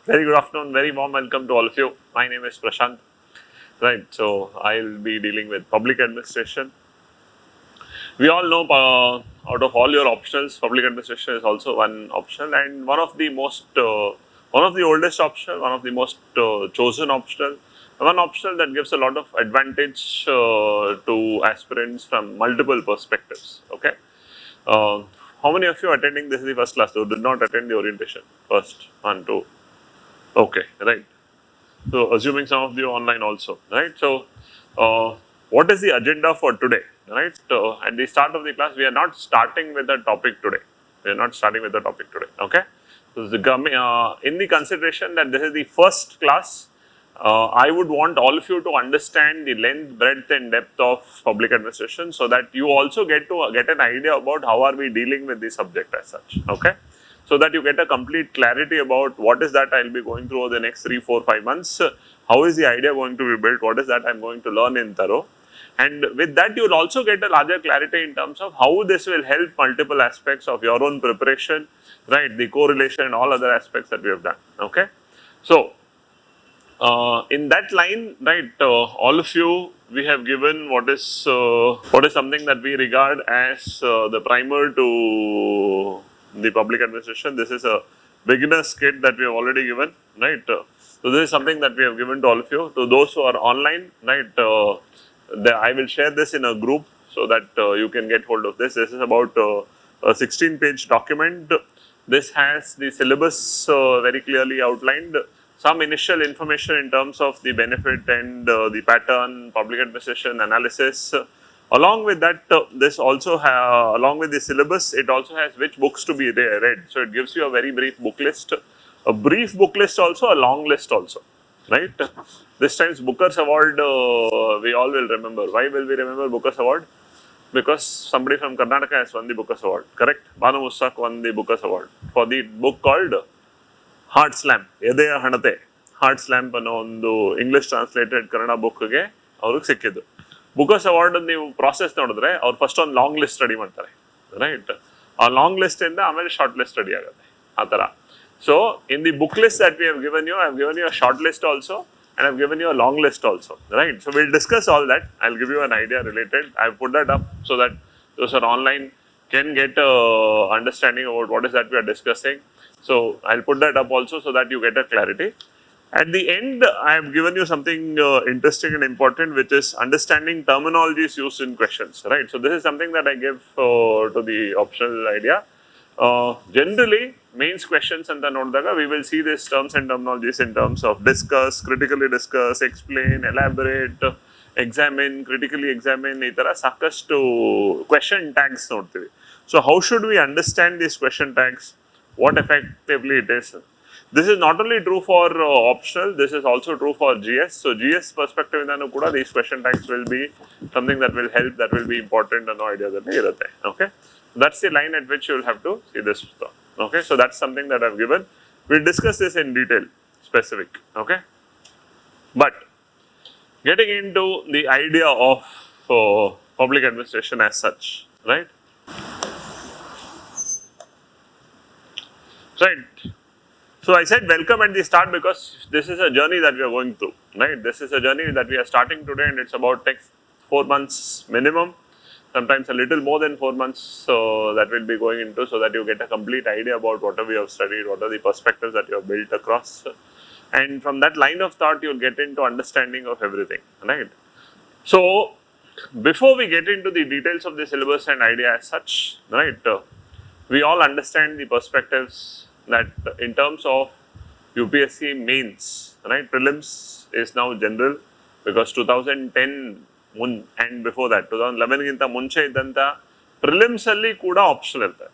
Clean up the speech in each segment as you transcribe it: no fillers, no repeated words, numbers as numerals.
Very good afternoon, very warm welcome to all of you. My name is Prashanth. Right, so I'll be dealing with public administration. We all know out of all your optionals, public administration is also one optional and one of the oldest optional, one of the most chosen optional, one optional that gives a lot of advantage to aspirants from multiple perspectives. Okay. How many of you attending this is the first class who did not attend the orientation? First, 1, 2. Okay, right. So, assuming some of you online also, right. So, what is the agenda for today, right? At the start of the class, we are not starting with the topic today. We are not starting with the topic today, okay? So, in the consideration that this is the first class, I would want all of you to understand the length, breadth and depth of public administration so that you also get an idea about how are we dealing with the subject as such, okay? So that you get a complete clarity about what is that I will be going through over the next 3, 4, 5 months, how is the idea going to be built, what is that I am going to learn in thorough. And with that you will also get a larger clarity in terms of how this will help multiple aspects of your own preparation, right, the correlation and all other aspects that we have done, okay. So, in that line, right, all of you, we have given what is something that we regard as the primer to the public administration. This is a beginner's kit that we have already given, right. So, this is something that we have given to all of you. To those who are online, right, I will share this in a group so that you can get hold of this. This is about a 16-page document. This has the syllabus very clearly outlined. Some initial information in terms of the benefit and the pattern, public administration analysis. Along with that, this also along with the syllabus, it also has which books to be read. So, it gives you a very brief book list, a brief book list also, a long list also, right. This time's Booker's Award, we all will remember. Why will we remember Booker's Award? Because somebody from Karnataka has won the Booker's Award, correct? Banu Mussak won the Booker's Award for the book called Heart Slam, Edeya Hanate. Heart Slam ಅನ್ನೋ ಒಂದು English translated Kannada ಬುಕ್ಗೆ ಅವ್ರಿಗೆ ಸಿಕ್ಕಿದ್ದು. ಬುಕರ್ಸ್ award ನೀವು process ನೋಡಿದ್ರೆ ಅವ್ರು first ಒಂದು long list study ಮಾಡ್ತಾರೆ, ರೈಟ್. ಆ ಲಾಂಗ್ ಲಿಸ್ಟ್ ಇಂದ ಆಮೇಲೆ ಶಾರ್ಟ್ ಲಿಸ್ಟ್ ಸ್ಟಡಿ ಆಗುತ್ತೆ ಆ ಥರ. So in the book list that we have given you, I have given you a short list also and I have given you a long list also, right. So, we will discuss all that. I will give you an idea related. I have put that up so that those who are online can get a understanding about what is that we are discussing. So, I will put that up also so that you get a clarity. At the end, I have given you something interesting and important, which is understanding terminologies used in questions, right. So, this is something that I give to the optional idea. Generally, mains questions and the nodaga, we will see these terms and terminologies in terms of discuss, critically discuss, explain, elaborate, examine, critically examine, itara sakastu question tags nodtivi. So, how should we understand these question tags? What effectively it is? This is not only true for optional, this is also true for GS. So, GS perspective indanu kuda these question tags will be something that will help, that will be important and no idea that irutte, okay. That's the line at which you will have to see this stuff, okay. So, that's something that I have given. We will discuss this in detail, specific, okay. But getting into the idea of public administration as such, right. Right. So, I said welcome at the start because this is a journey that we are going through, right. This is a journey that we are starting today and it's about next 4 months minimum. Sometimes a little more than 4 months that we'll be going into so that you get a complete idea about what we have studied, what are the perspectives that you have built across. And from that line of thought, you'll get into understanding of everything, right. So, before we get into the details of the syllabus and idea as such, right, we all understand the perspectives that in terms of UPSC mains, right, prelims is now general because 2010 and before that 2011 ಗಿಂತ ಮುಂಚೆ ಇದ್ದಂತ prelims ಅಲ್ಲಿ ಕೂಡ optional ಇರುತ್ತೆ,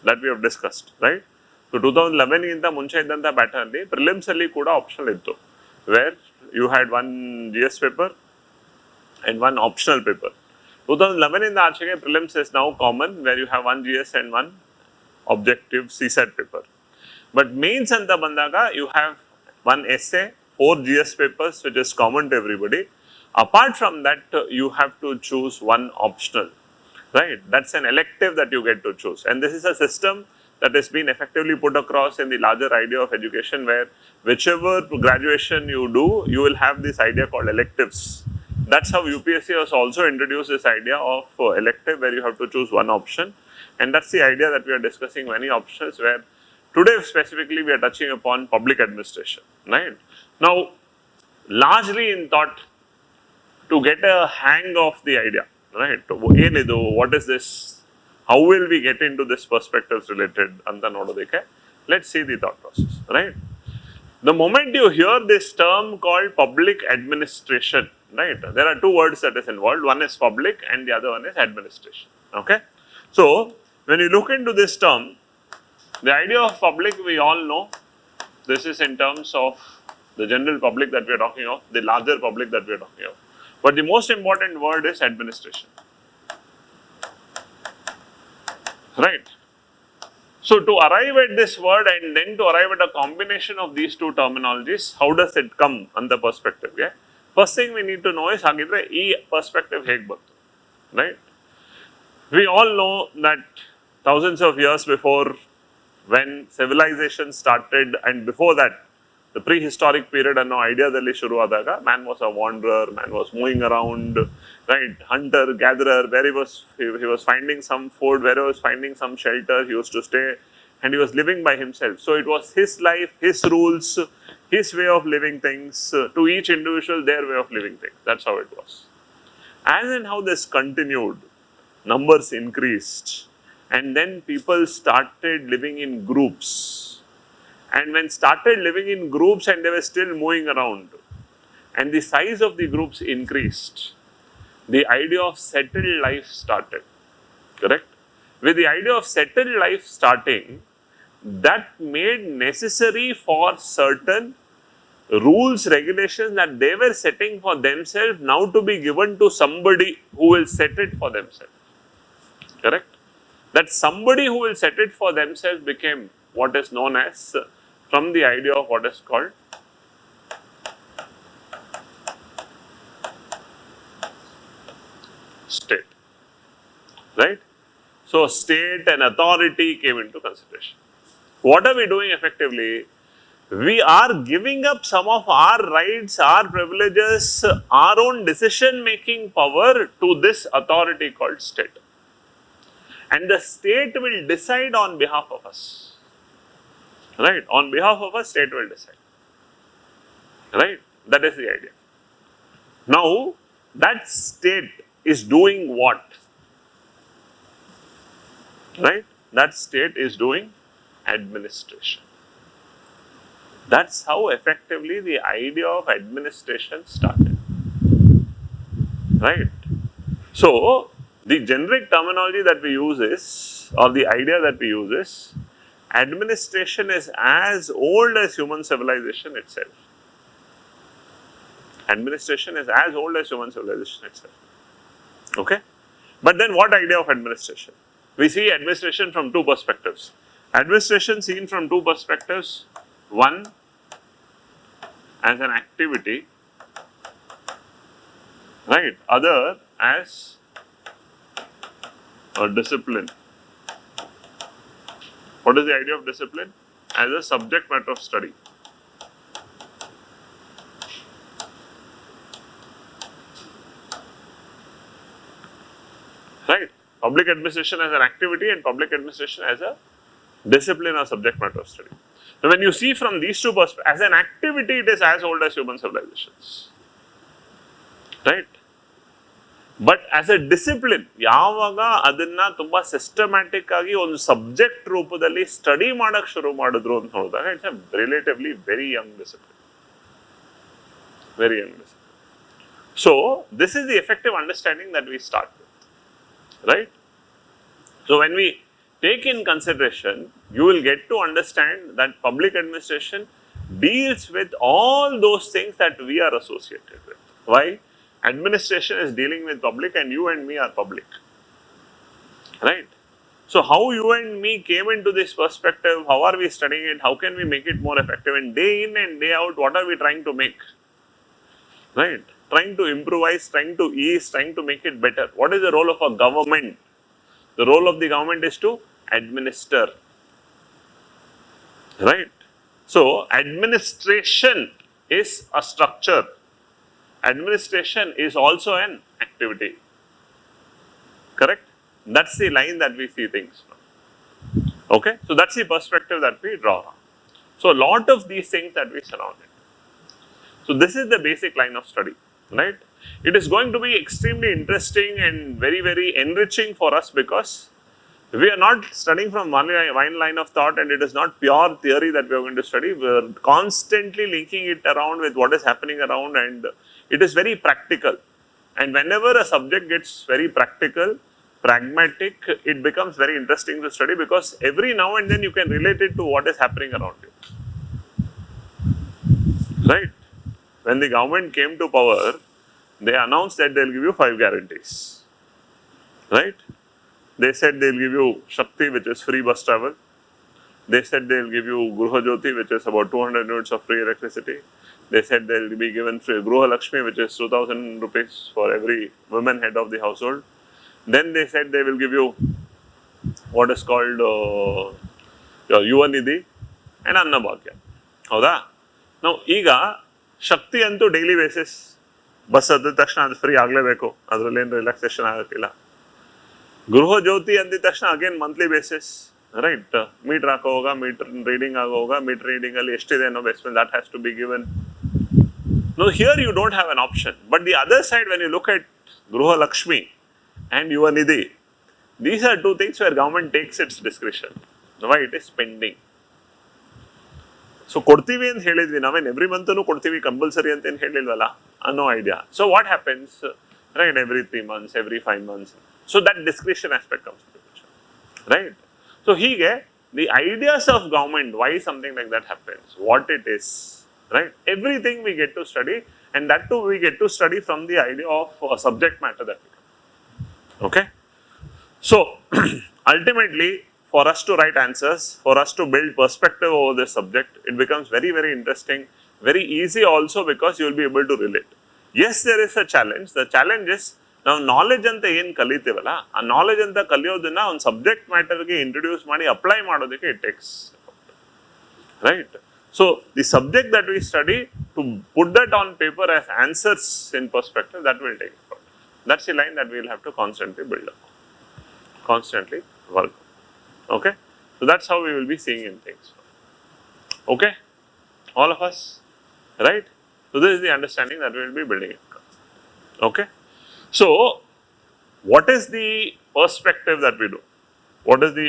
that we have discussed, right. So 2011 ಗಿಂತ ಮುಂಚೆ ಇದ್ದಂತ pattern ಅಲ್ಲಿ ಪ್ರಿಲಿಮ್ಸ್ ಅಲ್ಲಿ ಕೂಡ ಆಪ್ಷನಲ್ ಇತ್ತು, where you had one GS paper and one optional paper. 2011 ಇಂದ ಆಚೆಗೆ prelims is now common, where you have one GS and one objective CSAT paper. But mains anta bandaga you have one essay, 4 GS papers, which is common to everybody. Apart from that, you have to choose one optional, right. That's an elective that you get to choose, and this is a system that has been effectively put across in the larger idea of education, where whichever graduation you do, you will have this idea called electives. That's how UPSC has also introduced this idea of elective, where you have to choose one option, and that's the idea that we are discussing many options, where today specifically we are touching upon public administration, right? Now, largely in thought, to get a hang of the idea, right? What is this? How will we get into this perspectives related? Let's see the thought process, right? The moment you hear this term called public administration, right? There are two words that is involved. One is public and the other one is administration. Okay. So when you look into this term, the idea of public, we all know, this is in terms of the general public that we are talking of, the larger public that we are talking of. But the most important word is administration. Right. So to arrive at this word and then to arrive at a combination of these two terminologies, how does it come on the perspective? Yeah? First thing we need to know is hagidre ee perspective hege bantu, right? We all know that thousands of years before, when civilization started, and before that, the prehistoric period ಅನ್ನೋ ಐಡಿಯಾದಲ್ಲಿ ಶುರುವಾದಾಗ, man was a wanderer, man was moving around, right, hunter gatherer, where he was finding some food, where he was finding some shelter, he used to stay, and he was living by himself. So it was his life, his rules, his way of living things, to each individual their way of living things. That's how it was. As in how this continued, numbers increased, and then people started living in groups. And when started living in groups and they were still moving around, and the size of the groups increased, the idea of settled life started, correct? With the idea of settled life starting, that made necessary for certain rules, regulations that they were setting for themselves now to be given to somebody who will set it for themselves, correct? That somebody who will set it for themselves became what is known as, from the idea of what is called state, right? So state and authority came into consideration. What are we doing effectively? We are giving up some of our rights, our privileges, our own decision making power to this authority called state. And the state will decide on behalf of us. Right? On behalf of us, state will decide. Right? That is the idea. Now, that state is doing what? Right? That state is doing administration. That's how effectively the idea of administration started. Right? So, the generic terminology that we use is, or the idea that we use is, administration is as old as human civilization itself. Administration is as old as human civilization itself. Okay? But then what idea of administration? We see administration from two perspectives. Administration seen from two perspectives. One, as an activity, right? Other, as a discipline. What is the idea of discipline? As a subject matter of study. Right? Public administration as an activity and public administration as a discipline or subject matter of study. So when you see from these two perspectives, as an activity it is as old as human civilizations. Right? But as a discipline, ಯಾವಾಗ ಅದನ್ನ ತುಂಬಾ systematic ಆಗಿ ಒಂದು subject ರೂಪದಲ್ಲಿ study ಮಾಡಕ್ ಶುರು ಮಾಡಿದ್ರು ಅಂತ ನೋಡಿದಾಗ, it's A relatively very Young discipline. Very young discipline. So this is the effective understanding that we start with. Right? So when we take in consideration, you will get to understand that public administration deals with all those things that we are associated with. Why? Administration is dealing with public and you and me are public. Right? So how you and me came into this perspective, how are we studying it, how can we make it more effective, and day in and day out, what are we trying to make? Right? Trying to improvise, trying to ease, trying to make it better. What is the role of a government? The role of the government is to administer. right? So, administration is a structure. Administration is also an activity. Correct? That's the line that we see things from. Okay? So, that's the perspective that we draw. So, a lot of these things that we surround it. So, this is the basic line of study, right? It is going to be extremely interesting and very, very enriching for us because we are not studying from one line of thought and it is not pure theory that we are going to study. We are constantly linking it around with what is happening around and it is very practical. And whenever a subject gets very practical, pragmatic, it becomes very interesting to study because every now and then you can relate it to what is happening around you. Right? When the government came to power, they announced that they will give you 5 guarantees. Right? They said they will give you Shakti, which is free bus travel. They said they will give you Gruha Jyoti, which is about 200 units of free electricity. They said they will be given free Gruha Lakshmi, which is 2000 rupees for every woman head of the household. Then they said they will give you what is called Yuva Nidhi and Anna Bhagya. Howda? Now, iga Shakti antu daily basis. Bus adda takshana adu free aglebeku. Adralli ಏನು relaxation ಆಗಕ್ಕಿಲ್ಲ. ಗೃಹ ಜ್ಯೋತಿ ಅಂದಿದ ತಕ್ಷಣ again monthly basis right meter ಹಾಕೋ ಹೋಗ meter reading ಆಗೋ ಹೋಗ meter reading ಅಲ್ಲಿ ಎಷ್ಟಿದೆ ಅನ್ನೋ ಬೇಸ್ ಮೇಲೆ that has to be given. No here you don't have an option but the other side when you look at Gruha Lakshmi and Yuva Nidhi, these are two things where government takes its discretion. Why it is pending. So ಕೊಡ್ತೀವಿ ಅಂತ ಹೇಳಿದ್ವಿ ನಾವೇನು every ಮಂತ್ನು ಕೊಡ್ತೀವಿ compulsory ಅಂತ ಏನು ಹೇಳಿಲ್ವಲ್ಲ ಅನ್ನೋ idea. So what happens right every 3 months, every 5 months. So that discretion aspect comes into picture, right? So hige the ideas of government, why something like that happens, what it is, right? Everything we get to study, and that too we get to study from the idea of subject matter that we come. Okay? So ultimately, for us to write answers, for us to build perspective over this subject, it becomes very, very interesting, very easy also because you will be able to relate. Yes, there is a challenge. The challenge is ನಾವು knowledge ಅಂತ ಏನು ಕಲಿತೀವಲ್ಲ ಆ knowledge ಅಂತ ಕಲಿಯೋದನ್ನ ಒಂದು subject ಮ್ಯಾಟರ್ಗೆ introduce ಮಾಡಿ ಅಪ್ಲೈ ಮಾಡೋದಕ್ಕೆ it takes right. So the subject that we study to put that on paper as answers in perspective that will take effort. That's the line that will have to constantly build up, constantly work. Okay, so that's how we will be seeing in things. Okay, all of us, right? So this is the understanding that we will be building it. Okay. So, what is the perspective that we do? What is the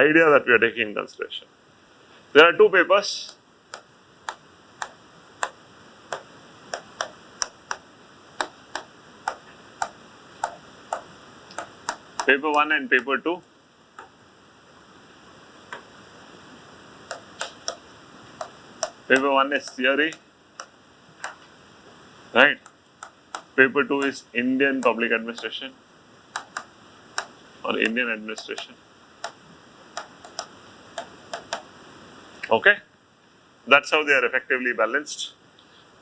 idea that we are taking in consideration? There are 2 papers. Paper 1 and paper 2. Paper 1 is theory, right? Paper 2 is Indian Public Administration or Indian Administration. Okay, that's how they are effectively balanced.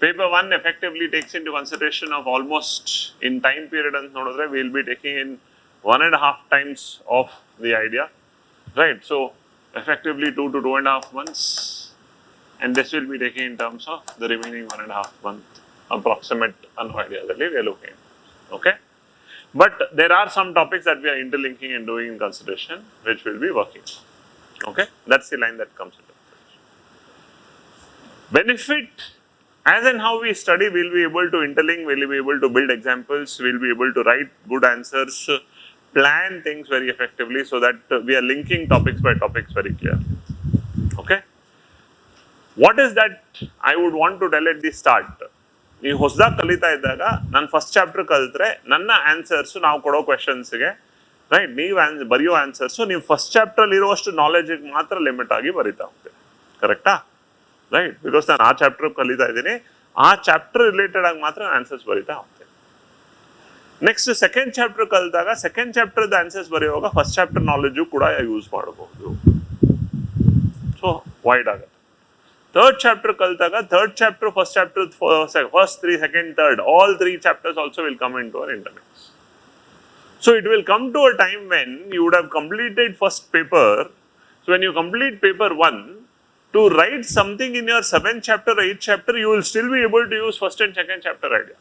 Paper 1 effectively takes into consideration of almost in time period and nodadre we will be taking in 1.5 times of the idea, right? So effectively 2 to 2.5 months, and this will be taken in terms of the remaining 1.5 month approximate idea that we are looking at. Okay, but there are some topics that we are interlinking and doing in consideration which will be working. Okay, that's the line that comes into benefit. As and how we study, we will be able to interlink, we will be able to build examples, we will be able to write good answers, plan things very effectively so that we are linking topics by topics very clearly. Okay, what is that I would want to tell at the start? ನೀವು ಹೊಸದಾಗಿ ಕಲಿತಾ ಇದ್ದಾಗ ನಾನು first chapter ಕಲಿತ್ರೆ ನನ್ನ answers ನಾವು ಕೊಡೋ ಕ್ವೆಶನ್ಸ್ಗೆ right ನೀವು ಬರೆಯೋ ಆನ್ಸರ್ಸು ನೀವು ಫಸ್ಟ್ ಚಾಪ್ಟ್ರಲ್ಲಿ ಇರುವಷ್ಟು ನಾಲೆಜಿಗೆ ಮಾತ್ರ ಲಿಮಿಟ್ ಆಗಿ ಬರಿತಾ ಹೋಗ್ತೀರಿ. ಕರೆಕ್ಟಾ? ರೈಟ್, ಬಿಕಾಸ್ ನಾನು ಆ ಚಾಪ್ಟರ್ ಕಲಿತಾ ಇದ್ದೀನಿ, ಆ ಚಾಪ್ಟರ್ ರಿಲೇಟೆಡ್ ಆಗಿ ಮಾತ್ರ ಆನ್ಸರ್ಸ್ ಬರಿತಾ ಹೋಗ್ತೀನಿ. ನೆಕ್ಸ್ಟ್ ಸೆಕೆಂಡ್ ಚಾಪ್ಟರ್ ಕಲಿತಾಗ ಸೆಕೆಂಡ್ ಚಾಪ್ಟರ್ದ ಆನ್ಸರ್ಸ್ ಬರೆಯುವಾಗ ಫಸ್ಟ್ ಚಾಪ್ಟರ್ ನಾಲೆಜು ಕೂಡ ಯೂಸ್ ಮಾಡಬಹುದು. ಸೊ ವೈಡ್ ಆಗುತ್ತೆ. Third chapter kaltaga, third chapter, first chapter, first 3, second, third, all 3 chapters also will come into our intermix. So it will come to a time when you would have completed first paper. So when you complete paper 1, to write something in your 7th chapter or 8th chapter, you will still be able to use 1st and 2nd chapter idea.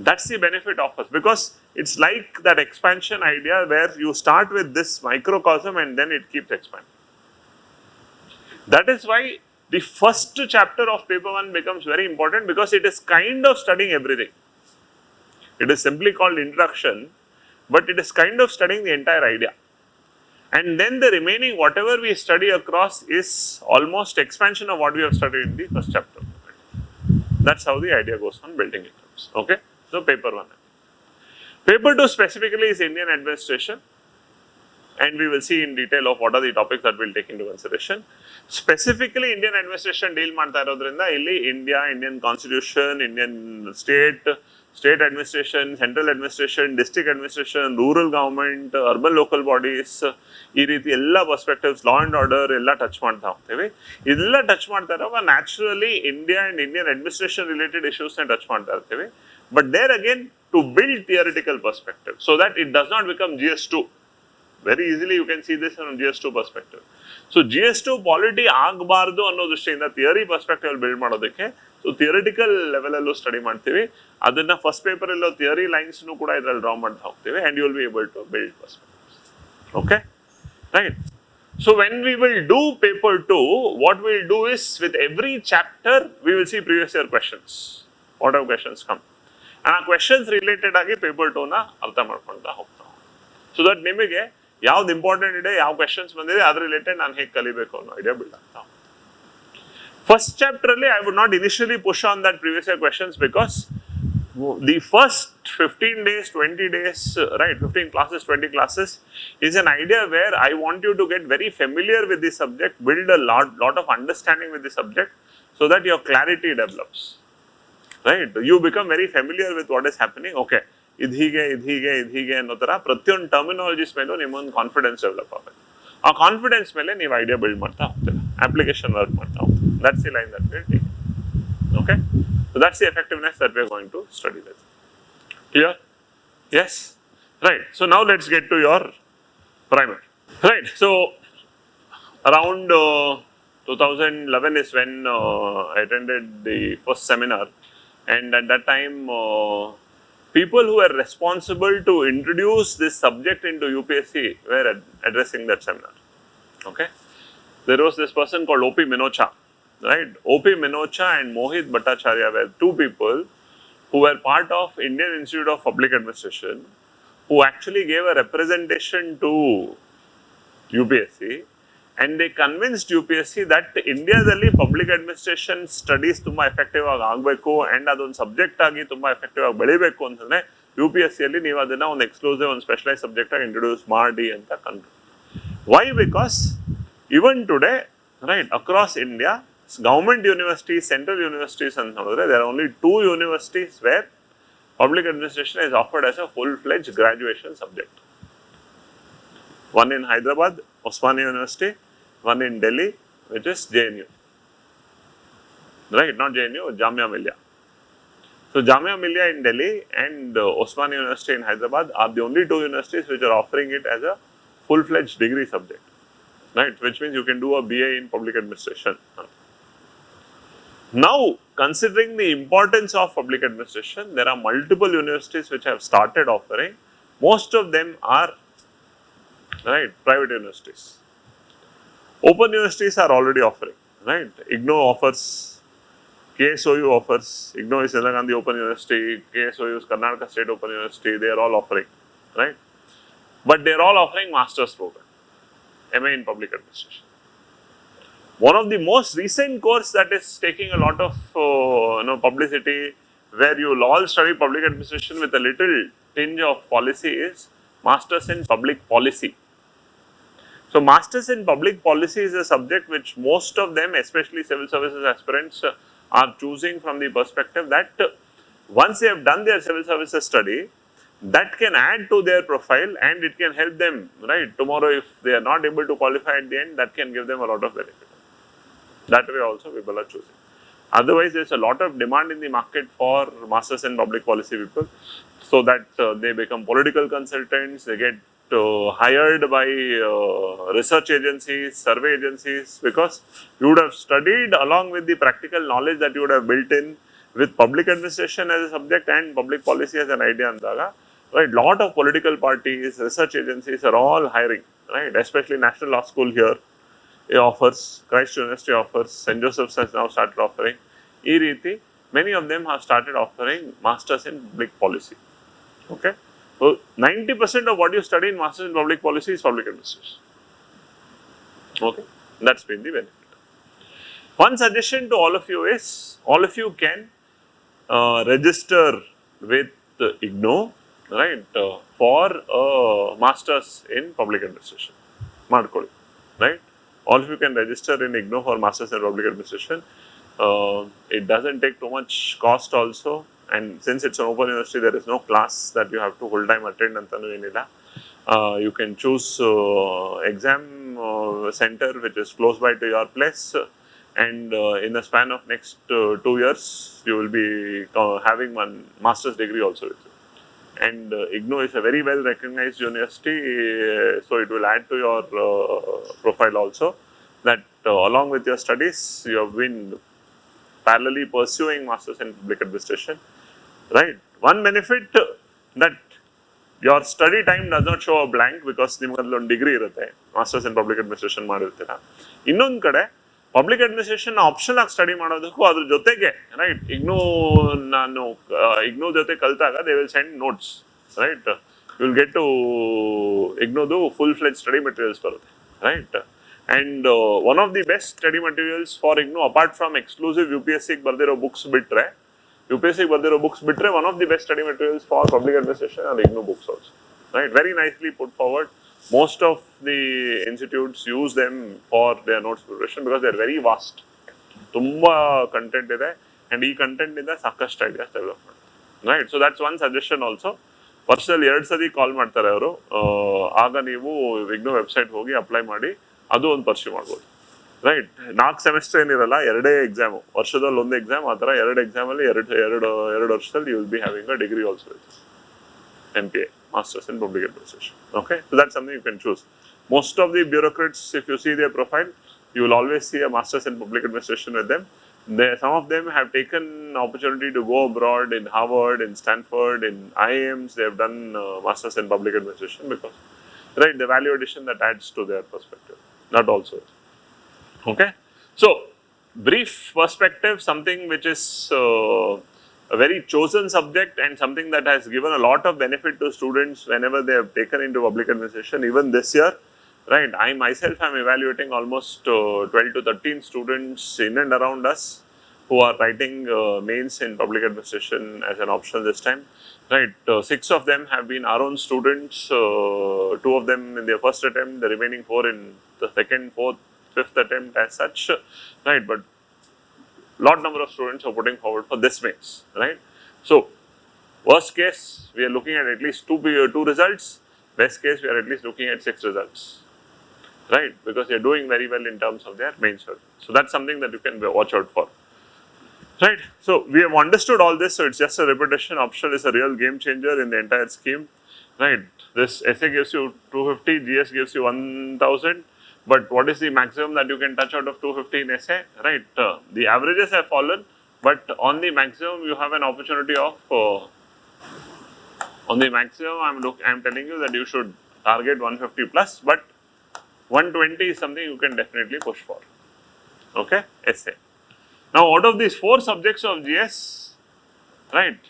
That's the benefit of us, because it's like that expansion idea where you start with this microcosm and then it keeps expanding. That is why the first chapter of paper 1 becomes very important, because it is kind of studying everything. It is simply called introduction, but it is kind of studying the entire idea. And then the remaining, whatever we study across, is almost expansion of what we have studied in the first chapter. That's how the idea goes on building it. Okay, so paper 1. Paper 2 specifically is Indian administration, and we will see in detail of what are the topics that we will take into consideration. Specifically, Indian administration deal ಮಾಡ್ತಾ ಇರೋದ್ರಿಂದ ಇಲ್ಲಿ India, Indian constitution, Indian state administration, central administration, district administration, rural government, urban local bodies, ಈ ರೀತಿ ಎಲ್ಲ perspectives, law and order ಎಲ್ಲ touch ಮಾಡ್ತಾ ಹೋಗ್ತೇವೆ. ಇದೆಲ್ಲ ಟಚ್ ಮಾಡ್ತಾ ಇರುವಾಗ naturally India and Indian administration related ಇಶ್ಯೂಸ್ನ ಟಚ್ ಮಾಡ್ತಾ ಇರ್ತೀವಿ. But there again to build theoretical perspective so that it does not become GS2. Very easily you can see this from GS2 perspective. So GS2 polity ಆಗಬಾರ್ದು ಅನ್ನೋ ದೃಷ್ಟಿಯಿಂದ theory perspective build ಮಾಡೋದಕ್ಕೆ so theoretical level ಅಲ್ಲೂ study ಮಾಡ್ತೀವಿ. ಅದನ್ನ first paper ಅಲ್ಲೋ theory lines ಕೂಡ ಇದರಲ್ಲಿ ಡ್ರಾ ಮಾಡ್ತಾ ಹೋಗ್ತೀವಿ and you will be able to build perspectives. Okay, right? So when we will do paper 2, what we will do is with every chapter we will see previous year questions. What have questions come? And ಆ questions related ಆಗಿ paper 2 ನ ಅರ್ಥ ಮಾಡ್ಕೊಳ್ತಾ ಹೋಗ್ತಾ. So that ನಿಮಗೆ ಯಾವ್ದು important ಇದೆ, ಯಾವ ಕ್ವೆಶನ್ಸ್ ಬಂದಿದೆ, ಅದ್ರ ರಿಲೇಟೆಡ್ ನಾನು ಹೇಗೆ ಕಲಿಬೇಕು ಅನ್ನೋ ಐಡಿಯಾ ಬಿಲ್ಡ್ ಆಗ್ತಾ. ಫಸ್ಟ್ ಚಾಪ್ಟರ್ ಅಲ್ಲಿ I would not initially push on that previous year questions, because the first 15 days, 20 days, right, 15 classes, 20 classes is an idea where I want you to get very familiar with the subject, build a lot of understanding with the subject so that your clarity develops, right? You become very familiar with what is happening. Okay, ಇದು ಹೀಗೆ ಅನ್ನೋ ಥರ ಪ್ರತಿಯೊಂದು terminologies ಮೇಲೂ ನಿಮ್ಮೊಂದು confidence develop ಆಗಬೇಕು. ಆ confidence ಮೇಲೆ ನೀವು ಐಡಿಯಾ ಬಿಲ್ಡ್ ಮಾಡ್ತಾ ಹೋಗ್ತೀರಾ, ಅಪ್ಲಿಕೇಶನ್ ವರ್ಕ್ ಮಾಡ್ತಾ ಹೋಗ್ತೀರಾ. That's the line that will take. Okay, so that's the effectiveness that we are going to study with. Clear? Yes? Right. So now let's get to your primer. Right. So around 2011 is when I attended the first seminar, and at that time people who were responsible to introduce this subject into UPSC were addressing that seminar. Okay. There was this person called O.P. Minocha. Right, O.P. Minocha and Mohit Bhattacharya were two people who were part of Indian Institute of Public Administration, who actually gave a representation to UPSC, and they convinced UPSC that Indiaದಲ್ಲಿ public administration studies ತುಂಬಾ effective ಆಗಿ ಆಗಬೇಕು and ಅದೊಂದು subject ಆಗಿ ತುಂಬಾ effective ಆಗಿ ಬೆಳಿಬೇಕು ಅಂತಂದ್ರೆ UPSC ಅಲ್ಲಿ ನೀವು ಅದನ್ನ ಒಂದು ಎಕ್ಸ್ಕ್ಲೂಸಿವ್ ಒಂದು ಸ್ಪೆಷಲೈಸ್ ಸಬ್ಜೆಕ್ಟ್ ಆಗಿ ಇಂಟ್ರೊಡ್ಯೂಸ್ ಮಾಡಿ ಅಂತ ಕಂಡ್ರು. Why? Because even today, right, across India, government universities, central universities, and there are only 2 universities where public administration is offered as a full-fledged graduation subject. One in Hyderabad, Osmania University, one in Delhi, which is JNU. Right, not JNU, Jamia Millia. So Jamia Millia in Delhi and Osmania University in Hyderabad are the only 2 universities which are offering it as a full-fledged degree subject. Right, which means you can do a BA in public administration. Now, considering the importance of public administration, there are multiple universities which have started offering. Most of them are, right, private universities. Open universities are already offering, right? IGNOU offers, KSOU offers. IGNOU is Indira Gandhi Open University, KSOU is Karnataka State Open University. They are all offering, right? But they are all offering master's program, MA in public administration. One of the most recent course that is taking a lot of publicity, where you will all study public administration with a little tinge of policy, is Masters in Public Policy. So Masters in Public Policy is a subject which most of them, especially civil services aspirants, are choosing from the perspective that once they have done their civil services study, that can add to their profile and it can help them, right? Tomorrow if they are not able to qualify at the end, that can give them a lot of benefit. That way also people are choosing. Otherwise, there is a lot of demand in the market for Masters in Public Policy people, so that they become political consultants, they get hired by research agencies, survey agencies, because you would have studied along with the practical knowledge that you would have built in with public administration as a subject and public policy as an idea andaga, right? Lot of political parties, research agencies are all hiring, right? Especially National Law School here offers, Christ University offers, St. Joseph's has now started offering. E riti, many of them have started offering masters in public policy. Okay, so 90% of what you study in masters in public policy is public administration. Okay, that's been the benefit. One suggestion to all of you is, all of you can register with IGNOU, right, for masters in public administration. Madkoli, right? All of you can register in IGNOU for masters in public administration. It doesn't take too much cost also, and since it's an open university, there is no class that you have to full time attend antanu enilla. You can choose exam center which is close by to your place, and in the span of next 2 years, you will be having one master's degree also with you. And IGNOU is a very well recognized university, so it will add to your profile also, that along with your studies, you have been parallelly pursuing masters in public administration, right? One benefit that your study time does not show a blank because ನಿಮಗಲ್ಲಿ ಒಂದು degree ಇರುತ್ತೆ, masters in public administration ಮಾಡಿರ್ತೀರಾ. ಇನ್ನೊಂದು ಕಡೆ public administration optional ಆಗಿ study ಮಾಡೋದಕ್ಕೂ ಅದ್ರ ಜೊತೆಗೆ, right, ನಾನು ಇಗ್ನೂ ಜೊತೆ ಕಲಿತಾಗ they will send notes, right, you will get to ಇಗ್ನೂದು ಫುಲ್ ಫ್ಲೆಜ್ ಸ್ಟಡಿ ಮೆಟೀರಿಯಲ್ಸ್ ಬರುತ್ತೆ, right. And one of the best study materials for IGNOU, apart from exclusive UPSC bardiro books bitre, one of the best study materials for public administration are IGNOU books also, right? Very nicely put forward. Most of the institutes use them for their notes preparation because they are very vast. Tumba content ide, and ee content inda sakashtu ideas develop madtare, right? So that's one suggestion also. Personal 2 ಸತಿ ಕಾಲ್ ಮಾಡ್ತಾರೆ ಅವರು, ಆಗ ನೀವು IGNOU website ಹೋಗಿ apply ಮಾಡಿ ಅದು ಒಂದು pursue ಮಾಡ್ಬೋದು, ರೈಟ್. 4 ಸೆಮಿಸ್ಟರ್ ಏನಿರಲ್ಲ, 2 ಎಕ್ಸಾಮು, ವರ್ಷದಲ್ಲಿ 1 ಎಕ್ಸಾಮ್, ಆ ಥರ 2 ಎಕ್ಸಾಮಲ್ಲಿ ಎರಡು ವರ್ಷದಲ್ಲಿ you will be having a degree also with MPA, Masters in Public Administration. Okay, so that's something you can choose. Most of the bureaucrats, if you see their profile, you will always see a Masters in Public Administration with them. Some of them have taken opportunity to go abroad in Harvard, in Stanford, in IIMs. They have done Masters in Public Administration because, right, the value addition that adds to their perspective. That also. Okay, so brief perspective, something which is a very chosen subject and something that has given a lot of benefit to students whenever they have taken into public administration. Even this year, right, I myself am evaluating almost 12 to 13 students in and around us who are writing mains in public administration as an option this time, right. 6 of them have been our own students, 2 of them in their first attempt, the remaining 4 in the second, fourth, fifth attempt as such, right. But lot number of students are putting forward for this mains, right. So worst case, we are looking at least 2 results. Best case, we are at least looking at 6 results, right, because they are doing very well in terms of their main study. So that's something that you can watch out for, right. So we have understood all this, so it's just a repetition. Optional is a real game changer in the entire scheme, right. This essay gives you 250, GS gives you 1000, but what is the maximum that you can touch out of 250 in essay, right. The averages have fallen, but on the maximum you have an opportunity of on the maximum I'm telling you that you should target 150 plus, but 120 is something you can definitely push for. Okay, essay. Now out of these 4 subjects of GS, right,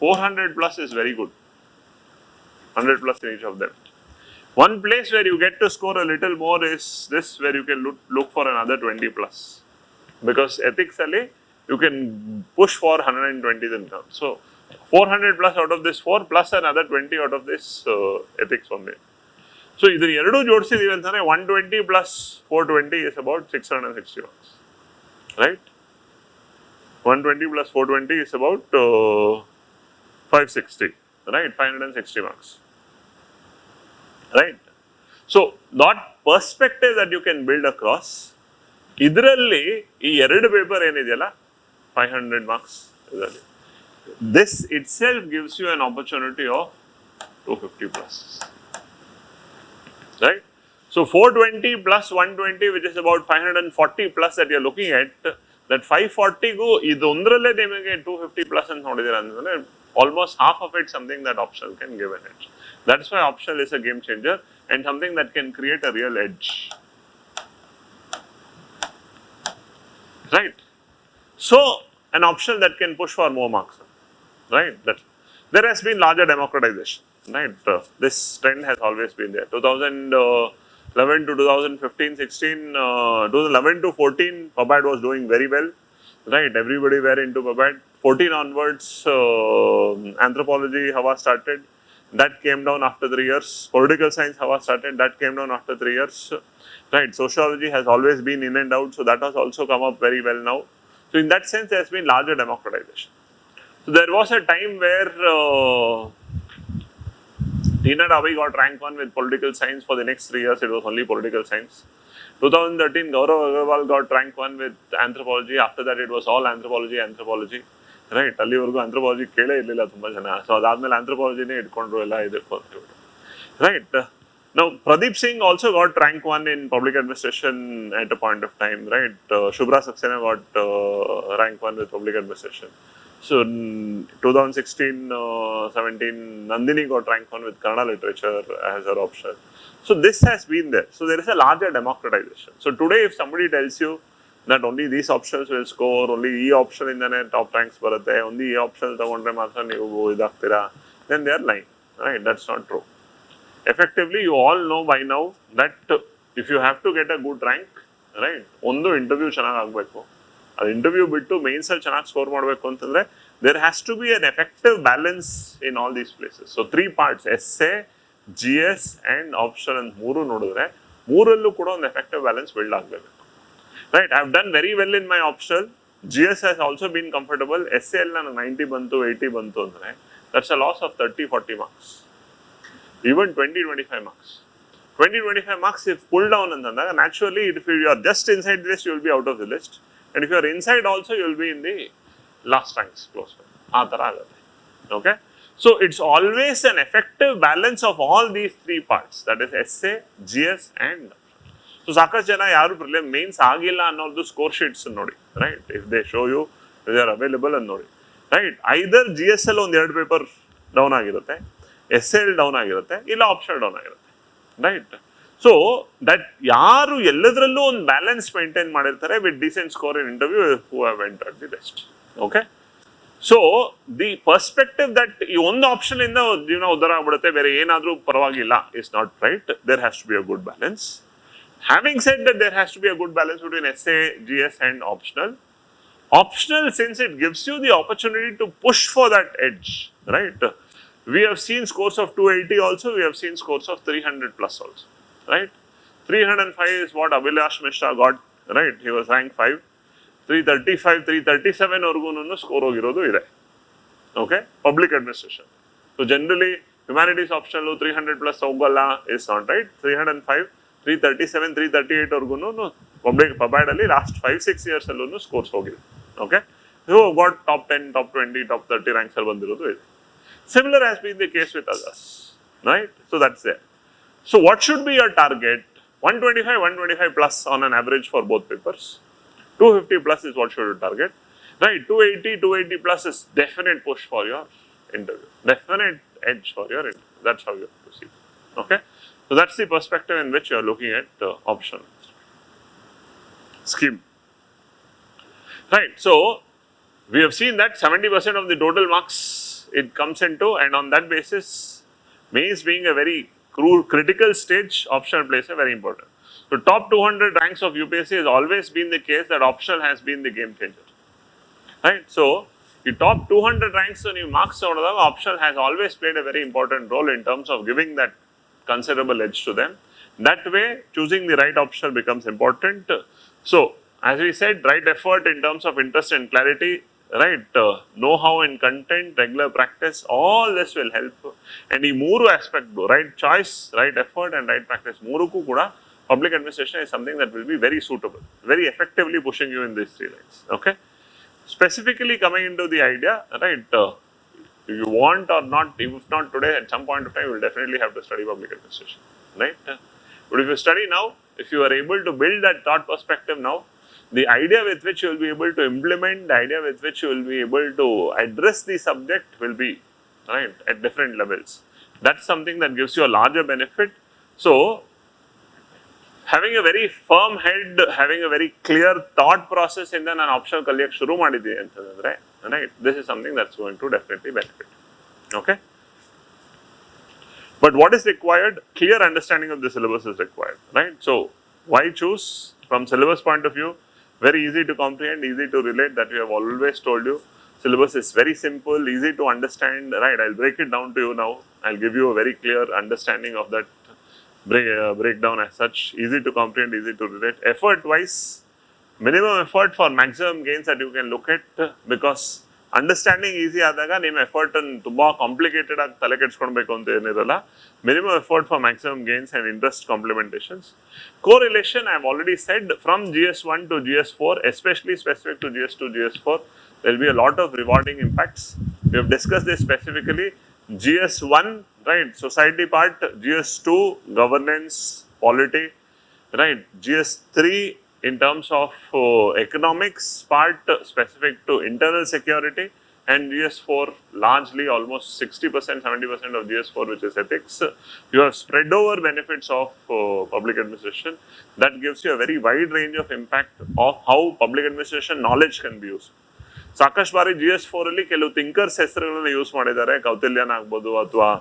400 plus is very good, 100 plus in each of them. One place where you get to score a little more is this, where you can look for another 20 plus, because ethics alli you can push for 120 in terms. So 400 plus out of this 4 plus another 20 out of this ethics only. So idu eradu jodisidhive antane 120 plus 420 is about 660 marks, right. 120 plus 420 is about 560, right, 560 marks. Right. So that perspective that you can build across, idralli ee 2 paper enidiyala 500 marks idralli, this itself gives you an opportunity of 250 plus, right? So 420 plus 120, which is about 540 plus that you are looking at, that 540 go, idondralle nimage 250 plus and almost half of it something that optional can give an edge. That's why optional is a game changer and something that can create a real edge. Right? So, an optional that can push for more marks. Right? There has been larger democratization. Right? This trend has always been there. 2011 to 2015, 16, 2011 to 14, PubAd was doing very well. Right? Everybody were into PubAd. 14 onwards, anthropology Hawa started. That came down after 3 years. Political science Hawa started. That came down after 3 years. Right? Sociology has always been in and out. So, that has also come up very well now. So, in that sense, there has been larger democratization. So, there was a time where Tina Ravi got rank 1 with political science. For the next 3 years, it was only political science. 2013, Gaurav Agarwal got rank 1 with anthropology. After that, it was all anthropology. Right? Allivargu anthropology kele illilla tumba jana. So, adadmele anthropology ne idkondru ella idkondru. Right? Now, Pradeep Singh also got rank 1 in public administration at a point of time, right? Shubhra Saxena got rank 1 with public administration. So, 2016, 17, Nandini got rank 1 with Kannada literature as her option. So, this has been there. So, there is a larger democratization. So, today if somebody tells you that only these options will score, only E option in the top ranks barutte, only E options tagondre matra neevu idaagtira, then they are lying, right? That's not true. Effectively, you all know by now that if you have to get a good rank, right, ಒಂದು interview ಚೆನ್ನಾಗಿ ಆಗಬೇಕು. ಅದು interview ಬಿಟ್ಟು mains ಅಲ್ಲಿ ಚೆನ್ನಾಗಿ score ಮಾಡಬೇಕು ಅಂತಂದ್ರೆ there has to be an effective balance in all these places. So 3 parts, essay, GS and option and ಮೂರು ನೋಡಿದ್ರೆ ಮೂರಲ್ಲೂ ಕೂಡ ಒಂದು effective balance build ಆಗಬೇಕು. Right, I have done very well in my optional. GS has also been comfortable. essay ಅಲ್ಲಿ ನಾನು 90 ಬಂತು 80 ಬಂತು ಅಂದ್ರೆ that's a loss of 30-40 marks. Even 20-25 marks. 20-25 marks if pulled down antandhaga naturally if you are just inside this you will be out of the list, and if you are inside also you will be in the last ranks close by. Aa tara agutte. Okay, so it's always an effective balance of all these 3 parts, that is essay, GS and so ಸಾಕಷ್ಟು ಜನ ಯಾರು prelim mains ಆಗಿಲ್ಲ ಅನ್ನೋದು score sheets ನೋಡಿ, right, if they show you they are available ಅಂತ ನೋಡಿ, right. Either G S L ಒಂದು 2 paper down ಆಗಿರುತ್ತೆ, ಎಸ್ ಎಲ್ ಡೌನ್ ಆಗಿರುತ್ತೆ, ಇಲ್ಲ ಆಪ್ಷನ್ ಡೌನ್ ಆಗಿರುತ್ತೆ, ರೈಟ್. ಸೊ ದಟ್ ಯಾರು ಎಲ್ಲದರಲ್ಲೂ ಒಂದು ಬ್ಯಾಲೆನ್ಸ್ ಮೇಂಟೈನ್ ಮಾಡಿರ್ತಾರೆ with decent score in interview who have entered the best. Okay, so the perspective that ಈ ಒಂದು ಆಪ್ಷನ್ ಇಂದ ಜೀವನ ಉದ್ಧಾರ ಆಗ್ಬಿಡುತ್ತೆ, ಬೇರೆ ಏನಾದರೂ ಪರವಾಗಿಲ್ಲ is not right. There has to be a good balance. Having said that, there has to be a good balance between essay, GS and optional. Optional, since it gives you the opportunity to push for that edge, right? We have seen scores of 280 also, we have seen scores of 300 plus also, right? 305 is what Abhilash Mishra got, right? He was ranked 5. 335, 337 orgununu score hogirodu ide. Okay? Public administration. So generally, humanities optional 300 plus hogalla is not right. 305, 337, 338 ವರ್ಗುನು public PubAd ಅಲ್ಲಿ last 5-6 years ಅಲ್ಲೂ scores ಹೋಗಿದೆ. Okay, who got top 10, top 20, top 30 ranks ಅಲ್ಲಿ ಬಂದಿರೋದು ಇದೆ. Similar has been the case with others, right. So that's there. So what should be your target? 125 plus on an average for both papers. 250 plus is what should you target, right? 280 plus is definite push for your interview, definite edge for your interview. That's how you have to see. Okay, so that's the perspective in which you are looking at the option scheme, right? So we have seen that 70% of the total marks it comes into, and on that basis, mains being a very critical stage, optional plays a very important. So top 200 ranks of UPSC has always been the case that optional has been the game changer, right? So the top 200 ranks on your marks optional has always played a very important role in terms of giving that considerable edge to them. That way, choosing the right optional becomes important. So, as we said, right effort in terms of interest and clarity, right, know-how and content, regular practice, all this will help. And the mooru aspect, right choice, right effort and right practice, mooruku kuda public administration is something that will be very suitable, very effectively pushing you in these 3 lines. Okay, specifically coming into the idea, right, if you want or not, if not today, at some point of time, you will definitely have to study public administration, right? But if you study now, if you are able to build that thought perspective now, the idea with which you will be able to implement, the idea with which you will be able to address the subject will be right at different levels. That's something that gives you a larger benefit. So, having a very firm head, having a very clear thought process in an optional ಕಲಿಯಕ್ಕೆ ಶುರು ಮಾಡಿದ್ದೀವಿ ಅಂತಂದ್ರೆ, right? This is something that's going to definitely benefit. Okay. But what is required? Clear understanding of the syllabus is required, right? So, why choose? From syllabus point of view, very easy to comprehend, easy to relate, that we have always told you. Syllabus is very simple, easy to understand, right? I'll break it down to you now. I'll give you a very clear understanding of that breakdown as such. Easy to comprehend, easy to relate. Effort wise, minimum effort for maximum gains that you can look at, because understanding easy ಆದಾಗ ನಿಮ್ಮ ಎಫರ್ಟನ್ನು ತುಂಬ complicated ಆಗಿ ತಲೆ ಕೆಡ್ಸ್ಕೊಳ್ಬೇಕು ಅಂತ ಏನಿರಲ್ಲ. Minimum effort for maximum gains and interest complementations. Correlation I have already said from GS1 to GS4, especially specific to GS2, GS4, there will be a lot of rewarding impacts. We have discussed this specifically. GS1, right, society part, GS2, governance, polity, right, GS3, in terms of economics part specific to internal security, and GS4 largely almost 60%, 70% of GS4 which is ethics. You have spread over benefits of public administration. That gives you a very wide range of impact of how public administration knowledge can be used. ಸಾಕಷ್ಟು ಬಾರಿ GS4 ಅಲ್ಲಿ ಕೆಲವು thinkers ಹೆಸರುಗಳನ್ನ use ಮಾಡಿದ್ದಾರೆ. ಕೌಟಿಲ್ಯನ ಆಗ್ಬೋದು ಅಥವಾ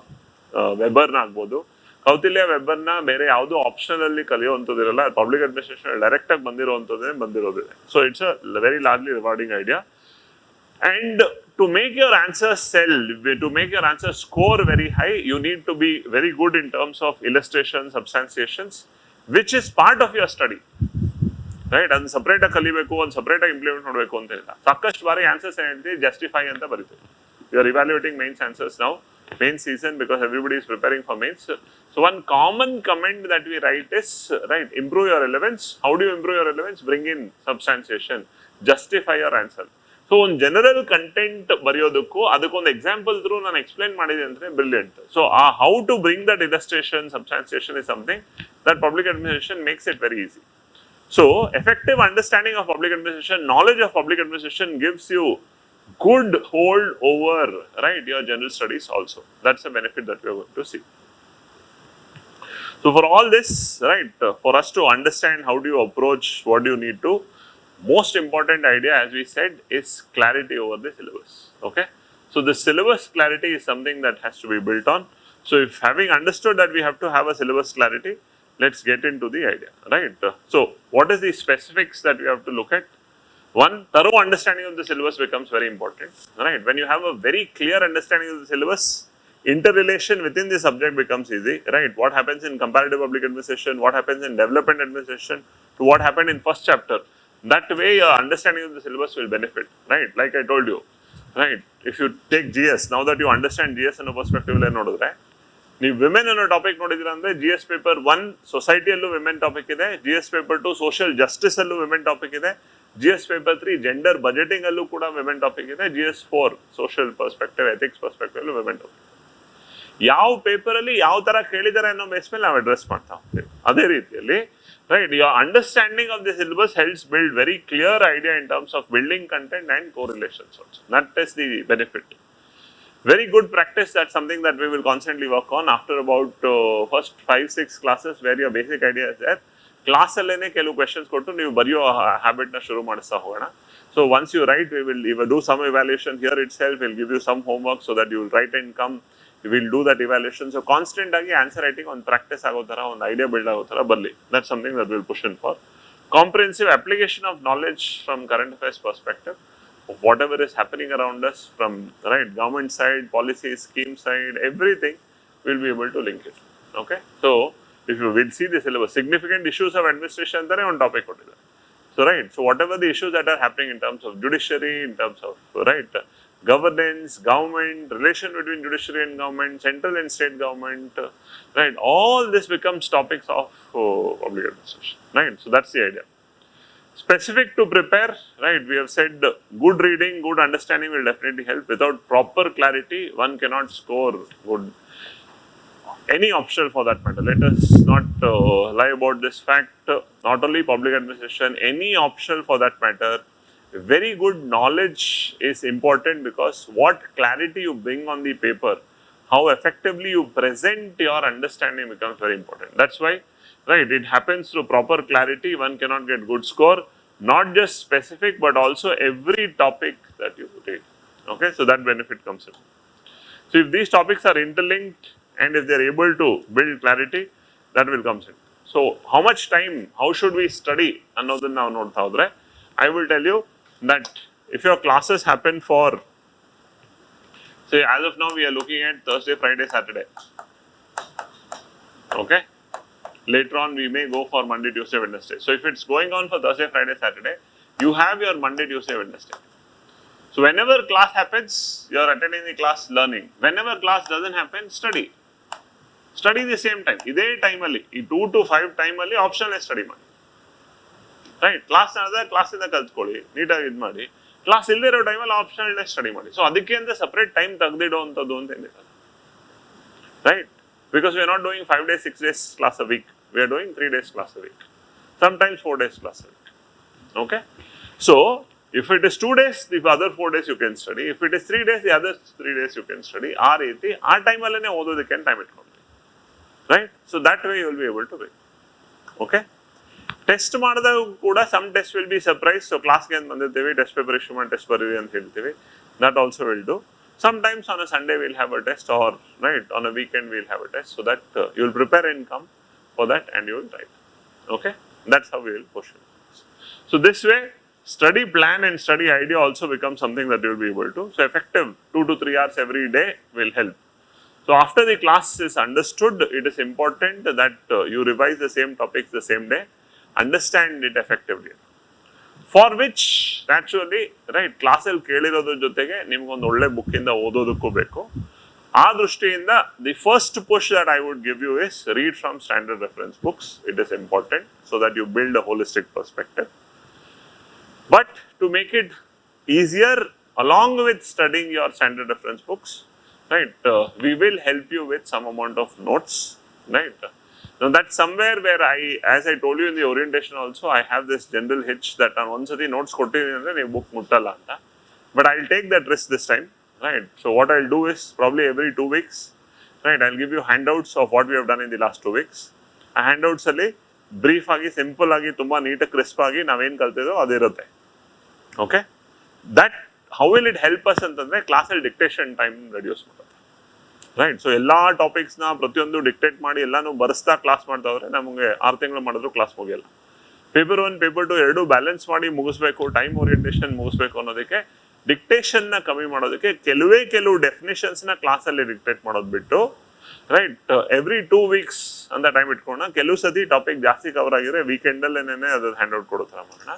ವೆಬರ್ನ ಆಗ್ಬೋದು. ಕೌಟಿಲ್ಯ ವೆಬರ್ನ ಬೇರೆ ಯಾವುದೋ ಆಪ್ಷನಲ್ ಅಲ್ಲಿ ಕಲಿಯುವಂಥದ್ದಿರಲ್ಲ, ಪಬ್ಲಿಕ್ ಅಡ್ಮಿನಿಸ್ಟ್ರೇಷನ್ ಡೈರೆಕ್ಟ್ ಆಗಿ ಬಂದಿರೋದಿದೆ. So it's a very largely rewarding idea. And to make your answer to make your answer score very high, you need to be very good in terms of illustration, substantiations, which is part of your study. Right? ಅದನ್ನ separate ಆಗಿ ಕಲಿಬೇಕು, ಒಂದು separate ಆಗಿ implement ಮಾಡಬೇಕು ಅಂತ ಇಲ್ಲ. ಸಾಕಷ್ಟು ಬಾರಿ ಆನ್ಸರ್ಸ್ ಏನಂತೆ ಜಸ್ಟಿಫೈ ಅಂತ ಬರೀತೀವಿ. You are evaluating mains answers now, main season, because everybody is preparing for mains. So one common comment that we write is, right, improve your relevance. How do you improve your relevance? Bring in substantiation, justify your answer. So one general content ಬರೆಯೋದಕ್ಕೂ ಅದಕ್ಕೊಂದು example through ನಾನು explain ಮಾಡಿದೆ ಅಂದರೆ brilliant. So how to bring that illustration, substantiation is something that public administration makes it very easy. So effective understanding of public administration, knowledge of public administration gives you good hold over, right, your general studies also. That's a benefit that we are going to see. So for all this, right, for us to understand how do you approach, what do you need to, most important idea, as we said, is clarity over the syllabus. Okay, so the syllabus clarity is something that has to be built on. So if having understood that we have to have a syllabus clarity, let's get into the idea, right? So what is the specifics that we have to look at? One, thorough understanding of the syllabus becomes very important, right? When you have a very clear understanding of the syllabus, interrelation within the subject becomes easy, right? What happens in comparative public administration, what happens in development administration, to what happened in first chapter. That way your understanding of the syllabus will benefit, right? Like I told you, right? If you take GS, now that you understand GS ಅನ್ನೋ perspective ಅಲ್ಲಿ ನೋಡಿದ್ರೆ, ನೀವು women ಅನ್ನೋ topic ನೋಡಿದಿರ ಅಂದ್ರೆ GS paper 1 ಸೊಸೈಟಿಯಲ್ಲೂ women topic ಇದೆ, GS paper 2 social justice ಅಲ್ಲೂ women topic ಇದೆ, GS paper 3 gender budgeting ಅಲ್ಲೂ ಕೂಡ ವಿಮೆನ್ ಟಾಪಿಕ್ ಇದೆ, GS4 social perspective, ethics perspective ಅಲ್ಲೂ ವಿಮೆನ್ ಟಾಪಿಕ್. ಯಾವ ಪೇಪರ್ ಅಲ್ಲಿ ಯಾವ ತರ ಕೇಳಿದ್ದಾರೆ ಅನ್ನೋ ಬೇಸ್ ಮೇಲೆ ನಾವು ಅಡ್ರೆಸ್ ಮಾಡ್ತಾ ಹೋಗ್ತೀವಿ. ಅದೇ ರೀತಿಯಲ್ಲಿ, right, your understanding of the syllabus helps build very clear idea in terms of building content and correlations also. That is the benefit. Very good practice. That's something that we will constantly work on after about first 5-6 classes where your basic idea is there. Class allene kelu questions ಕೊಟ್ಟು ನೀವು ಬರೆಯೋ habit na shuru ಮಾಡಿಸ್ತಾ ಹೋಗೋಣ. So once you write, we will do some evaluation here itself. We'll give you some homework so that you will write and come. We will do that evaluation. So constant agi answer writing on practice ಆಗೋ ತರ, ಒಂದು idea build ಆಗೋ ತರ ಬರಲಿ. That's something that we'll push in for. Comprehensive application of knowledge from current affairs perspective of whatever is happening around us, from, right, government side, policy, scheme side, everything we'll be able to link it. Okay, so if you will see the syllabus, significant issues of administration antare on topic ಕೊಟ್ಟಿದ್ದಾರೆ. So right, so whatever the issues that are happening in terms of judiciary, in terms of, right, governance, government, relation between judiciary and government, central and state government, right, all this becomes topics of public administration, right? So that's the idea. Specific to prepare, right, we have said good reading, good understanding will definitely help. Without proper clarity, one cannot score good. any optional for that matter. Let us not lie about this fact. Not only public administration, any optional for that matter. Very good knowledge is important because what clarity you bring on the paper, how effectively you present your understanding becomes very important. That's why, right, it happens through proper clarity. One cannot get good score, not just specific, but also every topic that you read. Okay, so that benefit comes in. So if these topics are interlinked and if they are able to build clarity, that will come in. So how much time, how should we study? Annodun now nodta hodre, I will tell you that if your classes happen for, say as of now we are looking at Thursday, Friday, Saturday. Okay. Later on we may go for Monday, Tuesday, Wednesday. So if it's going on for Thursday, Friday, Saturday, you have your Monday, Tuesday, Wednesday. So whenever class happens, you are attending the class, learning. Whenever class doesn't happen, study. Study the same time. Iday time alli, 2 to 5 time alli optional study ಮಾಡಿ. Right? Class ನಡೆದ class ಇಂದ ಕಲ್ತ್ಕೊಳ್ಳಿ, ನೀಟಾಗಿ ಇದು ಮಾಡಿ. Class ಇಲ್ಲದೆ ಇರೋ ಟೈಮಲ್ಲಿ optional day study ಮಾಡಿ. ಸೊ ಅದಕ್ಕೆ ಅಂತ ಸಪರೇಟ್ ಟೈಮ್ ತೆಗೆದಿಡುವಂಥದ್ದು ಅಂತ ಏನಿಲ್ಲ. Right? Because we are not doing 5 days, 6 days class a week. We are doing 3 days class a week. Sometimes 4 days class a week. Okay? So if it is 2 days, the other 4 days you can study. If it is 3 days, the other 3 days you can study. ಆ ರೀತಿ ಆ ಟೈಮಲ್ಲೇ ಓದೋದಕ್ಕೆ time ಇಟ್ಕೊಂಡು. Right? So that way you will be able to win. Okay? Test ಮಾಡಿದಾಗ ಕೂಡ some test will be surprise. So ಕ್ಲಾಸ್ಗೆ ಅಂತ ಬಂದಿರ್ತೀವಿ, ಟೆಸ್ಟ್ ಪೇಪರ್ ಇಶ್ಯೂ ಮಾಡಿ ಟೆಸ್ಟ್ ಬರೀರಿ ಅಂತ ಹೇಳ್ತೀವಿ. That also will do. Sometimes on a Sunday we'll have a test, or right on a weekend we'll have a test, so that you will prepare and come for that and you will write. Okay, that's how we will push it. So this way, study plan and study idea also becomes something that you will be able to. So effective 2 to 3 hours every day will help. So after the class is understood, it is important that you revise the same topics the same day, understand it effectively. For which naturally, right, ಕ್ಲಾಸಲ್ಲಿ ಕೇಳಿರೋದ್ರ ಜೊತೆಗೆ ನಿಮ್ಗೊಂದು ಒಳ್ಳೆ ಬುಕ್ಕಿಂದ ಓದೋದಕ್ಕೂ ಬೇಕು. ಆ ದೃಷ್ಟಿಯಿಂದ the first push that I would give you is read from standard reference books. It is important so that you build a holistic perspective. But to make it easier along with studying your standard reference books, right, we will help you with some amount of notes, right. Now that's somewhere where as I told you in the orientation also, I have this general hitch that on once notes kottidini andre nee book muttalla anta, but I'll take that risk this time, right. So what I'll do is probably every 2 weeks, right, I'll give you handouts of what we have done in the last 2 weeks. ಆ handouts ಅಲ್ಲಿ brief ಆಗಿ simple ಆಗಿ ತುಂಬಾ neat crisp ಆಗಿ ನಾವೇನು ಕಲ್ತಿದ್ದೋ ಅದೇ ಇರುತ್ತೆ. Okay, that how will it help us ಅಂತಂದ್ರೆ ಕ್ಲಾಸಲ್ಲಿ ಡಿಕ್ಟೇಷನ್ ಟೈಮ್ ರೆಡ್ಯೂಸ್ ಮಾಡುತ್ತೆ. ರೈಟ್. ಸೊ ಎಲ್ಲ ಟಾಪಿಕ್ಸ್ನ ಪ್ರತಿಯೊಂದು ಡಿಕ್ಟೇಟ್ ಮಾಡಿ ಎಲ್ಲಾನು ಬರೆಸ್ತಾ ಕ್ಲಾಸ್ ಮಾಡ್ತಾ ಹೋದ್ರೆ ನಮಗೆ 6 ತಿಂಗಳು ಮಾಡಿದ್ರು ಕ್ಲಾಸ್ ಮುಗಿಯಲ್ಲ. ಪೇಪರ್ 1 ಪೇಪರ್ 2 ಎರಡೂ ಬ್ಯಾಲೆನ್ಸ್ ಮಾಡಿ ಮುಗಿಸ್ಬೇಕು, ಟೈಮ್ ಓರಿಯೆಂಟೇಷನ್ ಮುಗಿಸ್ಬೇಕು ಅನ್ನೋದಕ್ಕೆ ಡಿಕ್ಟೇಷನ್ನ ಕಮ್ಮಿ ಮಾಡೋದಕ್ಕೆ ಕೆಲವು ಡೆಫಿನೇಷನ್ಸ್ನ ಕ್ಲಾಸಲ್ಲಿ ಡಿಕ್ಟೇಟ್ ಮಾಡೋದು ಬಿಟ್ಟು, ರೈಟ್, ಎವ್ರಿ 2 weeks ಅಂತ ಟೈಮ್ ಇಟ್ಕೊಂಡ ಕೆಲವು ಸತಿ ಟಾಪಿಕ್ ಜಾಸ್ತಿ ಕವರ್ ಆಗಿದ್ರೆ ವೀಕೆಂಡಲ್ಲೇನೆ ಅದ್ರ ಹ್ಯಾಂಡ್ಔಟ್ ಕೊಡೋ ಥರ ಮಾಡೋಣ.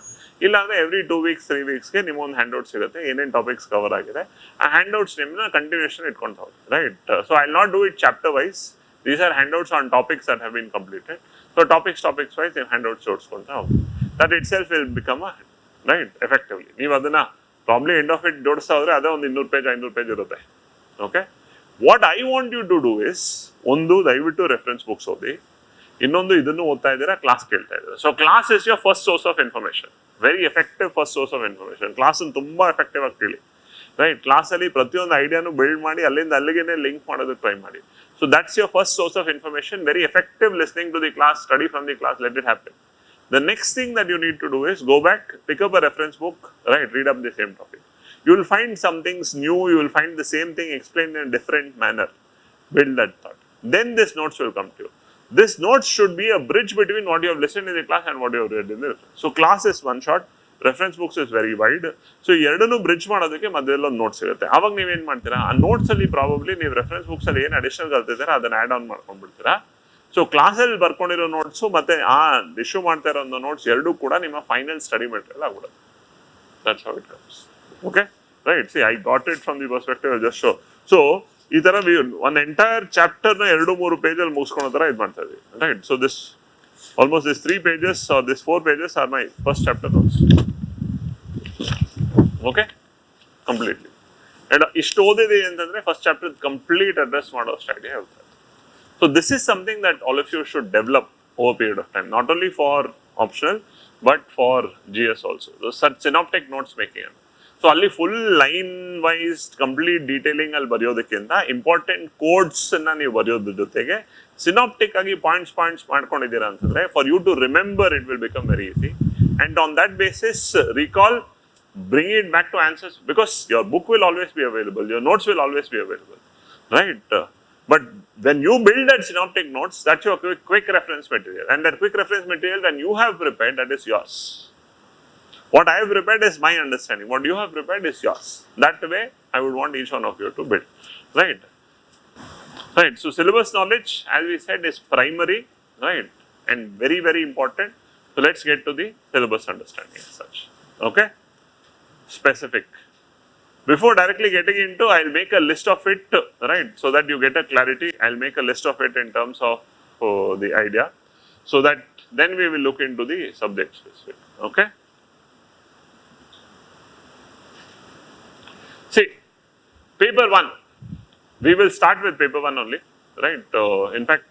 ಇಲ್ಲಾಂದ್ರೆ ಎವ್ರಿ 2 weeks 3 weeksಗೆ ನಿಮ್ಮೊಂದು ಹ್ಯಾಂಡ್ಔಟ್ ಸಿಗುತ್ತೆ, ಏನೇನು ಟಾಪಿಕ್ಸ್ ಕವರ್ ಆಗಿದೆ ಆ ಹ್ಯಾಂಡ್ಔಟ್ಸ್ ನಿಮ್ಮನ್ನ ಕಂಟಿನ್ಯೂಷನ್ ಇಟ್ಕೊಂತ ಹೋಗಿ. Right. So I not do it chapter wise, these are handouts on topics that have been completed. So topics wise ನೀವು ಹ್ಯಾಂಡ್ಔಟ್ಸ್ ಜೋಡಿಸ್ಕೊಂತ ಹೋಗಿ. That itself will become a right effectively. ನೀವು ಅದನ್ನ ಪ್ರಾಬ್ಲಿ ಎಂಡ್ ಆಫ್ ಇಟ್ ಜೋಡಿಸ್ತಾ ಹೋದ್ರೆ ಅದೇ ಒಂದು 200 page 500 page ಇರುತ್ತೆ. Okay, what I want you to do is, ಒಂದು ದಯವಿಟ್ಟು ರೆಫರೆನ್ಸ್ ಬುಕ್ಸ್ ಓದಿ, ಇನ್ನೊಂದು ಇದನ್ನು ಓದ್ತಾ ಇದ್ದೀರಾ, ಕ್ಲಾಸ್ ಕೇಳ್ತಾ ಇದ್ದೀರಾ. So class is your first source of information, very effective first source of information. ಕ್ಲಾಸನ್ನು ತುಂಬಾ ಎಫೆಕ್ಟಿವ್ ಆಗಿ ಕೇಳಿ. ರೈಟ್. ಕ್ಲಾಸಲ್ಲಿ ಪ್ರತಿಯೊಂದು ಐಡಿಯಾನು ಬಿಲ್ಡ್ ಮಾಡಿ ಅಲ್ಲಿಂದ ಅಲ್ಲಿಗೆ ಲಿಂಕ್ ಮಾಡೋದಕ್ಕೆ ಟ್ರೈ ಮಾಡಿ. So that's your first source of information, very effective listening to the class, study from the class, let it happen. The next thing that you need to do is go back, pick up a reference book, right, read up the same topic. You will find some things new, you will find the same thing explained in a different manner. Build that thought. Then this notes will come to you. This notes should be a bridge between what you have listened in the class and what you have read in the reference. So class is one shot, reference books is very wide. So ಎರಡನ್ನೂ bridge ಮಾಡೋದಕ್ಕೆ ಮಧ್ಯದಲ್ಲಿ ಒಂದು notes ಇರುತ್ತೆ. ಆವಾಗ ನೀವೇನು ಮಾಡ್ತೀರಾ, ಆ ನೋಟ್ಸಲ್ಲಿ probably ನೀವು ರೆಫರೆನ್ಸ್ ಬುಕ್ಸಲ್ಲಿ ಏನು ಅಡಿಷನಲ್ ಕಲ್ತಿದ್ದೀರಾ ಅದನ್ನು ಆ್ಯಡ್ ಆನ್ ಮಾಡ್ಕೊಂಡ್ಬಿಡ್ತೀರಾ. ಸೊ ಕ್ಲಾಸಲ್ಲಿ ಬರ್ಕೊಂಡಿರೋ ನೋಟ್ಸು ಮತ್ತು ಆ ಇಶ್ಯೂ ಮಾಡ್ತಾ ಇರೋ ನೋಟ್ಸ್ ಎರಡೂ ಕೂಡ ನಿಮ್ಮ ಫೈನಲ್ ಸ್ಟಡಿ ಮೆಟೀರಿಯಲ್ ಆಗ್ಬಿಡುತ್ತೆ. That's how it comes. Okay, right. C I got it from the perspective just show. So ಈ ಥರ ಒಂದು ಎಂಟೈರ್ ಚಾಪ್ಟರ್ನ 2-3 ಪೇಜಲ್ಲಿ ಮುಗಿಸ್ಕೊಳೋ ಥರ ಇದು ಮಾಡ್ತಾ ಇದ್ವಿ. Right. So this almost this 3 pages or this 4 pages are my first chapter notes. Okay, completely. And ಇಷ್ಟು ಓದಿದೆ ಅಂತಂದರೆ ಫಸ್ಟ್ ಚಾಪ್ಟರ್ ಕಂಪ್ಲೀಟ್ ಅಡ್ರೆಸ್ ಮಾಡೋ ಸ್ಟಡಿ ಹೇಳ್ತಾರೆ. So So this is something that all of you should develop over a period of time, not only for optional, but for GS also. So such synoptic notes making. So ಅಲ್ಲಿ full line wise complete detailing ಅಲ್ಲಿ ಬರೆಯೋದಕ್ಕಿಂತ important codes ಅನ್ನ ನೀವು ಬರೆಯೋದ್ರ ಜೊತೆಗೆ synoptic ಆಗಿ points ಮಾಡ್ಕೊಂಡಿದ್ದೀರಾ ಅಂತಂದ್ರೆ for you to remember it will become very easy, and on that basis recall, bring it back to answers, because your book will always be available, your notes will always be available, right? But when you build that synoptic notes, that's your quick reference material, and that quick reference material when you have prepared, that is yours. What I have prepared is my understanding, what you have prepared is yours. That way I would want each one of you to build, right? Right, so syllabus knowledge, as we said, is primary, right, and very, very important. So let's get to the syllabus understanding as such, okay? Specific. Before directly getting into, I'll make a list of it, right, so that you get a clarity. I'll make a list of it in terms of the idea, so that then we will look into the subject specific, okay? See, paper 1, we will start with paper 1 only, right? In fact,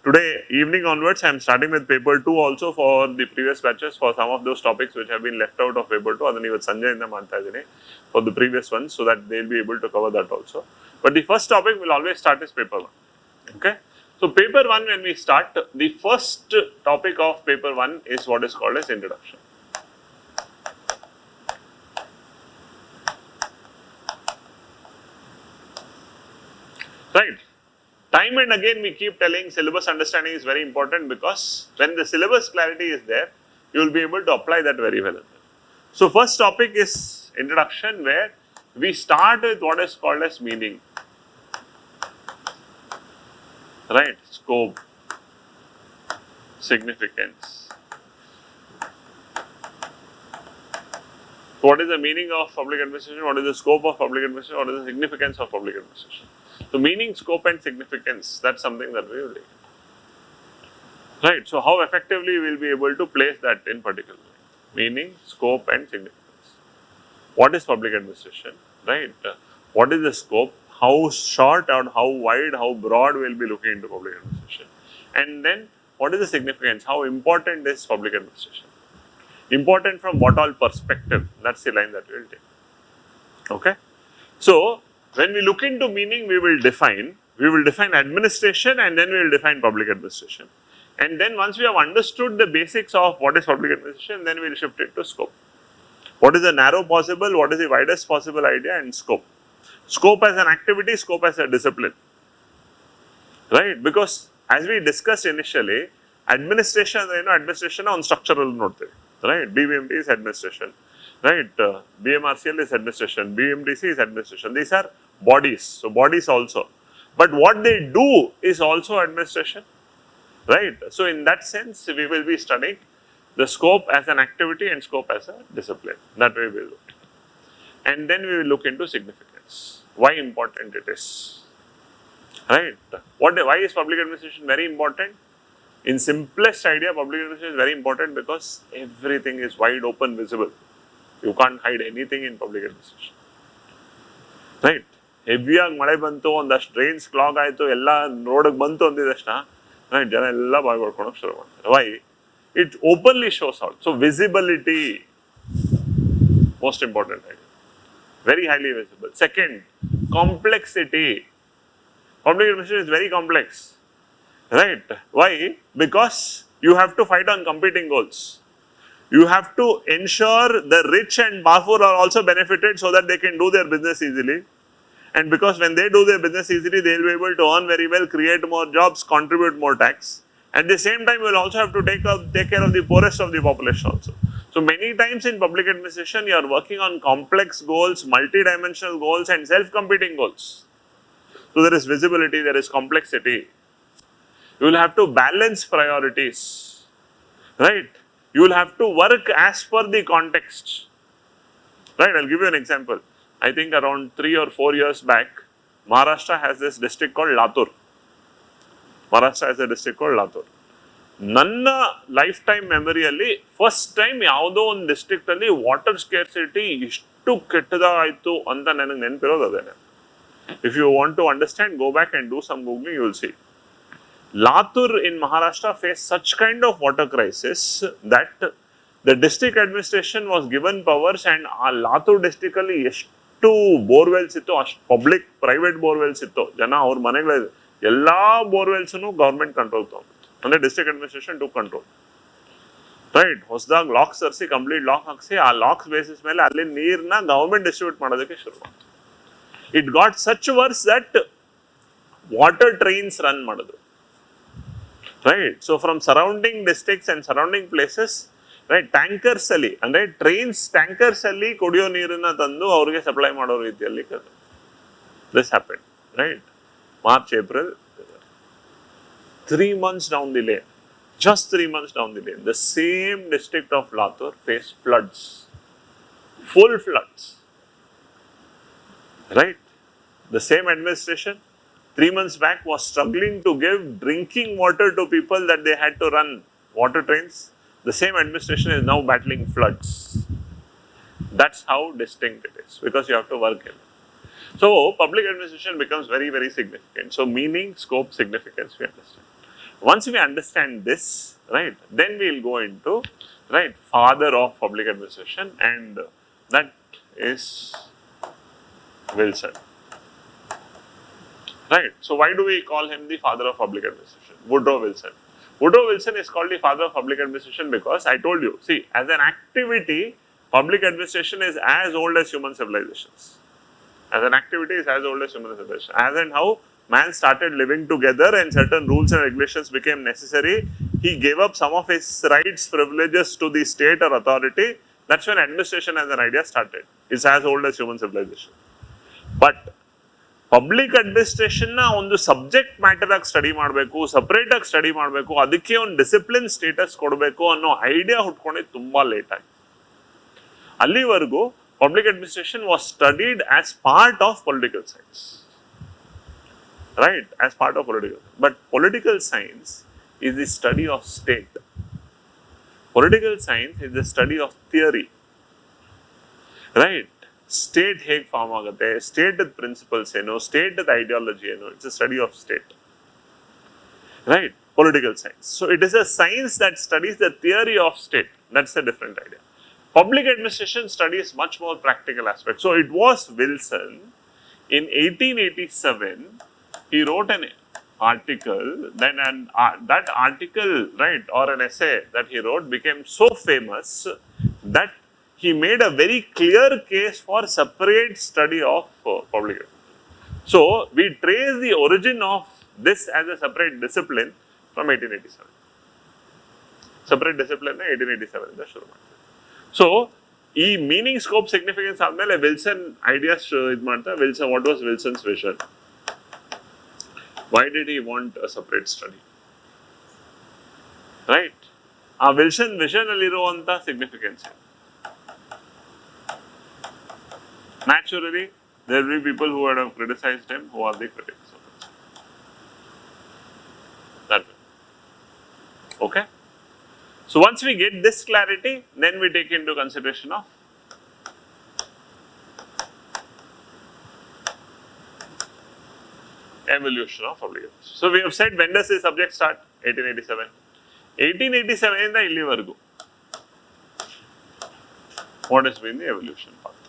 today evening onwards, I am starting with paper 2 also for the previous batches, for some of those topics which have been left out of paper 2. Adani with Sanjay inda ಮಾಡ್ತಾ ಇದೀನಿ for the previous ones, so that they will be able to cover that also. But the first topic will always start as paper 1, okay? So paper 1, when we start, the first topic of paper 1 is what is called as introduction. Right. Time and again we keep telling syllabus understanding is very important, because when the syllabus clarity is there, you will be able to apply that very well. So first topic is introduction, where we start with what is called as meaning, right? Scope, significance. What is the meaning of public administration? What is the scope of public administration? What is the significance of public administration? So meaning, scope and significance, that's something that we will do. Right, so how effectively we will be able to place that in particular? Meaning, scope and significance. What is public administration, right? What is the scope? How short or how wide, how broad we will be looking into public administration? And then, what is the significance? How important is public administration? Important from what all perspective? That's the line that we will take. Okay? So, when we look into meaning, we will define administration, and then we will define public administration. And then once we have understood the basics of what is public administration, then we will shift it to scope. What is the narrow possible, what is the widest possible idea, and scope. Scope as an activity, scope as a discipline. Right? Because as we discussed initially, administration, administration on structural note, right? BBMT is administration. Right, BMRCL is administration, BMDC is administration. These are bodies, so bodies also. But what they do is also administration, right? So in that sense, we will be studying the scope as an activity and scope as a discipline. That way we will look. And then we will look into significance. Why important it is, right? Why is public administration very important? In simplest idea, public administration is very important because everything is wide open, visible. You can't hide anything in public administration, right? ಹೆವಿಯಾಗಿ ಮಳೆ ಬಂತು, ಒಂದಷ್ಟು drains clog ಆಯಿತು, ಎಲ್ಲ ರೋಡಿಗೆ ಬಂತು ಅಂದಿದ ತಕ್ಷಣ, right, ಜನ ಎಲ್ಲ ಬಾಯ್ ಹೊಡ್ಕೊಳಕ್ಕೆ ಶುರು ಮಾಡ್ತಾರೆ. Why? It openly shows out. So visibility, most important idea, very highly visible. Second, complexity. Public administration is very complex, right? Why? Because you have to fight on competing goals. You have to ensure the rich and powerful are also benefited so that they can do their business easily. And because when they do their business easily, they will be able to earn very well, create more jobs, contribute more tax. At the same time, we will also have to take care of the poorest of the population also. So many times in public administration, you are working on complex goals, multi-dimensional goals, and self-competing goals. So there is visibility, there is complexity. You will have to balance priorities, right? You will have to work as per the context, right? I'll give you an example. I think around 3 or 4 years back, Maharashtra has this district called Latur. Maharashtra has a district called Latur. ನನ್ನ life time ಮೆಮರಿಯಲ್ಲಿ first time ಯಾವುದೋ ಒಂದು ಡಿಸ್ಟ್ರಿಕ್ಟಲ್ಲಿ water scarcity ಇಷ್ಟು ಕೆಟ್ಟದಾಯಿತು ಅಂತ ನನಗೆ ನೆನಪಿರೋದು ಅದೇನೆ. If you want to understand, go back and do some googling, you will see. Latur in Maharashtra faced such kind of water crisis that the district administration was given powers, and ಆ Latur district ಅಲ್ಲಿ ಎಷ್ಟು borewells ಇತ್ತು, ಅಷ್ಟು public private borewells ಇತ್ತು, ಜನ ಅವ್ರ ಮನೆಗಳ ಎಲ್ಲಾ ಬೋರ್ವೆಲ್ಸ್ ಗೌರ್ಮೆಂಟ್ ಕಂಟ್ರೋಲ್ ತಗೊಂಡಿತ್ತು, ಅಂದ್ರೆ district administration to control. Right, ಹೊಸದಾಗಿ ಲಾಕ್ಸ್ ತರಿಸಿ ಕಂಪ್ಲೀಟ್ ಲಾಕ್ ಹಾಕ್ಸಿ ಆ ಲಾಕ್ಸ್ ಬೇಸಿಸ್ ಮೇಲೆ ಅಲ್ಲಿ ನೀರನ್ನ ಗವರ್ಮೆಂಟ್ ಡಿಸ್ಟ್ರಿಬ್ಯೂಟ್ ಮಾಡೋದಕ್ಕೆ ಶುರು ಮಾಡ್ತು. It got such worse that water trains run ಮಾಡಿದ್ರು. Right, so from surrounding districts and surrounding places, right, tankers ಅಲ್ಲಿ ಅಂದ್ರೆ ಟ್ರೈನ್ಸ್ ಟ್ಯಾಂಕರ್ಸ್ ಅಲ್ಲಿ ಕುಡಿಯೋ ನೀರನ್ನ ತಂದು ಅವ್ರಿಗೆ ಸಪ್ಲೈ ಮಾಡೋ ರೀತಿಯಲ್ಲಿ this happened. Right, March April, 3 months down the lane, just 3 months down the lane, the same district of Latur faced floods, full floods. Right, the same administration 3 months back was struggling to give drinking water to people that they had to run water trains. The same administration is now battling floods. That's how distinct it is, because you have to work in it. So public administration becomes very, very significant. So meaning, scope, significance, we understand. Once we understand this, right, then we will go into, right, father of public administration, and that is Wilson. Right, so why do we call him the father of public administration? Woodrow Wilson. Woodrow Wilson is called the father of public administration because I told you, see, as an activity, public administration is as old as human civilizations. As an activity is as old as human civilization. As and how man started living together and certain rules and regulations became necessary, he gave up some of his rights, privileges to the state or authority. That's when administration as an idea started. It's as old as human civilization. But public ಅಡ್ಮಿನಿಸ್ಟ್ರೇಷನ್ನ ಒಂದು subject matter ಆಗಿ study ಮಾಡಬೇಕು, separate ಆಗಿ study ಮಾಡಬೇಕು, ಅದಕ್ಕೆ ಒಂದು discipline status ಕೊಡಬೇಕು ಅನ್ನೋ ಐಡಿಯಾ ಹುಟ್ಕೊಂಡಿದ್ದು ತುಂಬಾ ಲೇಟ್ ಆಗಿ. ಅಲ್ಲಿವರೆಗೂ public administration was studied as part of political science. Right, as part of political. But political science is the study of state. Political science is the study of theory. Right, state ಹೇಗೆ form ಆಗುತ್ತೆ, state principles ಏನು, state ideology ಏನು, it's a study of state. Right, political science. So it is a science that studies the theory of state. That's a different idea. Public administration studies much more practical aspects. So it was Wilson in 1887. He wrote an article, then that article, right, or an essay that he wrote became so famous that he made a very clear case for separate study of public administration. So we trace the origin of this as a separate discipline from 1887. Separate discipline 1887 ಇಂದ ಶುರು ಮಾಡ್ತಾರೆ. So ಈ meaning, scope, significance ಆದ್ಮೇಲೆ Wilson ideas ಇದು ಮಾಡ್ತಾ. Wilson, what was Wilson's vision? Why did he want a separate study? Right? ಆ Wilson vision ಅಲ್ಲಿರುವಂತ significance. Naturally, there will be people who would have criticized him, who are the critics of it. That way. Okay? So once we get this clarity, then we take into consideration of evolution of public administration. So we have said, when does the subject start? 1887. 1887 ಇಂದ ಇಲ್ಲಿವರೆಗೂ what has been the evolution path?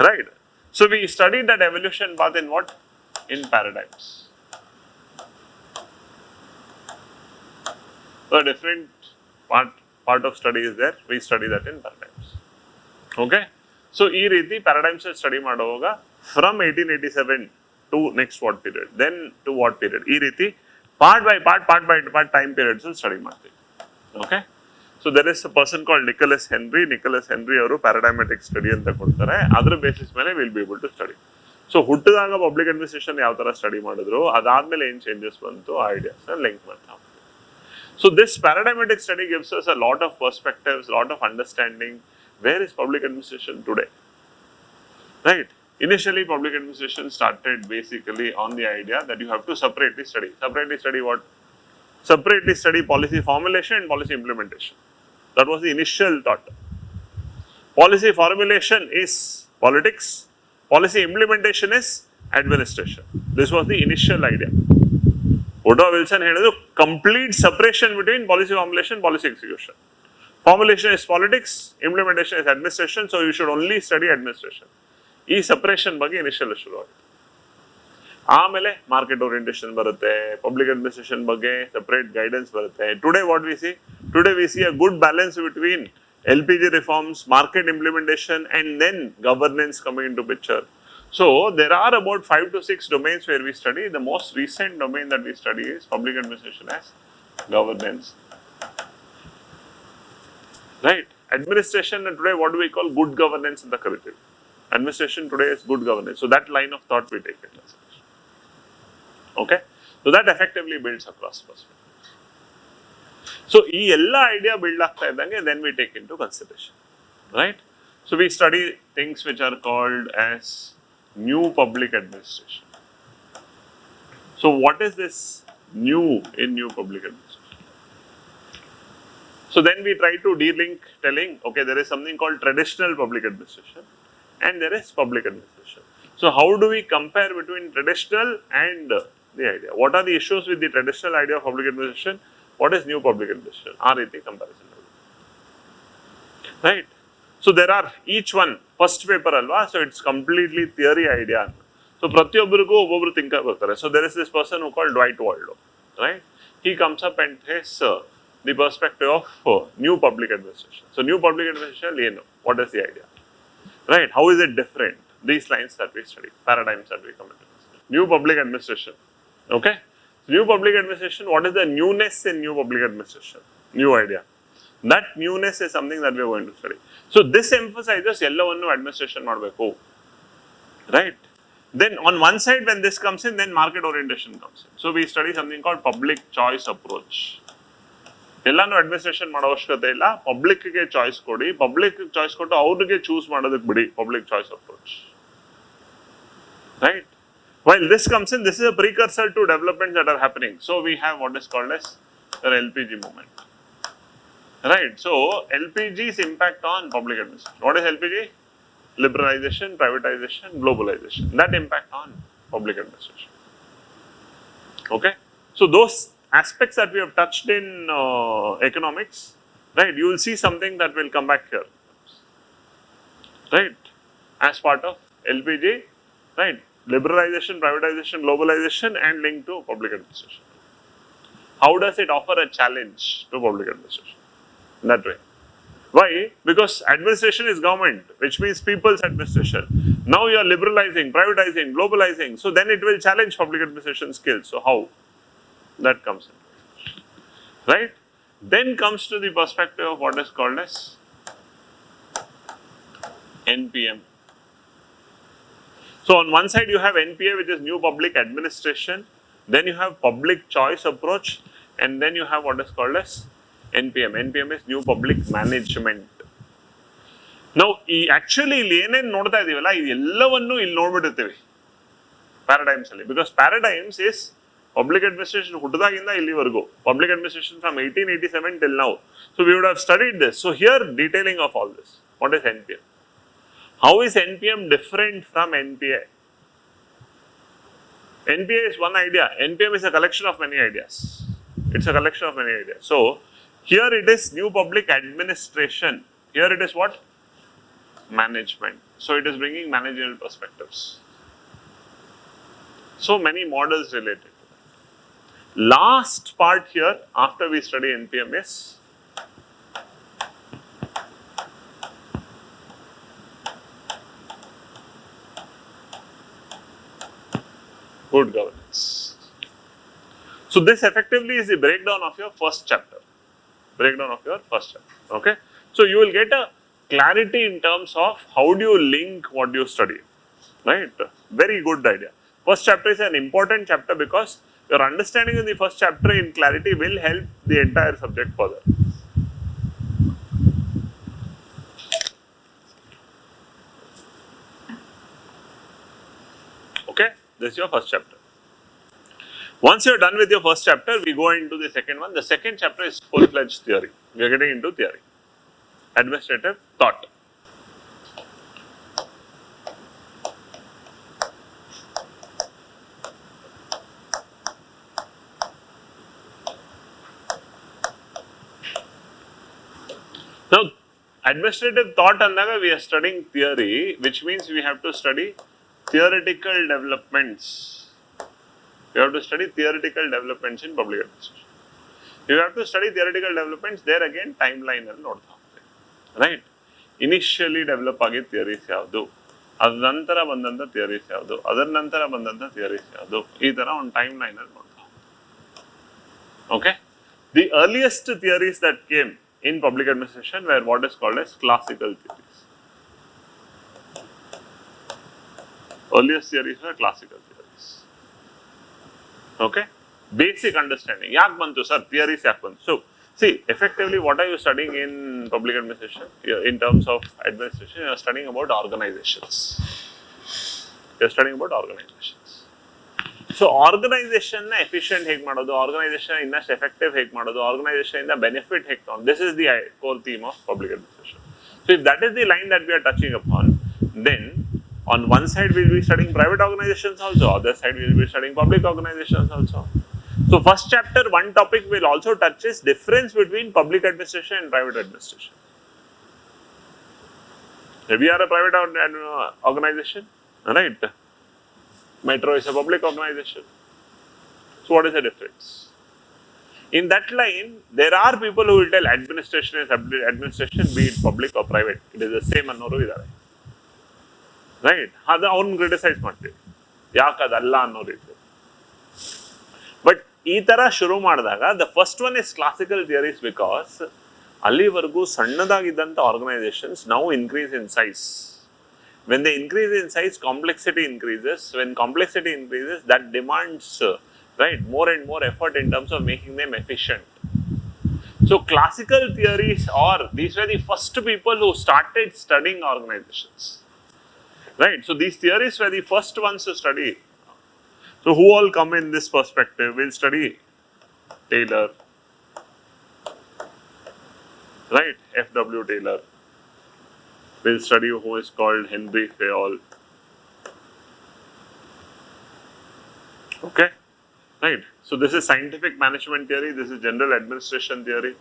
Right. So we studied that evolution path in what? In paradigms. So a different part of study is there. We study that in paradigms. Okay. So ಈ ರೀತಿ paradigms study ಮಾಡುವಾಗ from 1887 to next what period, then to what period, ಈ ರೀತಿ part by part time periods study ಮಾಡ್ತೀವಿ. Okay. So there is a person called Nicholas Henry. Nicholas Henry ಅವರು paradigmatic study ಅಂತ ಕೊಡ್ತಾರೆ. ಅದರ ಬೇಸಿಸ್ ಮೇಲೆ we'll be able to study. So ಹುಟ್ಟಿದಾಗ public administration ಯಾವ ತರ ಸ್ಟಡಿ ಮಾಡಿದ್ರು, ಅದಾದ್ಮೇಲೆ ಏನ್ ಚೇಂಜಸ್ ಬಂತು, ಐಡಿಯಾಸ್ ಲಿಂಕ್ ಮಾಡ್ತಾ. So this paradigmatic study gives us a lot of perspectives, lot of understanding. Where is public administration today? Right. Initially, public administration started basically on the idea that you have to separately study. Separately study what? Separately study policy formulation and policy implementation. That was the initial thought. Policy formulation is politics. Policy implementation is administration. This was the initial idea. Woodrow Wilson ಹೇಳಿದ್ರು complete separation between policy formulation, policy execution. Formulation is politics, implementation is administration, so you should only study administration. ಈ separation ಬಗ್ಗೆ initial ಶುರುವಾಗುತ್ತೆ. ಆಮೇಲೆ market orientation ಬರುತ್ತೆ, public administration ಬಗ್ಗೆ separate guidance ಬರುತ್ತೆ. Today what we C? Today we C a good balance between LPG reforms, market implementation, and then governance coming into picture. So there are about 5 to 6 domains where we study. The most recent domain that we study is public administration as governance. Right? Administration today, what do we call good governance in the curriculum? Administration today is good governance. So that line of thought we take it. Okay? So that effectively builds across perspectives. So ಈ ಎಲ್ಲ idea build ಆಗ್ತಾ ಇದ್ದಂಗೆ then we take into consideration. Right? So we study things which are called as new public administration. So what is this new in new public administration? So then we try to de-link telling, okay, there is something called traditional public administration and there is public administration. So how do we compare between traditional and the idea? What are the issues with the traditional idea of public administration? What is new public administration? Are it a comparison? Right? So there are each one first paper alva, so it's completely theory idea. So pratyobbargu obbobru thinker bartare. So there is this person who called Dwight Waldo, right? He comes up and says the perspective of new public administration. So new public administration, you know, what is the idea? Right? How is it different? These lines that we study, paradigms that we come into. New public administration. Okay? New public administration, what is the newness in new public administration? New idea. That newness is something that we are going to study. So this emphasizes ಎಲ್ಲವನ್ನು administration ಮಾಡಬೇಕು. Right? Then on one side when this comes in, then market orientation comes in. So we study something called public choice approach. ಎಲ್ಲಾನು administration ಮಾಡೋ ಅವಶ್ಯಕತೆ ಇಲ್ಲ, ಪಬ್ಲಿಕ್ಗೆ choice ಕೊಡಿ, public choice ಕೊಟ್ಟು ಅವ್ರಿಗೆ choose ಮಾಡೋದಕ್ಕೆ ಬಿಡಿ, public choice approach. Right? While this comes in, this is a precursor to developments that are happening. So we have what is called as the LPG movement. Right? So LPG's impact on public administration. What is LPG? Liberalization, privatization, globalization. That impact on public administration. Okay? So those aspects that we have touched in economics, right? You will see something that will come back here. Right? As part of LPG, right? Liberalization, privatization, globalization, and linked to public administration. How does it offer a challenge to public administration? In that way. Why? Because administration is government, which means people's administration. Now you are liberalizing, privatizing, globalizing. So then it will challenge public administration skills. So how? That comes in. Right? Then comes to the perspective of what is called as NPM. So on one side you have NPA, which is new public administration, then you have public choice approach, and then you have what is called as NPM. NPM is new public management. Now actually ಇಲ್ಲಿ ಏನೇನು ನೋಡ್ತಾ ಇದೀವಲ್ಲ ಇದೆಲ್ಲವನ್ನು ಇಲ್ಲಿ ನೋಡ್ಬಿಟ್ಟಿರ್ತೀವಿ paradigms ಅಲ್ಲಿ, because paradigms is public administration ಹುಟ್ಟಿದಾಗಿಂದ ಇಲ್ಲಿವರೆಗೂ, public administration from 1887 till now. So we would have studied this. So here detailing of all this. What is NPM? How is NPM different from NPA? NPA is one idea. NPM is a collection of many ideas. It's a collection of many ideas. So here it is new public administration. Here it is what? Management. So it is bringing managerial perspectives. So many models related to that. Last part here after we study NPM is good governance. So this effectively is the breakdown of your first chapter. Okay? So you will get a clarity in terms of how do you link what you study. Right? Very good idea. First chapter is an important chapter because your understanding in the first chapter in clarity will help the entire subject further. Okay? This is your first chapter. Once you are done with your first chapter, we go into the second one. The second chapter is full-fledged theory. We are getting into theory. Administrative thought. Administrative thought andaga we are studying theory, which means we have to study theoretical developments. You have to study theoretical developments in public administration. You have to study theoretical developments. There again, timeline alli nodta hoಗ್ತೀವಿ, right? Initially develop ಆಗಿದ್ದ theories ಯಾವುದು, ಅದ ನಂತರ ಬಂದಂಥ theories ಯಾವುದು, ಅದರ ನಂತರ ಬಂದಂಥ theories ಯಾವುದು, ಈ ಥರ ಒಂದು timeline ಅಲ್ಲಿ ನೋಡ್ತಾ. Okay? The earliest theories that came in public administration were what is called as classical theories. Earliest theories were classical theories. Okay? Basic understanding. Yak bantu sir, theories yak bantu. So, see, effectively what are you studying in public administration? In terms of administration, you are studying about organizations. You are studying about organizations. So, organization na efficient hege madodu, organization innast effective hege madodu, organization inda benefit hege tagonu. This is the core theme of public administration. So, if that is the line that we are touching upon, then on one side we will be studying private organizations also, other side we will be studying public organizations also. So, first chapter, one topic will also touch is difference between public administration and private administration. We are a private organization, right? Metro is a public organization. So, what is the difference? In that line, there are people who will tell administration is administration, be it public or private. It is the same ಅನ್ನೋರು ಇದ್ದಾರೆ, right? ಅದು ಅವ್ರನ್ನ criticise ಮಾಡ್ತೀವಿ, ಯಾಕೆ ಅದಲ್ಲ ಅನ್ನೋರು ಇತ್ತು. But ಈ ಥರ ಶುರು ಮಾಡಿದಾಗ the first one is classical theories, because ಅಲ್ಲಿವರೆಗೂ ಸಣ್ಣದಾಗಿದ್ದಂಥ ಆರ್ಗನೈಸೇಷನ್ಸ್ ನಾವು increase in size. When they increase in size, complexity increases. When complexity increases, that demands right more and more effort in terms of making them efficient. So classical theories, or these were the first people who started studying organizations, right? So these theories were the first ones to study. So who all come in this perspective? We'll study Taylor, right? F.W. Taylor. We'll study who is called Henry Fayol. Okay, right? So this is scientific management theory, this is general administration theory.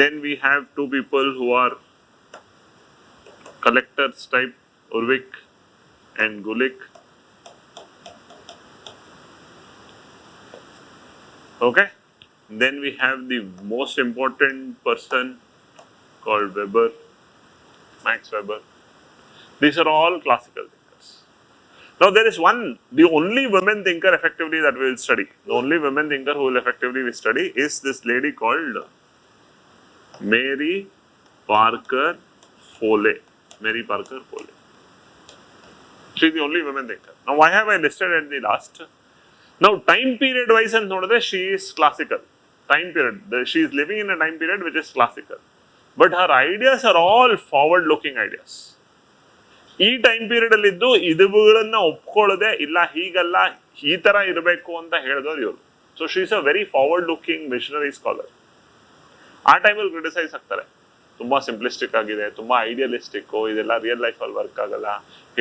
Then we have two people who are collectors type, Urvik and Gulick. Okay, then we have the most important person called Weber, Max Weber. These are all classical thinkers. Now there is one, the only women thinker effectively that we will study. The only women thinker who will effectively we study is this lady called Mary Parker Foley. Mary Parker Foley. She is the only women thinker. Now why have I listed at the last? Now time period wise and nodade she is classical. Time period. She is living in a time period which is classical. But her ideas are all forward looking ideas. ಈ time period ಅಲ್ಲಿ ಇದ್ದು ಇದುಗಳನ್ನ ಒಪ್ಕೊಳ್ಳದೆ ಇಲ್ಲ ಹೀಗಲ್ಲ ಈ ತರ ಇರಬೇಕು ಅಂತ ಹೇಳಿದವರು ಇವರು. So she is a very forward looking missionary scholar. ಆ ಟೈಮಲ್ಲಿ ಕ್ರಿಟಿಸೈಸ್ ಆಗ್ತಾರೆ, ತುಂಬಾ ಸಿಂಪ್ಲಿಸ್ಟಿಕ್ ಆಗಿದೆ, ತುಂಬಾ ಐಡಿಯಲಿಸ್ಟಿಕ್, ಇದೆಲ್ಲ ರಿಯಲ್ ಲೈಫ್ ಅಲ್ಲಿ ವರ್ಕ್ ಆಗಲ್ಲ,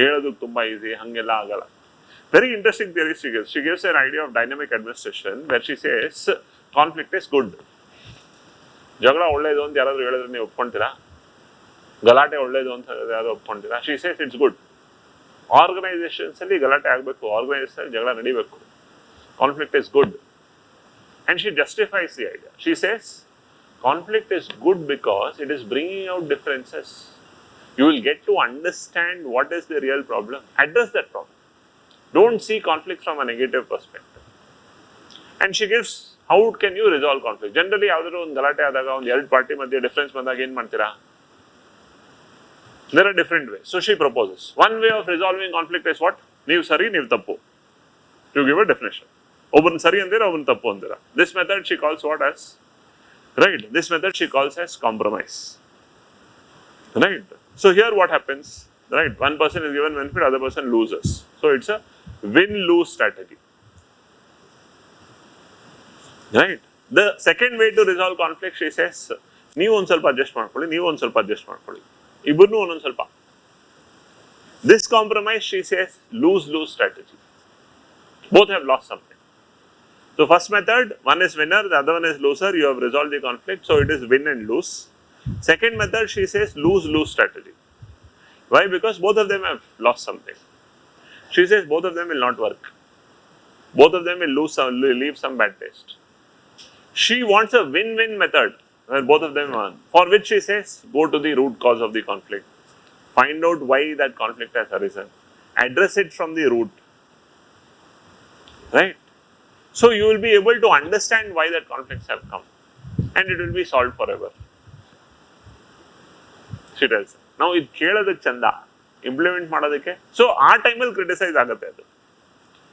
ಹೇಳೋದಕ್ಕೆ ತುಂಬಾ ಈಸಿ, ಹಂಗೆಲ್ಲ ಆಗಲ್ಲ. Very interesting theory she gives. She gives an idea of dynamic administration where she says conflict is good. ಜಗಳ ಒಳ್ಳೇದು ಅಂತ ಯಾರಾದ್ರೂ ಹೇಳಿದ್ರೆ ನೀವು ಒಪ್ಕೊಂತೀರಾ? ಗಲಾಟೆ ಒಳ್ಳೇದು ಅಂತ ಯಾರು ಒಪ್ಕೊಂತೀರಾ? She says it's good. Organisations ಅಲ್ಲಿ ಗಲಾಟೆ ಆಗಬೇಕು, ಆರ್ಗನೈಸೇಷನ್ ಅಲ್ಲಿ ಜಗಳ ನಡಿಬೇಕು. Conflict is good. And she justifies the idea. She says conflict is good because it is bringing out differences. You will get to understand what is the real problem, address that problem. Don't see conflict from a negative perspective. And she gives how can you resolve conflict. Generally ಯಾವ್ದಾದ್ರು ಒಂದು ಗಲಾಟೆ ಆದಾಗ ಒಂದು ಎರಡು party ಮಧ್ಯೆ difference ಬಂದಾಗ ಏನು ಮಾಡ್ತೀರಾ? there are different ways. So she proposes one way of resolving conflict is what? ನೀವು ಸರಿ ನೀವು ತಪ್ಪು. you give a definition. ಒಬ್ಬನ ಸರಿ ಅಂದಿರ ಒಬ್ಬನ ತಪ್ಪು ಅಂದಿರ. this method she calls what as, right, this method she calls as compromise, right? So here what happens, right, one person is given benefit, other person loses. So it's a win-lose strategy. Right. The second way to resolve conflict, she says, ನೀವು ಒಂದು ಸ್ವಲ್ಪ adjust ಮಾಡ್ಕೊಳ್ಳಿ, ನೀವು ಒಂದು ಸ್ವಲ್ಪ adjust ಮಾಡ್ಕೊಳ್ಳಿ, ಇಬ್ಬರನ್ನೂ ಒಂದೊಂದು ಸ್ವಲ್ಪ. This compromise, she says, lose-lose strategy. Both have lost something. So first method, one is winner, the other one is loser. You have resolved the conflict, so it is win and lose. Second method, she says lose-lose strategy. Why? Because both of them have lost something. She says both of them will not work. Both of them will leave some bad taste. She wants a win-win method where both of them won, for which she says go to the root cause of the conflict. Find out why that conflict has arisen. Address it from the root. Right? So you will be able to understand why that conflicts have come and it will be solved forever. She tells. Now it ಕೇಳೋದಕ್ಕೆ ಚಂದ implement ಮಾಡೋದಕ್ಕೆ. So ಆ ಟೈಮಲ್ಲಿ criticize ಆಗುತ್ತೆ ಅದು.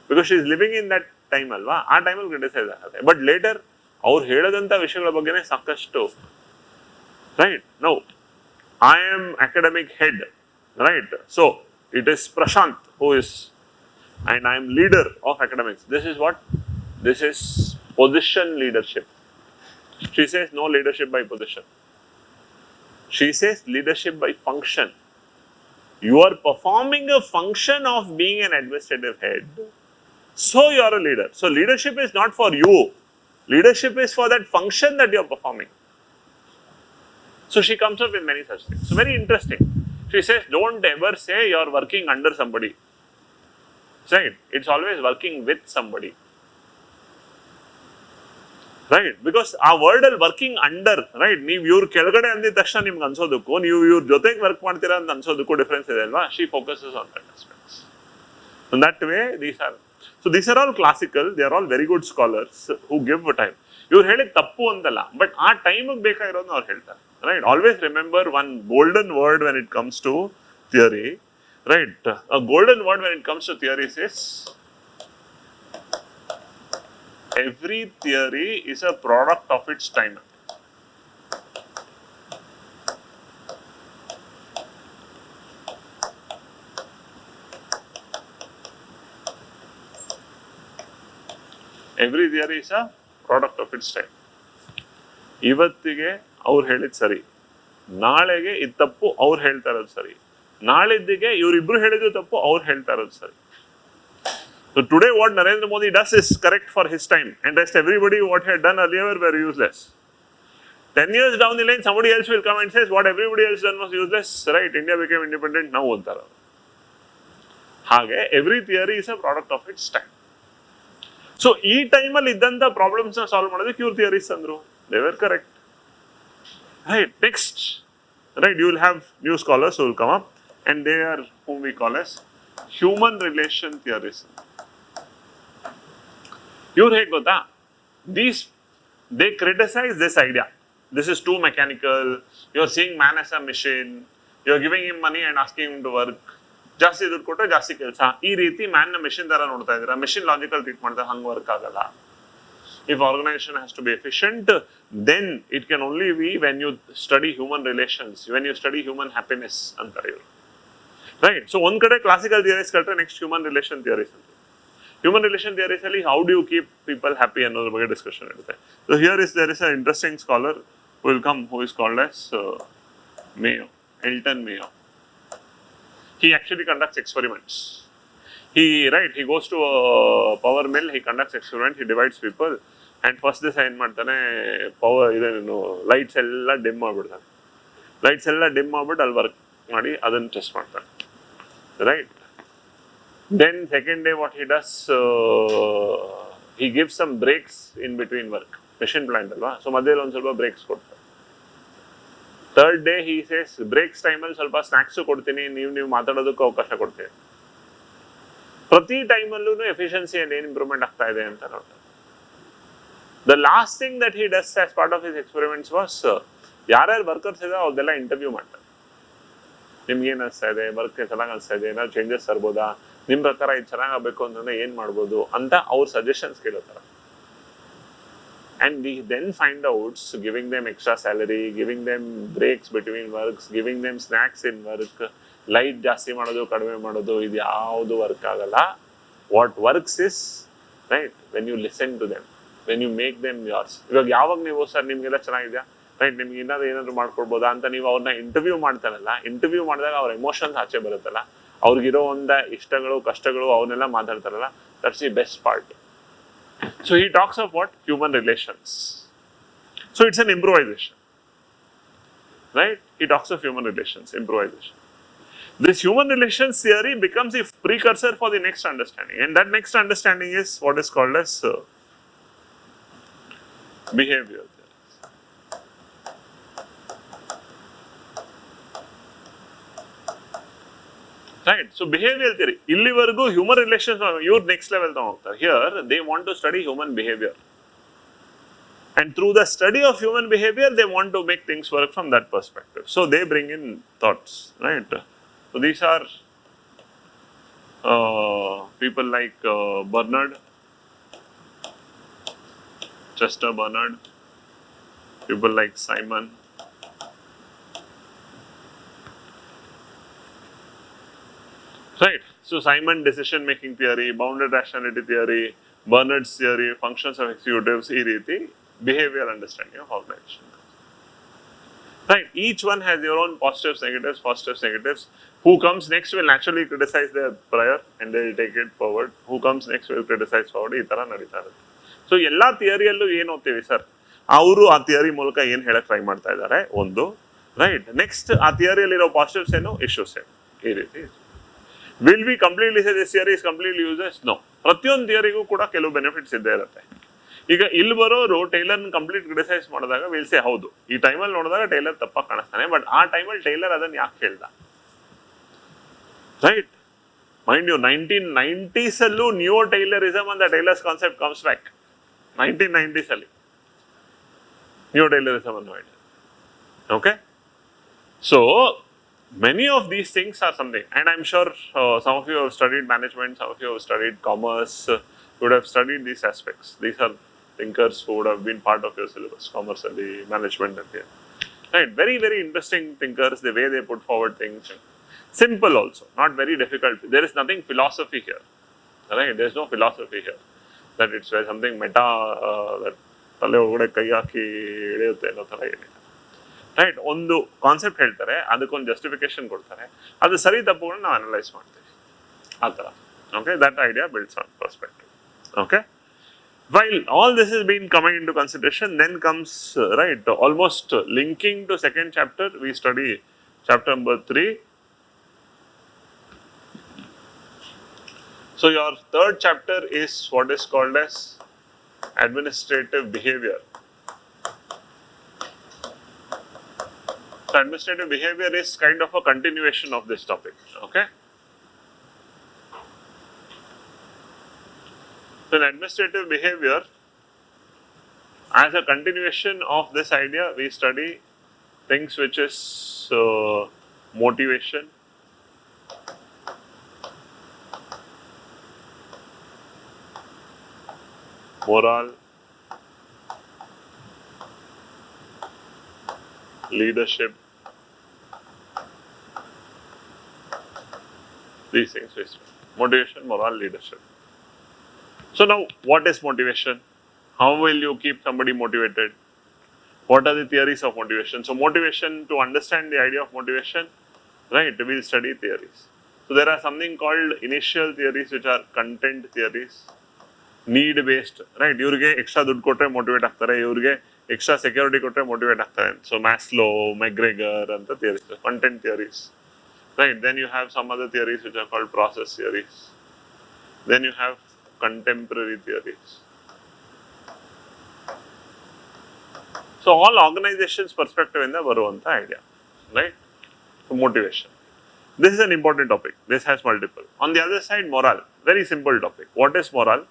Because she is living in that time ಅಲ್ವಾ, ಆ ಟೈಮಲ್ಲಿ criticize ಆಗುತ್ತೆ. But later ಅವ್ರು ಹೇಳೋದಂಥ ವಿಷಯಗಳ ಬಗ್ಗೆನೇ ಸಾಕಷ್ಟು. Right? Now I am academic head. Right? So it is Prashanth who is, and I am leader of academics. This is what? This is position leadership. She says no leadership by position. She says leadership by function. You are performing a function of being an administrative head. So you are a leader. So leadership is not for you. Leadership is for that function that you are performing. So she comes up with many such things. So very interesting. She says don't ever say you are working under somebody. Right? It's always working with somebody. Right? Because our word is working under, right? ನೀವು ಇವ್ರ ಕೆಳಗಡೆ ಅಂದಿದ ತಕ್ಷಣ ನಿಮ್ಗೆ ಅನ್ಸೋದಕ್ಕೂ ನೀವು ಇವ್ರ ಜೊತೆಗೆ work ಮಾಡ್ತೀರಾ ಅಂತ ಅನ್ಸೋದಕ್ಕೂ ಡಿಫರೆನ್ಸ್ ಇದೆ ಅಲ್ವಾ? She focuses on that aspects. In that way, these are all classical. They are all very good scholars who give time. ಇವ್ರು ಹೇಳಿದ ತಪ್ಪು ಅಂತಲ್ಲ, ಬಟ್ ಆ ಟೈಮಿಗೆ ಬೇಕಾಗಿರೋದನ್ನ ಅವ್ರು ಹೇಳ್ತಾರೆ. Right? Always remember one golden word when it comes to theory. Right? A golden word when it comes to theory is every theory is a product of its time. Every theory is a product of its time. ಇವತ್ತಿಗೆ ಅವ್ರು ಹೇಳಿದ ಸರಿ, ನಾಳೆಗೆ ಇದು ತಪ್ಪು ಅವ್ರು ಹೇಳ್ತಾ ಇರೋದು ಸರಿ, ನಾಳಿದ್ದಿಗೆ ಇವರಿಬ್ರು ಹೇಳಿದ್ದು ತಪ್ಪು ಅವ್ರು ಹೇಳ್ತಾ ಇರೋದು ಸರಿ. So today what Narendra Modi does is correct for his time, and rest everybody what he had done earlier were useless. 10 years down the line somebody else will come and says what everybody else done was useless. Right? India became independent now ಅಂತಾರೆ. ಹಾಗೆ every theory is a product of its time. So ಈ ಟೈಮಲ್ಲಿ ಇದ್ದಂಥ ಪ್ರಾಬ್ಲಮ್ಸ್ನ solve ಮಾಡೋದಕ್ಕೆ ಇವ್ರ theories ಅಂದರು. They were correct. Right? Next, right, you will have new scholars who will come up, and they are whom we call as human relation theories. ಇವ್ರು ಹೇಗೆ ಗೊತ್ತಾ, they criticize this idea. This is too mechanical. You are seeing man as a machine. You are giving him money and asking him to work. ಜಾಸ್ತಿ ದುಡ್ಡು ಕೊಟ್ಟರೆ ಜಾಸ್ತಿ ಕೆಲಸ. ಈ ರೀತಿ ಮ್ಯಾನ್ ನ ಮೆಷಿನ್ ತರ ನೋಡ್ತಾ ಇದ್ದೀರಾ. ಮೆಷಿನ್ ಲಾಜಿಕಲ್ ಟ್ರೀಟ್ ಮಾಡ್ತಾರೆ, ಹಂಗೆ ವರ್ಕ್ ಆಗಲ್ಲ. If organization has to be efficient, then it can only be when you study human relations, when you study human happiness ಅಂತಾರೆ ಇವರು. Right? So ಒಂದ್ ಕಡೆ ಕ್ಲಾಸಿಕಲ್ ಥಿಯರೀಸ್ ಕಲ್ತ್ರೆ ನೆಕ್ಸ್ಟ್ ಹ್ಯೂಮನ್ ರಿಲೇಷನ್ ಥಿಯರೀಸ್ ಅಂತ. Human relation theories ಅಲ್ಲಿ how do you keep people happy ಅನ್ನೋದ್ರ ಬಗ್ಗೆ discussion ಇರುತ್ತೆ. So there is an interesting scholar who will come who is called as Mayo, Elton Mayo. He actually conducts experiments. He goes to a power mill, he conducts experiment, he divides people, and first this ಏನು ಮಾಡ್ತಾನೆ, power ಇದೇನು lights ಎಲ್ಲ dim ಮಾಡಿಬಿಡ್ತಾನೆ. Lights ಎಲ್ಲ dim ಮಾಡಿಬಿಟ್ಟು ಅಲ್ಲಿ work ಮಾಡಿ ಅದನ್ನು ಟೆಸ್ಟ್ ಮಾಡ್ತಾನೆ. Right? Then second day what he does, he gives some breaks in between work. Machine plant ಅಲ್ವಾ, ಸೊ ಮಧ್ಯದಲ್ಲಿ ಒಂದು ಸ್ವಲ್ಪ ಬ್ರೇಕ್ಸ್ ಕೊಡ್ತಾರೆ. Third day he says breaks ಟೈಮಲ್ಲಿ ಸ್ವಲ್ಪ ಸ್ನ್ಯಾಕ್ಸು ಕೊಡ್ತೀನಿ, ನೀವು ಮಾತಾಡೋದಕ್ಕೂ ಅವಕಾಶ ಕೊಡ್ತೀನಿ. ಪ್ರತಿ ಟೈಮಲ್ಲೂ ಎಫಿಷಿಯನ್ಸಿಯಲ್ಲಿ ಏನು ಇಂಪ್ರೂವ್ಮೆಂಟ್ ಆಗ್ತಾ ಇದೆ ಅಂತ ನೋಡ್ತಾರೆ. The last thing that he does as part of his experiments was, ಯಾರ್ಯಾರು ವರ್ಕರ್ಸ್ ಇದೆ ಅವ್ರದ್ದೆಲ್ಲ ಇಂಟರ್ವ್ಯೂ ಮಾಡ್ತಾರೆ. ನಿಮ್ಗೆ ಏನು ಅನಿಸ್ತಾ ಇದೆ, ವರ್ಕ್ ಚೆನ್ನಾಗಿ ಅನಿಸ್ತಾ ಇದೆ, ಏನಾದ್ರು ಚೇಂಜಸ್ ತರ್ಬೋದಾ, ನಿಮ್ಮ ಪ್ರಕಾರ ಇದು ಚೆನ್ನಾಗಬೇಕು ಅಂತಂದ್ರೆ ಏನು ಮಾಡ್ಬೋದು ಅಂತ ಅವ್ರ ಸಜೆಷನ್ಸ್ ಕೇಳುತ್ತಾರೆ. And we then find out, giving them extra salary, giving them breaks between works, giving them snacks in work, light ಜಾಸ್ತಿ ಮಾಡೋದು ಕಡಿಮೆ ಮಾಡೋದು, ಇದು ಯಾವುದು ವರ್ಕ್ ಆಗಲ್ಲ. What works is, right, when you listen to them, when you make them yours. ಇವಾಗ ಯಾವಾಗ ನೀವು ಸರ್ ನಿಮಗೆಲ್ಲ ಚೆನ್ನಾಗಿದೆಯಾ, ರೈಟ್, ನಿಮ್ಗೆ ಏನಾದ್ರು ಮಾಡ್ಕೊಡ್ಬೋದಾ ಅಂತ ನೀವು ಅವ್ರನ್ನ ಇಂಟರ್ವ್ಯೂ ಮಾಡ್ತಾರಲ್ಲ, ಇಂಟರ್ವ್ಯೂ ಮಾಡಿದಾಗ ಅವ್ರ ಎಮೋಷನ್ಸ್ ಆಚೆ ಬರುತ್ತಲ್ಲ, ಅವ್ರಿಗಿರೋ ಒಂದು ಇಷ್ಟಗಳು ಕಷ್ಟಗಳು ಅವನ್ನೆಲ್ಲ ಮಾತಾಡ್ತಾರಲ್ಲ, that's the best part. So he talks of what? Human relations. So it's an improvisation. right? He talks of human relations, improvisation. This human relations theory becomes a precursor for the next understanding, and that next understanding is what is called as behavioral theory. Right. So behavioral theory. Illivargu human relations your next level tagogtare. Here they want to study human behavior. And through the study of human behavior, they want to make things work from that perspective. So they bring in thoughts, right? So these are people like Bernard, Chester Bernard, people like Simon. Right. So Simon decision making theory, bounded rationality theory, Bernard's theory, functions of executives, ee reeti behavioral understanding of organization. Right. Each one has their own positives, negatives. Who comes next will naturally criticize their prior and they will take it forward. Who comes next will criticize forward. ಈ ತರ ನಡೀತಾ ಇರುತ್ತೆ. So ಎಲ್ಲ ಥಿಯರಿಯಲ್ಲೂ ಏನು ಓದ್ತೀವಿ sir, ಅವರು ಆ theory ಮೂಲಕ ಏನು ಹೇಳಕ್ ಟ್ರೈ ಮಾಡ್ತಾ ಇದ್ದಾರೆ ಒಂದು, ರೈಟ್. ನೆಕ್ಸ್ಟ್ ಆ ಥಿಯರಿಯಲ್ಲಿರೋ ಪಾಸಿಟಿವ್ಸ್ ಏನು, ಇಶ್ಯೂಸ್ ಏನು, ಈ ರೀತಿ. Will we completely say this theory is completely ಯೂಸಸ್? ನೋ. ಪ್ರತಿಯೊಂದು ಥಿಯರಿಗೂ ಕೂಡ ಕೆಲವು ಬೆನಿಫಿಟ್ಸ್ ಇದ್ದೇ ಇರುತ್ತೆ. ಈಗ ಇಲ್ಲಿ ಬರೋರು ಟೈಲರ್ನ ಕಂಪ್ಲೀಟ್ ಕ್ರಿಟಿಸೈಸ್ ಮಾಡಿದಾಗ ವಿಲ್ ಸೇ ಹೌದು, ಈ ಟೈಮಲ್ಲಿ ನೋಡಿದಾಗ ಟೈಲರ್ ತಪ್ಪಾಗಿ ಕಾಣಿಸ್ತಾನೆ, ಬಟ್ ಆ ಟೈಮಲ್ಲಿ ಟೈಲರ್ ಅದನ್ನ ಯಾಕೆ ಹೇಳ್ದ, ರೈಟ್? ಮೈಂಡ್ ಯು 1990s ಅಲ್ಲೂ ನ್ಯೂ ಟೈಲರಿಸಮ್ ಅಂತ tailors concept comes back. 1990s ಅಲ್ಲಿ ನ್ಯೂ ಟೈಲರಿಸಮ್ ಅನ್ನು ಮಾಡಿ. Okay, so many of these things are something, and I'm sure some of you have studied management, some of you have studied commerce, you would have studied these aspects. These are thinkers who would have been part of your syllabus, commerce and the management and the, right? Very, very interesting thinkers, the way they put forward things. Simple also, not very difficult. There is nothing philosophy here, right? There is no philosophy here, that it's something meta, that tale ogade kai haki eliyutte anno thara ಏನಿಲ್ಲ. Right. ಒಂದು concept ಹೇಳ್ತಾರೆ, ಅದಕ್ಕೊಂದು justification ಕೊಡ್ತಾರೆ, ಅದು ಸರಿ ತಪ್ಪುಗಳನ್ನ ನಾವು analyse ಮಾಡ್ತೀವಿ, ಆ ಥರ. Okay, that idea builds on perspective. Okay, while all this is been coming in to consideration, then comes, right, almost linking to second chapter, we study chapter number 3. So your third chapter is what is called as administrative behavior. So administrative behavior is kind of a continuation of this topic. Okay. So in administrative behavior, as a continuation of this idea, we study things which is motivation, morale, leadership, these things we study. Motivation, morale, leadership. So now, what is motivation? How will you keep somebody motivated? What are the theories of motivation? So motivation, to understand the idea of motivation, right, we will study theories. So there are something called initial theories, which are content theories, need based, right? Ivrige extra ದುಡ್ಡು ಕೊಟ್ಟರೆ motivate ಆಗ್ತಾರೆ, ಇವ್ರಿಗೆ extra security ಕೊಟ್ಟರೆ motivate ಆಗ್ತಾರೆ. So Maslow, ಮೆಗ್ರೆಗರ್ ಅಂತ theories, content theories, right? Then you have some other theories which are called process theories. Then you have contemporary theories. So all organizations perspective in the varuvanta idea, right? So motivation. This is an important topic. This has multiple. On the other side, morale. Very simple topic. What is morale?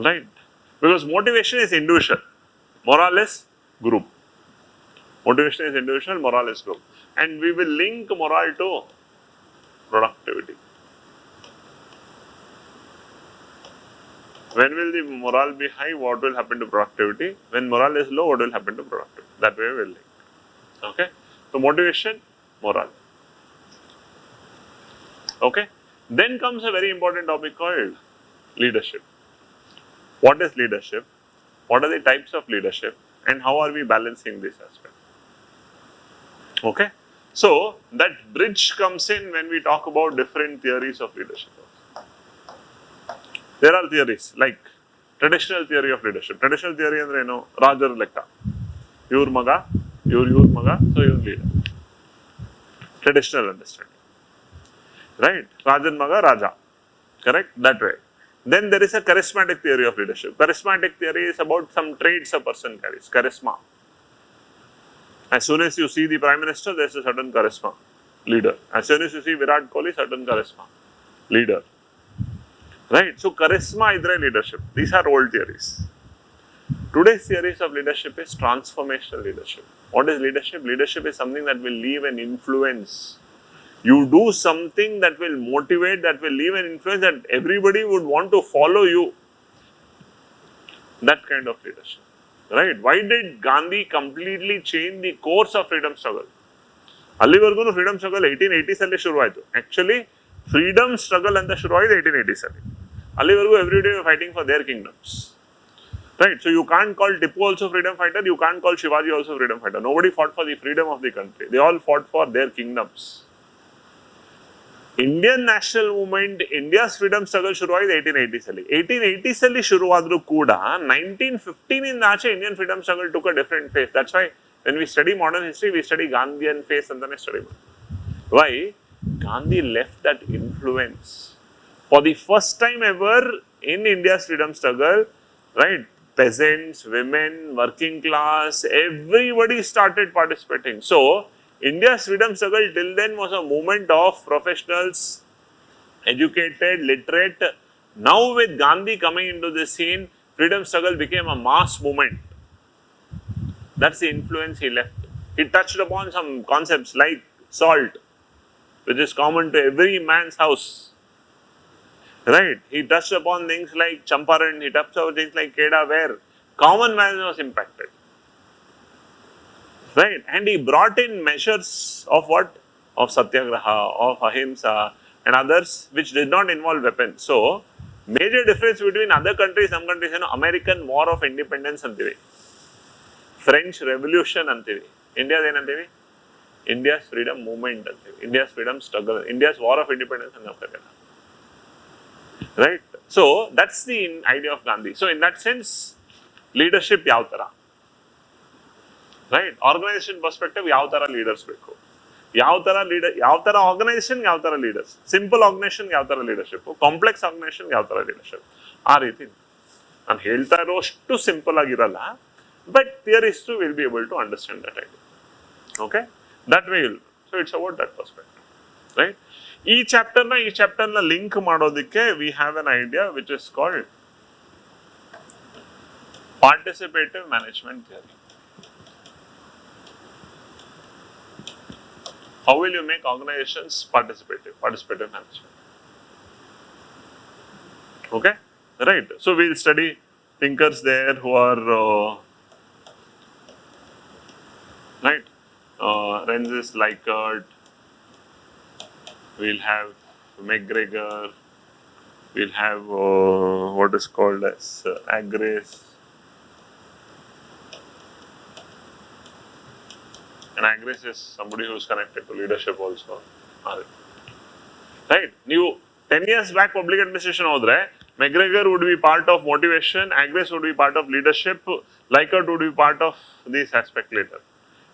Right? Because motivation is individual. Morale is group. Motivation is individual, morale is group. And we will link morale to productivity. When will the morale be high? What will happen to productivity? When morale is low, what will happen to productivity? That way we will link. Okay? So motivation, morale. Okay? Then comes a very important topic called leadership. What is leadership? What are the types of leadership? And how are we balancing this aspect? Okay? So that bridge comes in when we talk about different theories of leadership. There are theories like traditional theory of leadership. Traditional theory andre eno, Rajar lekka. Your maga, so your leader. traditional understanding, right? Rajan Maga Raja, correct? That way. Then there is a charismatic theory of leadership. Charismatic theory is about some traits a person carries, charisma. As soon as you see the Prime Minister, there is a certain charisma, leader. As soon as you see Virat Kohli, certain charisma, leader. Right? So, charisma is leadership. These are old theories. Today's theories of leadership is transformational leadership. What is leadership? Leadership is something that will leave an influence. You do something that will motivate, that will leave an influence, that everybody would want to follow you. That kind of leadership. Right? Why did Gandhi completely change the course of freedom struggle? ಅಲ್ಲಿವರೆಗೂ freedom struggle 1880s ಅಲ್ಲಿ ಶುರುವಾಯಿತು. Actually freedom struggle ಅಂತ ಶುರುವಾಯಿತು 1880s ಅಲ್ಲಿ. ಅಲ್ಲಿವರೆಗೂ every day fighting for there kingdoms. Right, so you can't call Tipu also freedom fighter, you can't call Shivaji also freedom fighter. Nobody fought for the freedom of the country. They all fought for their kingdoms. Indian national movement, India's freedom struggle ಶುರುವಾಯಿತು 1880s ಅಲ್ಲಿ. 1880s ಅಲ್ಲಿ ಶುರುವಾದರೂ ಕೂಡ 1915 ಇಂದ ಆಚೆ Indian freedom struggle took a different phase. That's why when we study modern history, we study Gandhian phase ಅಂತಾನೆ study ಮಾಡಿ. Why? Gandhi left that influence. For the first time ever in India's freedom struggle, right? Peasants, women, working class, everybody started participating. So, India's freedom struggle till then was a movement of professionals, educated, literate. Now with Gandhi coming into the scene, freedom struggle became a mass movement. That's the influence he left. He touched upon some concepts like salt, which is common to every man's house. Right? He touched upon things like Champaran, he touched upon things like Keda, where common man was impacted. Right? And he brought in measures of what? Of Satyagraha, of Ahimsa, and others which did not involve weapons. So, major difference between other countries, some countries, American War of Independence antivi, French Revolution antivi, India's ಏನಂತೀವಿ? India's freedom movement antivi, India's freedom struggle, India's War of Independence and right? So, that's the idea of Gandhi. So, in that sense, leadership ಯಾವ ತರ? Right? Organization perspective ಯಾವ ತರ leaders ಬೇಕು? ಯಾವ ತರ organisation ಯಾವ ತರ ಲೀಡರ್ಸ್? ಸಿಂಪಲ್ ಆರ್ಗನೈಸೇಷನ್ ಯಾವ ತರ ಲೀಡರ್ಶಿಪ್? ಕಾಂಪ್ಲೆಕ್ಸ್ ಆರ್ಗನೈಸೇಷನ್ ಯಾವ ತರ ಲೀಡರ್ಶಿಪ್? ಆ ರೀತಿ ನಾನು ಹೇಳ್ತಾ ಇರೋಷ್ಟು ಸಿಂಪಲ್ ಆಗಿರಲ್ಲ, but theorists will be able to understand that idea. Okay, that way will. So it's about that perspective, right? ಈ ಚಾಪ್ಟರ್ನ ಲಿಂಕ್ ಮಾಡೋದಕ್ಕೆ we have an idea which is called participative management theory. How will you make organizations participative management? Okay, right. So we'll study thinkers there who are right. Rensis, Likert. We'll have McGregor. We'll have what is called as Agres. And Agres is somebody who is connected to leadership also. Right? New 10 years back public administration hodre, McGregor would be part of motivation, Agres would be part of leadership, Likert would be part of this aspect later.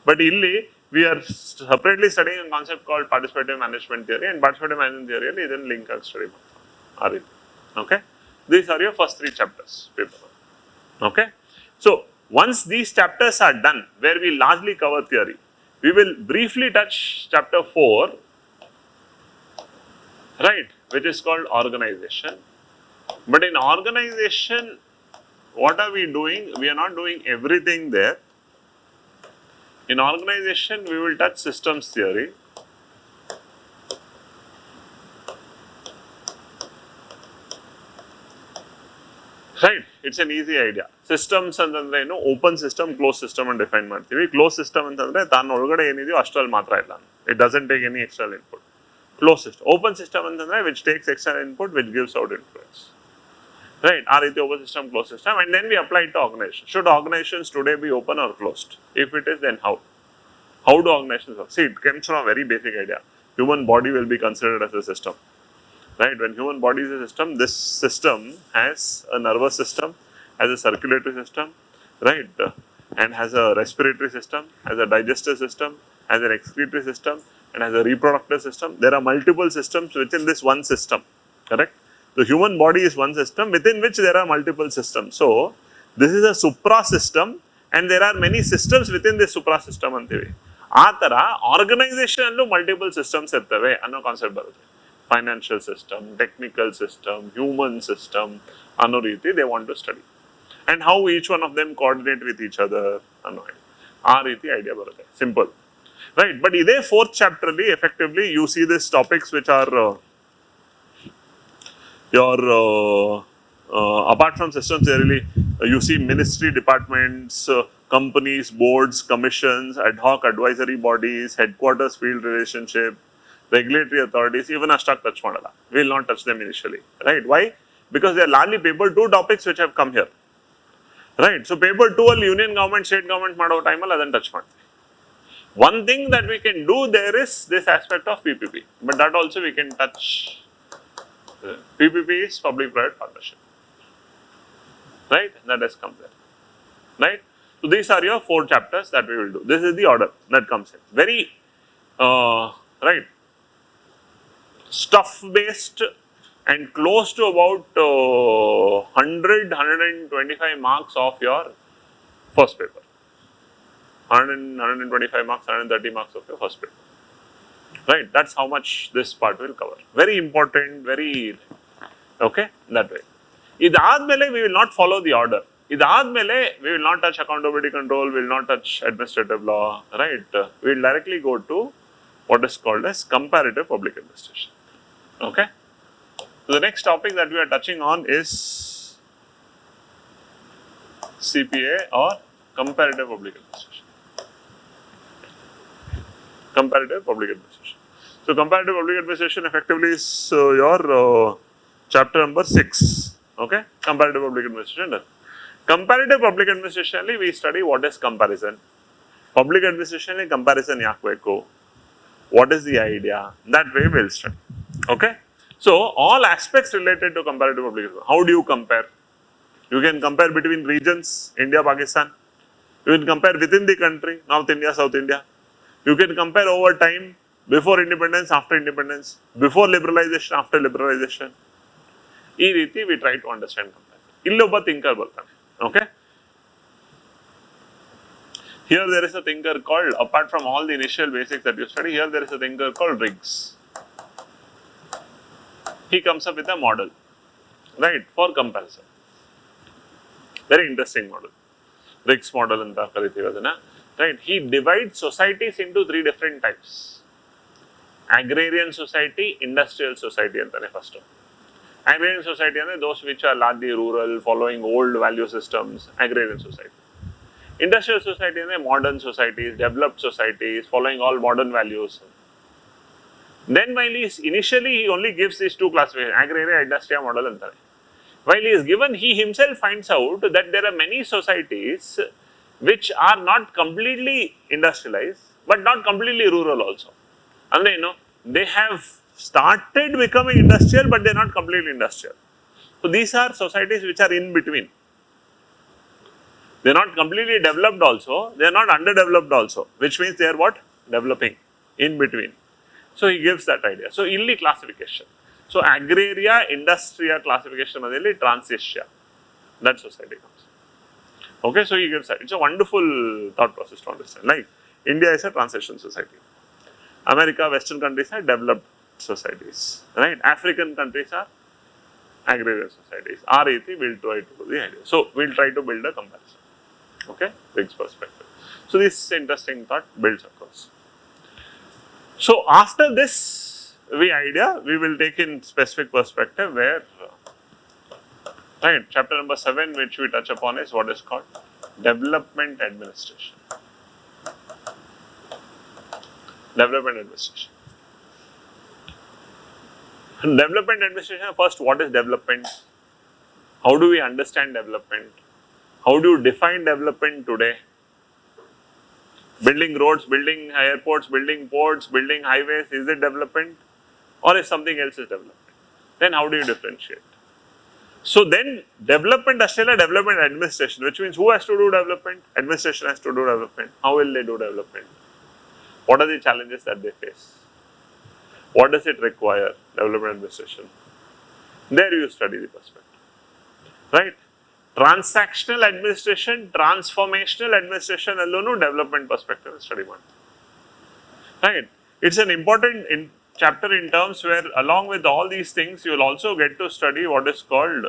But illi we are separately studying a concept called participative management theory, and participative management theory is then link study. Okay? These are your first 3 chapters. Paper. Okay? So once these chapters are done, where we largely cover theory, we will briefly touch chapter 4, right, which is called organization. But in organization, what are we doing? We are not doing everything there. In organization, we will touch systems theory. Right, it's an easy idea. Systems ಅಂತಂದ್ರೆ ಏನು? Open system, close system ಅಂತ define ಮಾಡ್ತೀವಿ. Close system ಅಂತಂದ್ರೆ ತಾನು ಒಳಗಡೆ ಏನಿದೆಯೋ ಅಷ್ಟರಲ್ಲಿ ಮಾತ್ರ ಇಲ್ಲ, it doesn't take any external input. Close system. Open system ಅಂತಂದ್ರೆ which takes external input which gives out influence. Right, ಆ ರೀತಿ open system, close system, and then we apply it to organization. Should organizations today be open or closed? If it is, then how? How do organizations work? See, it comes from a very basic idea. Human body will be considered as a system. Right, when human body is a system, this system has a nervous system, has a circulatory system, right, and has a respiratory system, has a digestive system, has an excretory system, and has a reproductive system. There are multiple systems within this one system, correct? The human body is one system within which there are multiple systems. So, this is a supra system and there are many systems within this supra system ಅಂತೀವಿ. ಆ ಥರ organisation multiple systems ಇರ್ತವೆ ಅನ್ನೋ concept ಬರುತ್ತೆ. Financial system, technical system, human system ಅನ್ನೋ ರೀತಿ they want to study and how each one of them coordinate with each other ಅನ್ನೋ ಆ ರೀತಿ ಐಡಿಯಾ ಬರುತ್ತೆ. Simple, right? ಬಟ್ ಇದೇ ಫೋರ್ತ್ ಚಾಪ್ಟರ್ ಅಲ್ಲಿ effectively you see this topics which are your apart from systems, really you see ministry, departments, companies, boards, commissions, ad hoc advisory bodies, headquarters, field relationship, regulatory authorities. Even ashtak touch madala, we will not touch them initially, right? Why? Because they are largely paper 2 topics which have come here, right? So paper 2 ಅಲ್ಲಿ union government, state government ಮಾಡೋ ಟೈಮಲ್ಲಿ ಅದನ್ನು touch ಮಾಡ್ತೀವಿ. One thing that we can do there is this aspect of PPP, but that also we can touch. PPP is public-private partnership, right? That has come there, right? So these are your 4 chapters that we will do. This is the order that comes in. Very, right, stuff-based and close to about 100-125 marks of your first paper. 125 marks, 130 marks of your first paper. Right, that's how much this part will cover. Very important, very, okay, that way. Idadmele we will not follow the order. Idadmele we will not touch accountability control, we will not touch administrative law, right? We will directly go to what is called as comparative public administration. Okay. So the next topic that we are touching on is CPA or comparative public administration. Comparative public administration. So comparative public administration effectively is your chapter number 6. Okay, comparative public administration. Comparative public administration we study what is comparison. Public administration comparison yaak beku. What is the idea? That way we will study. Okay. So all aspects related to comparative public administration. How do you compare? You can compare between regions, India, Pakistan. You can compare within the country, North India, South India. You can compare over time, before independence, after independence, before liberalization, after liberalization. Ee riti we try to understand comparison. Illobba thinker bartane. Okay. Here there is a thinker called, apart from all the initial basics that you study, here there is a thinker called Riggs. He comes up with a model, right, for comparison. Very interesting model. Riggs model anta kariತೀವಿ ಅದನ್ನ. Right, he divides societies into 3 different types. Agrarian society, industrial society antane first. Agrarian society ane those which are largely rural, following old value systems, agrarian society. Industrial society ane modern societies, developed societies, following all modern values. Then while he initially he only gives these 2 classifications, agrarian, industrial model antane. While he is given, he himself finds out that there are many societies which are not completely industrialized, but not completely rural also. And they have started becoming industrial, but they are not completely industrial. So these are societies which are in between. They are not completely developed also, they are not underdeveloped also, which means they are what? Developing, in between. So he gives that idea. So illi classification. So agraria, industria classification madeli Transisia, that society comes. Okay, so he gives that. It's a wonderful thought process to understand. Like India is a transition society. America, Western countries are developed societies. Right? African countries are agrarian societies. RET will try to do the idea. So we'll try to build a comparison. Okay, Riggs perspective. So this interesting thought builds across. So after this we will take in specific perspective where. Right, chapter number 7 which we touch upon is what is called development administration. Development administration. Development administration, first what is development? How do we understand development? How do you define development today? Building roads, building airports, building ports, building highways, is it development? Or is something else is development? Then how do you differentiate? So then development Australia, development administration, which means who has to do development? Administration has to do development. How will they do development? What are the challenges that they face? What does it require? Development administration. There you study the perspective, right? Transactional administration, transformational administration allonu development perspective study ಮಾಡಿ, right? It's an important chapter in terms where along with all these things you will also get to study what is called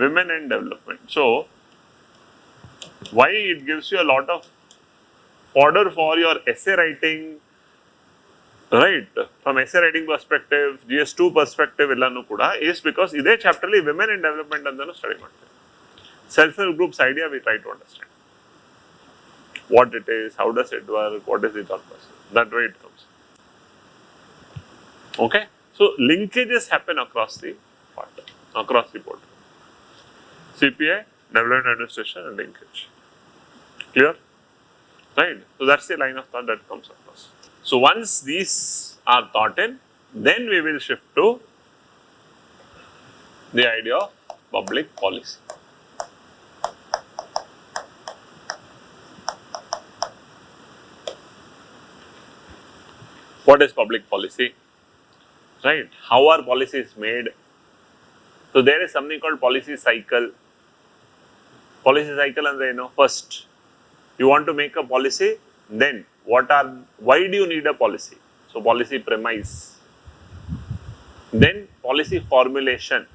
women in development. So why it gives you a lot of fodder for your essay writing, right? From essay writing perspective, GS2 perspective ಎಲ್ಲಾನು ಕೂಡ is because ಇದೇ chapter ಅಲ್ಲಿ women in development ಅಂತಾನು study ಮಾಡ್ತೀವಿ. Self help groups idea we try to understand what it is, how does it work, what is the thought process. That way it comes. Okay, so linkages happen across the part, across the board. CPA, development administration, and linkage. Clear? Right. So that's the line of thought that comes across. So once these are taught in, then we will shift to the idea of public policy. What is public policy? Right? How are policies made? So there is something called policy cycle. Policy cycle and first you want to make a policy, then why do you need a policy? So policy premise, then policy formulation.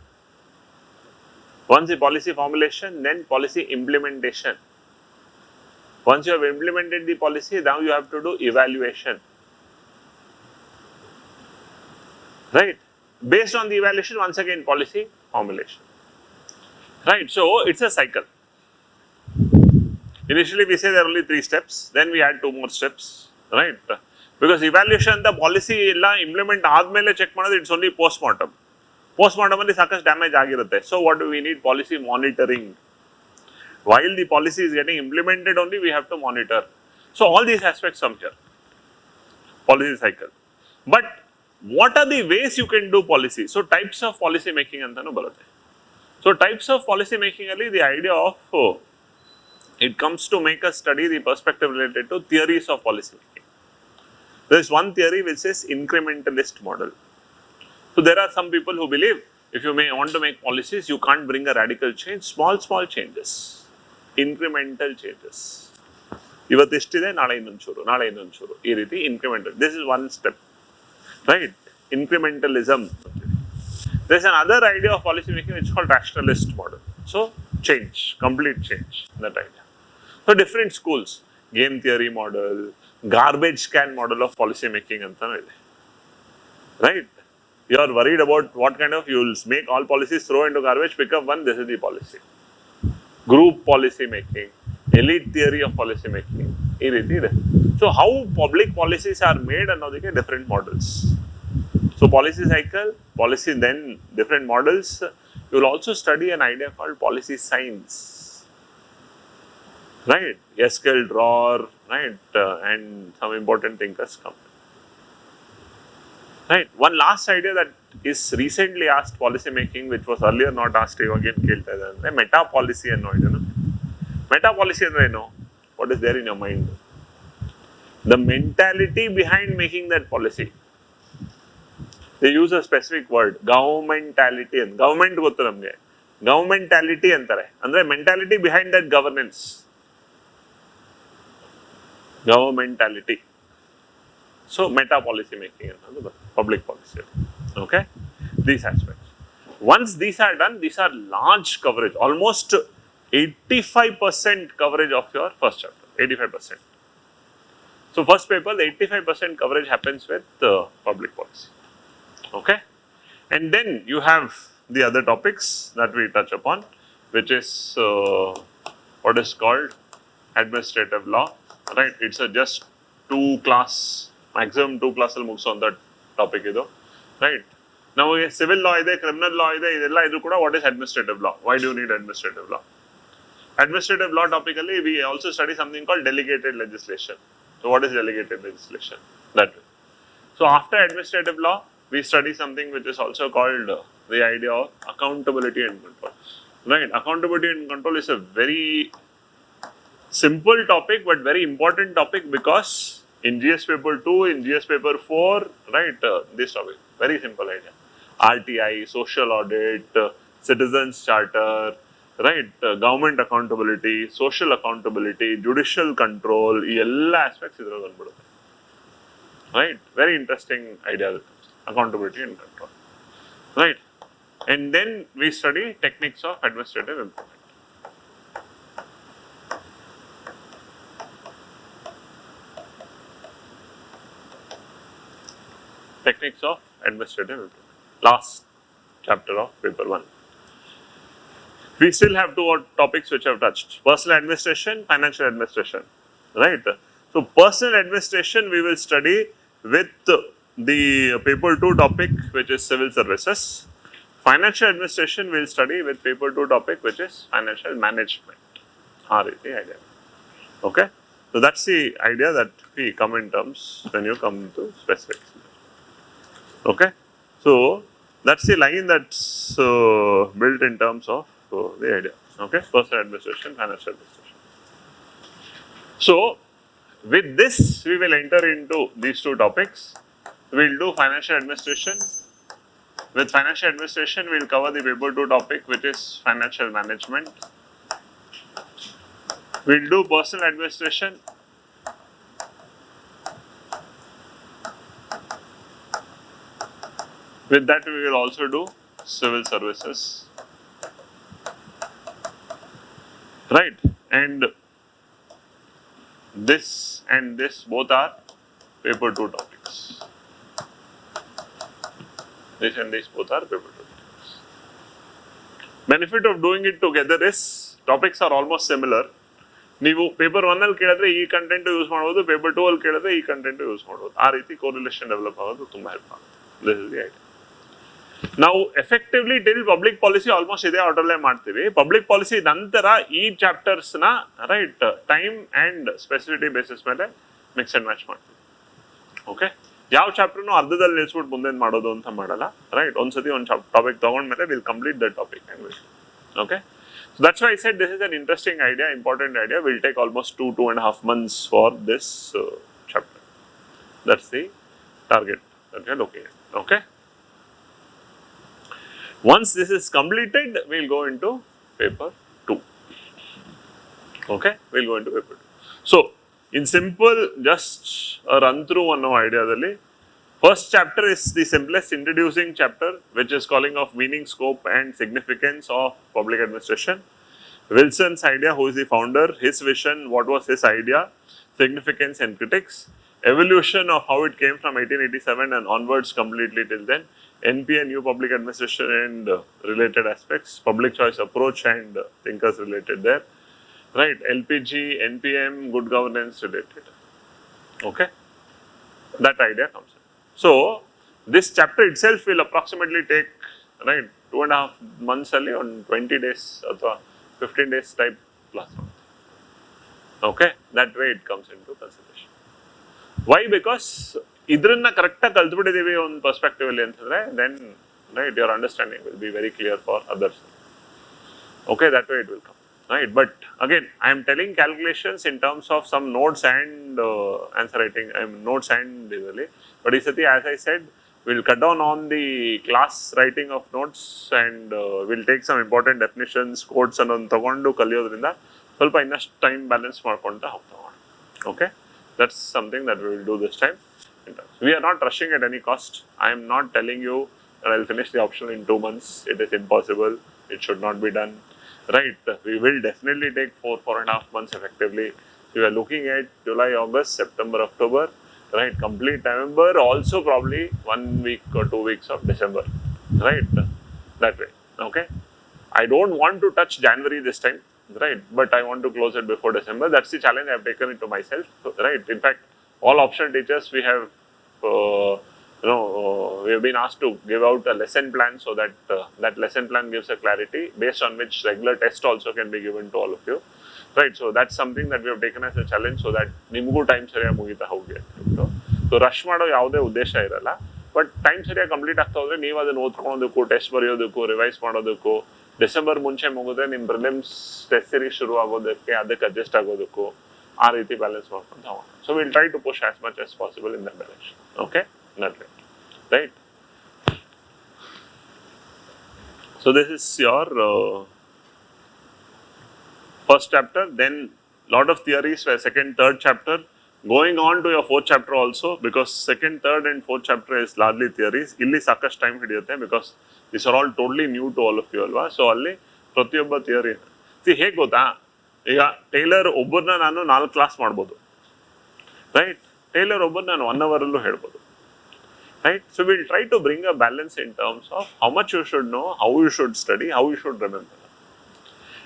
Once the policy formulation, then policy implementation. Once you have implemented the policy, now you have to do evaluation. Right? Based on the evaluation, once again policy formulation. Right? So it's a cycle. Initially we say there are only 3 steps, then we add 2 more steps, right? Because evaluation, the policy illa implement aadmele check madadu, it's only post-mortem. Post-mortem alli sakashtu damage agirutte. So what do we need? Policy monitoring. While the policy is getting implemented only, we have to monitor. So all these aspects come here. Policy cycle. But what are the ways you can do policy? So types of policy making antanu barutte. So types of policy making alli the idea of it comes to make us study the perspective related to theories of policy making. There is one theory which is incrementalist model. So there are some people who believe if you may want to make policies, you can't bring a radical change, small changes, incremental changes. Ivattistide nale innonchuru ee riti incremental. This is one step, right? Incrementalism. There is another idea of policy making which is called rationalist model. So change, complete change, that idea. So different schools, game theory model, garbage can model of policy making antanu ide, right? You are worried about what kind of, you will make all policies, throw into garbage, pick up one, this is the policy. Group policy making, elite theory of policy making, ee riti ide. So how public policies are made annodike different models. So policy cycle, policy, then different models. You will also study an idea called policy science, right? Eskel Drawer, right? And some important thinkers come. Right? One last idea that is recently asked policy making, which was earlier not asked, again kelta ide, meta policy anno idea. Meta policy andre eno? What is there in your mind? The mentality behind making that policy. They use a specific word, governmentality. And government gottu namge. Governmentality antare. Andre mentality behind that governance. Governmentality. So meta policy making and public policy. Okay? These aspects. Once these are done, these are large coverage. Almost 85% coverage of your first chapter. 85%. So first paper, the 85% coverage happens with public policy. Okay, and then you have the other topics that we touch upon, which is what is called administrative law, right? It's a just 2 class, maximum 2 class on that topic ido, right? Now civil law ide, criminal law ide, idella idu kuda what is administrative law? Why do you need administrative law? Administrative law topically we also study something called delegated legislation. So what is delegated legislation? That way. So after administrative law, we study something which is also called the idea of accountability and control. Right? Accountability and control is a very simple topic but very important topic, because in GS paper 2, in GS paper 4, right, this topic. Very simple idea. RTI, social audit, citizens charter, right? Government accountability, social accountability, judicial control, ಈ ಎಲ್ಲ aspects ಇದರಲ್ಲಿ ಬಂದ್ಬಿಡುತ್ತೆ. Right? Very interesting idea. Accountability and control. Right? And then we study techniques of administrative improvement. Techniques of administrative improvement. Last chapter of paper 1. We still have two topics which I've touched. Personal administration, financial administration. Right? So, personal administration we will study with the paper 2 topic which is civil services. Financial administration we will study with paper 2 topic which is financial management. The idea. Okay? So, that's the idea that we come in terms when you come to specifics. Okay? So, that's the line that's built in terms of the idea. Okay? Personal administration, financial administration. So, with this, we will enter into these two topics. We will do financial administration. With financial administration, we will cover the paper 2 topic which is financial management. We will do personal administration. With that, we will also do civil services. Right? And this both are paper 2 topics. This and this both are paper 2 topics. Benefit of doing it together is topics are almost similar. ನೀವು paper 1 ಅಲ್ಲಿ ಕೇಳಿದ್ರೆ ಈ content use ಮಾಡಬಹುದು, paper 2 ಅಲ್ಲಿ ಕೇಳಿದ್ರೆ ಈ content use ಮಾಡಬಹುದು. ಆ ರೀತಿ ಕೋರಿಲೇಷನ್ ಡೆವಲಪ್ ಆಗೋದು ತುಂಬಾ ಹೆಲ್ಪ್ ಆಗುತ್ತೆ. This is the idea. ನಾವು effectively till public policy almost ಇದೇ ಆರ್ಡರ್ಲೇ ಮಾಡ್ತೀವಿ. ಪಬ್ಲಿಕ್ ಪಾಲಿಸಿ ನಂತರ ಈ ಚಾಪ್ಟರ್ಸ್ನ right time and specificity basis ಮೇಲೆ ಮಿಕ್ಸ್ ಆ್ಯಂಡ್ ಮ್ಯಾಚ್ ಮಾಡ್ತೀವಿ. ಓಕೆ, ಯಾವ ಚಾಪ್ಟರ್ನು ಅರ್ಧದಲ್ಲಿ ನಿಲ್ಸ್ಬಿಟ್ಟು ಮುಂದೆ ಮಾಡೋದು ಅಂತ ಮಾಡಲ್ಲ. ರೈಟ್, ಒಂದ್ಸತಿ ಒಂದು ಟಾಪಿಕ್ ತೊಗೊಂಡ್ಮೇಲೆ will complete the topic and will. Okay, so that's why I said this is an interesting idea, important idea. We'll take almost 2.5 months for this chapter. That's the target that we are looking at. Okay. Once this is completed, we'll go into paper 2. Okay, we'll go into paper 2. So, in simple, just a run through one idea. First chapter is the simplest, introducing chapter, which is calling of meaning, scope and significance of public administration. Wilson's idea, who is the founder, his vision, what was his idea, significance and critics, evolution of how it came from 1887 and onwards completely till then, NP and new public administration and related aspects, public choice approach and thinkers related there, right, LPG, NPM, good governance related. Okay, that idea comes in. So, this chapter itself will approximately take, right, 2.5 months only on 20 days or 15 days type plus. Okay, that way it comes into consideration. Why? Because idranna correct ಆಗಿ ಕಲ್ತ್ಬಿಟ್ಟಿದ್ದೀವಿ ಒಂದು perspective ಅಲ್ಲಿ ಅಂತಂದ್ರೆ then right your understanding will be very clear for others. Okay, that way it will come. Right, but again I am telling calculations in terms of some notes and answer writing, notes and really, but as I said, we'll cut down on the class writing of notes and we'll take some important definitions, quotes ಅನ್ನೋದನ್ನ ತಗೊಂಡು ಕಲಿಯೋದ್ರಿಂದ ಸ್ವಲ್ಪ ಇನ್ನಷ್ಟು time balance ಮಾಡ್ಕೊಳ್ತಾ ಹೋಗ್ತಾ. Okay, that's something that we will do this time. We are not rushing at any cost. I am not telling you that I'll finish the optional in 2 months. It is impossible. It should not be done. Right, we will definitely take 4.5 months effectively. We are looking at July, August, September, October, right, complete November, also probably 1 week or 2 weeks of December, right, that way. Okay, I don't want to touch January this time, right, but I want to close it before December. That's the challenge I have taken it to myself, right. In fact, all optional teachers we have we have been asked to give out a lesson plan so that that lesson plan gives a clarity based on which regular test also can be given to all of you, right. So that's something that we have taken as a challenge so that ನಿಮಗೂ time ಸರಿಯಾಗಿ ಮುಗಿತಾ ಹೋಗಿ ಅಂತ. So rush ಮಾಡೋ ಯಾವುದೇ ಉದ್ದೇಶ ಇರಲ್ಲ, but time ಸರಿಯಾಗಿ ಕಂಪ್ಲೀಟ್ ಆಗ್ತಾ ಹೋದ್ರೆ ನೀವು ಅದನ್ನು ಓದ್ಕೊಳ್ಳೋದಕ್ಕೂ, ಟೆಸ್ಟ್ ಬರೆಯೋದಕ್ಕೂ, ರಿವೈಸ್ ಮಾಡೋದಕ್ಕೂ, ಡಿಸೆಂಬರ್ ಮುಂಚೆ ಮುಗಿದ್ರೆ ನಿಮ್ಮ ಪ್ರಿಲಿಮ್ಸ್ ಟೆಸ್ಟ್ ಸೀರೀಸ್ ಶುರು ಆಗೋದಕ್ಕೆ ಅದಕ್ಕೆ ಅಡ್ಜಸ್ಟ್ ಆಗೋದಕ್ಕೂ ಆ ರೀತಿ ಬ್ಯಾಲೆನ್ಸ್ ಮಾಡ್ಕೊಂಡು ಹೋಗೋಣ. So will try to push as much as possible in that direction. Okay, that way, right. So this is your first chapter, then lot of theories were second, third chapter, going on to your fourth chapter also, because second, third and fourth chapter is largely theories. Illi sakast time hidiಯುತ್ತೆ because these are all totally new to all of you alva. So ಅಲ್ಲಿ ಪ್ರತಿಯೊಬ್ಬ theory. See ಹೇಗೆ ಗೊತ್ತಾ, ಈಗ tailor ಒಬ್ಬರನ್ನ ನಾನು 4 class ಮಾಡ್ಬೋದು, right? Tailor ಒಬ್ಬರನ್ನ ನಾನು 1 hour ಅಲ್ಲೂ ಹೇಳ್ಬೋದು, right? So we'll try to bring a balance in terms of how much you should know, how you should study, how you should remember.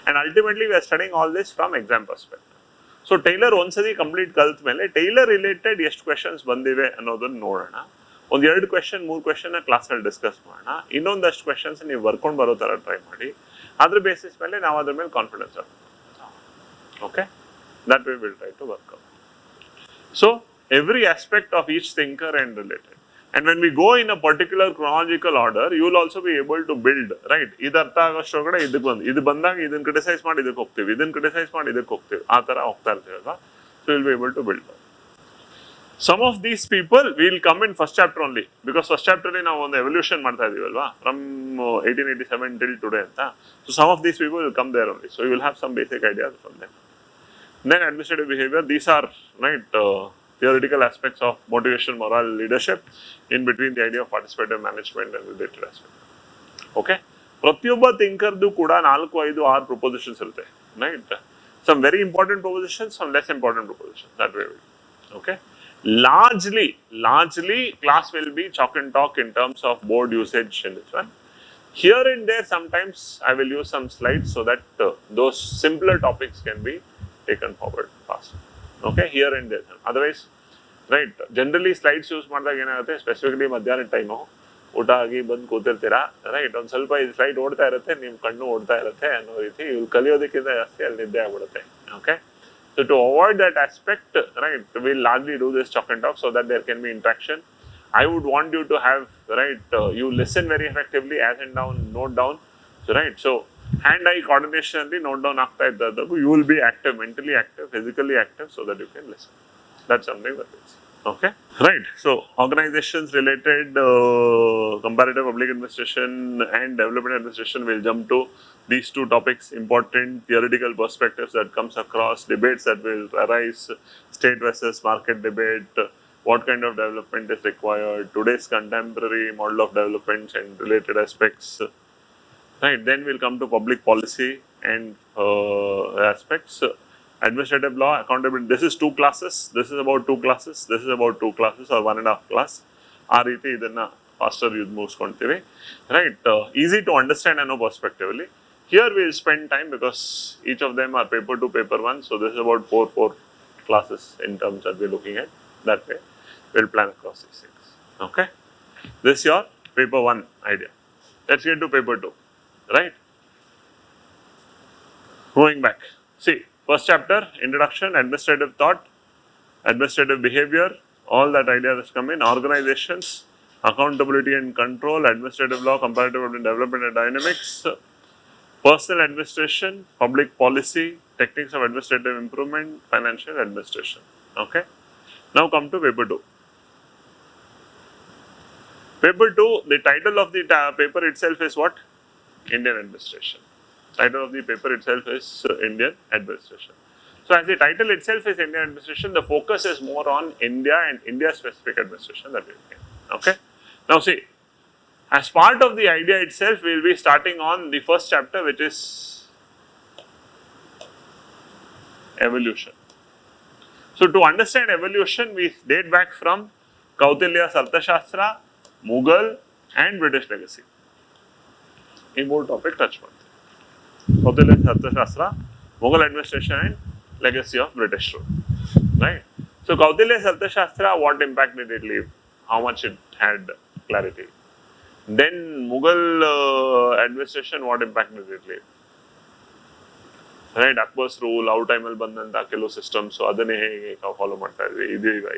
And ultimately we are studying all this from exam perspective. So Taylor ಒಂದ್ಸತಿ complete ಕಲ್ತ ಮೇಲೆ tailor related ಎಷ್ಟು questions ಬಂದಿವೆ ಅನ್ನೋದನ್ನ ನೋಡೋಣ. ಒಂದು 2 question 3 question ಕ್ಲಾಸಲ್ಲಿ discuss ಮಾಡೋಣ. ಇನ್ನೊಂದಷ್ಟು ಕ್ವೆಶನ್ಸ್ ನೀವು ಬರ್ಕೊಂಡು ಬರೋ ಥರ ಟ್ರೈ ಮಾಡಿ. ಅದ್ರ ಬೇಸಿಸ್ ಮೇಲೆ ನಾವು ಅದ್ರ ಮೇಲೆ ಕಾನ್ಫಿಡೆನ್ಸ್ ಆಗ್ತೀವಿ. Okay, that way will try to work out. So every aspect of each thinker and related. And when we go in a particular chronological order, you will also be able to build, right? ಇದು ಅರ್ಥ ಆಗೋಷ್ಟೊಳಗಡೆ ಇದಕ್ಕೆ ಇದು ಬಂದಾಗ ಇದನ್ನು criticise ಮಾಡಿ ಇದಕ್ಕೆ ಹೋಗ್ತೀವಿ, ಇದನ್ನು ಕ್ರಿಟಿಸೈಸ್ ಮಾಡಿ ಇದಕ್ಕೆ ಹೋಗ್ತೀವಿ, ಆ ಥರ ಹೋಗ್ತಾ ಇರ್ತೀವಲ್ವಾ? So will be able to build. Some of these people will come in first chapter only, because first ಚಾಪ್ಟರ್ಲಿ ನಾವು ಒಂದು ಎವಲ್ಯೂಷನ್ ಮಾಡ್ತಾ ಇದೀವಲ್ವಾ, ಫ್ರಮ್ 1887 ಟಿಲ್ ಟುಡೇ ಅಂತ. So some of these people will come there only. So you will have some basic ideas from them. Then administrative behavior, these are right theoretical aspects of motivation, morale, leadership, in between the idea of participative management and related aspect. Okay, ಪ್ರತಿಯೊಬ್ಬ ಥಿಂಕರ್ದು ಕೂಡ 4, 5, 6 ಪ್ರೊಪೊಸಿಷನ್ಸ್ ಇರುತ್ತೆ, right? Some very important propositions, some less important propositions, that way. Okay, largely class will be chalk and talk in terms of board usage in this one. Here and there sometimes I will use some slides so that those simpler topics can be taken forward fast. Okay, here and there. Otherwise, right, generally slides use ಮಾಡಿದಾಗ ಏನಾಗುತ್ತೆ, specifically ಮಧ್ಯಾಹ್ನ time ಊಟ ಆಗಿ ಬಂದು ಕೂತಿರ್ತೀರಾ, right? ಒಂದು ಸ್ವಲ್ಪ ಈ slide ಓಡ್ತಾ ಇರುತ್ತೆ, ನಿಮ್ಮ ಕಣ್ಣು ಓಡ್ತಾ ಇರುತ್ತೆ ಅನ್ನೋ ರೀತಿ ಇವ್ರು ಕಲಿಯೋದಕ್ಕಿಂತ ಜಾಸ್ತಿ ಅಲ್ಲಿ ನಿದ್ದೆ ಆಗ್ಬಿಡುತ್ತೆ. Okay, so to avoid that aspect, right, will largely do this chalk and talk so that there can be interaction. I would want you to have, right, you listen very effectively, as and down, note down, so right, so hand eye coordination ಅಲ್ಲಿ note down ಆಗ್ತಾ ಇದ್ದದ್ದು, you will be active, mentally active, physically active, so that you can listen. That's something that is okay, right? So organizations related, comparative public administration and development administration will jump to these 2 topics, important theoretical perspectives that comes across, debates that will arise, state versus market debate, what kind of development is required, today's contemporary model of development and related aspects, right? Then we'll come to public policy and aspects, administrative law, accountability. This is 2 classes, this is about 2 classes, this is about 2 classes or 1.5 class. ಆ ರೀತಿ ಇದನ್ನ faster use ಮುಗಿಸ್ಕೊಳ್ತೀವಿ, right? Easy to understand ಅನ್ನೋ ಪರ್ಸ್ಪೆಕ್ಟಿವಲ್ಲಿ. Here we will spend time because each of them are paper 2, paper 1. So this is about 4 classes in terms that we're looking at. That way we'll plan across these things. Okay, this is your paper 1 idea. Let's get to paper 2, right? Going back, see, first chapter, introduction, administrative thought, administrative behavior, all that idea has come in. Organizations, accountability and control, administrative law, comparative development and dynamics, personal administration, public policy, techniques of administrative improvement, financial administration. Okay, now come to paper 2. Paper 2, the title of the paper itself is what? Indian administration. Title of the paper itself is Indian administration. So as the title itself is Indian administration, the focus is more on India and India specific administration that we get. Okay, now see, as part of the idea itself, we will be starting on the first chapter, which is evolution. So to understand evolution, we date back from Kautilya's Arthashastra, Mughal and British legacy. In more topic touch ಮಾಡ್ತೀವಿ. Kautilya's Arthashastra, Mughal administration and legacy of British rule, right? So Kautilya's Arthashastra, what impact did it leave? How much it had clarity? Then Mughal administration, what impact did it leave? Right, Akbar's rule, how time ಅಲ್ಲಿ ಬಂದಂತ ಕೆಲವು systems, so ಅದನ್ನೇ ಹೇಗೆ follow ಮಾಡ್ತಾ ಇದ್ವಿ,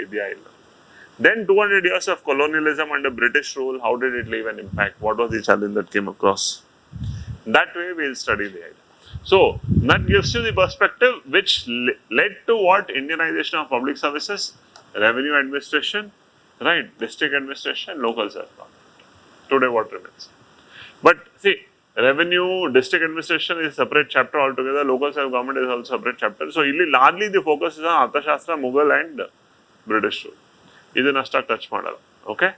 ಇದೆಯಾ ಇಲ್ಲ. Then 200 years of colonialism under British rule, how did it leave an impact? What was the challenge that came across? That way we will study the idea. So that gives you the perspective which led to what? Indianization of public services, revenue administration, right, district administration, local self-government. Today what remains. But see, Revenue, district administration is a separate chapter altogether. Local self-government is also a separate chapter. So, ಇಲ್ಲಿ largely the focus is on Arthashastra, Mughal and British rule. ಇದನ್ನ ಅಷ್ಟಾಗಿ touch ಮಾಡಲ್ಲ. Okay.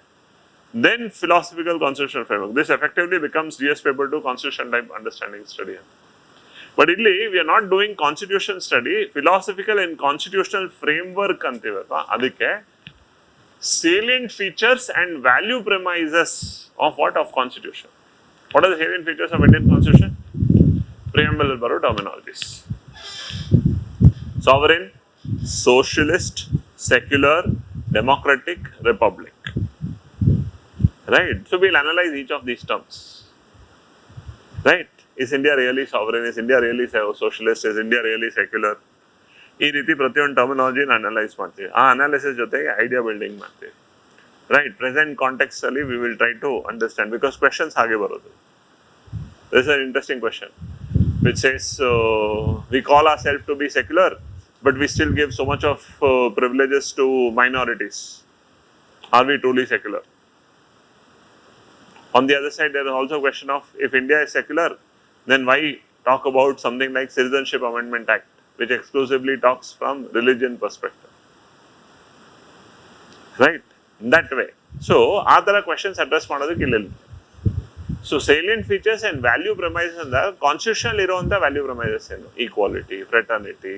Then philosophical constitutional framework. This effectively becomes GS paper 2 constitution type understanding study. But ಇಲ್ಲಿ we are not doing constitution study, philosophical and constitutional framework ಅಂತೀವಲ್ವಾ ಅದಕ್ಕೆ salient features and value premises of what? Of constitution. What are the salient features of Indian constitution? Preamble baro terminologies. Sovereign, socialist, secular, democratic, republic. Right? So we'll analyze each of these terms. Right? Is India really sovereign? Is India really socialist? Is India really secular? ಈ ರೀತಿ ಪ್ರತಿಯೊಂದು ಟರ್ಮಿನಾಲಜಿನ analyse ಮಾಡ್ತೀವಿ. ಆ analysis ಜೊತೆಗೆ idea building ಮಾಡ್ತೀವಿ. Right, present context ಅಲ್ಲಿ we will try to understand because questions ಹಾಗೆ ಬರೋದು. This an interesting question which says we call our self to be secular but we still give so much of privileges to minorities. Are we truly secular? On the other side, there is also a question of if India is secular, then why talk about something like Citizenship Amendment Act, which exclusively talks from religion perspective, right? In that way. So, are there questions addressed ಮಾಡೋದಕ್ಕೆ ಇಲ್ಲ. So, salient features and value premises and the constitutional ಇರುವಂತ value premises ಏನು? Equality, fraternity,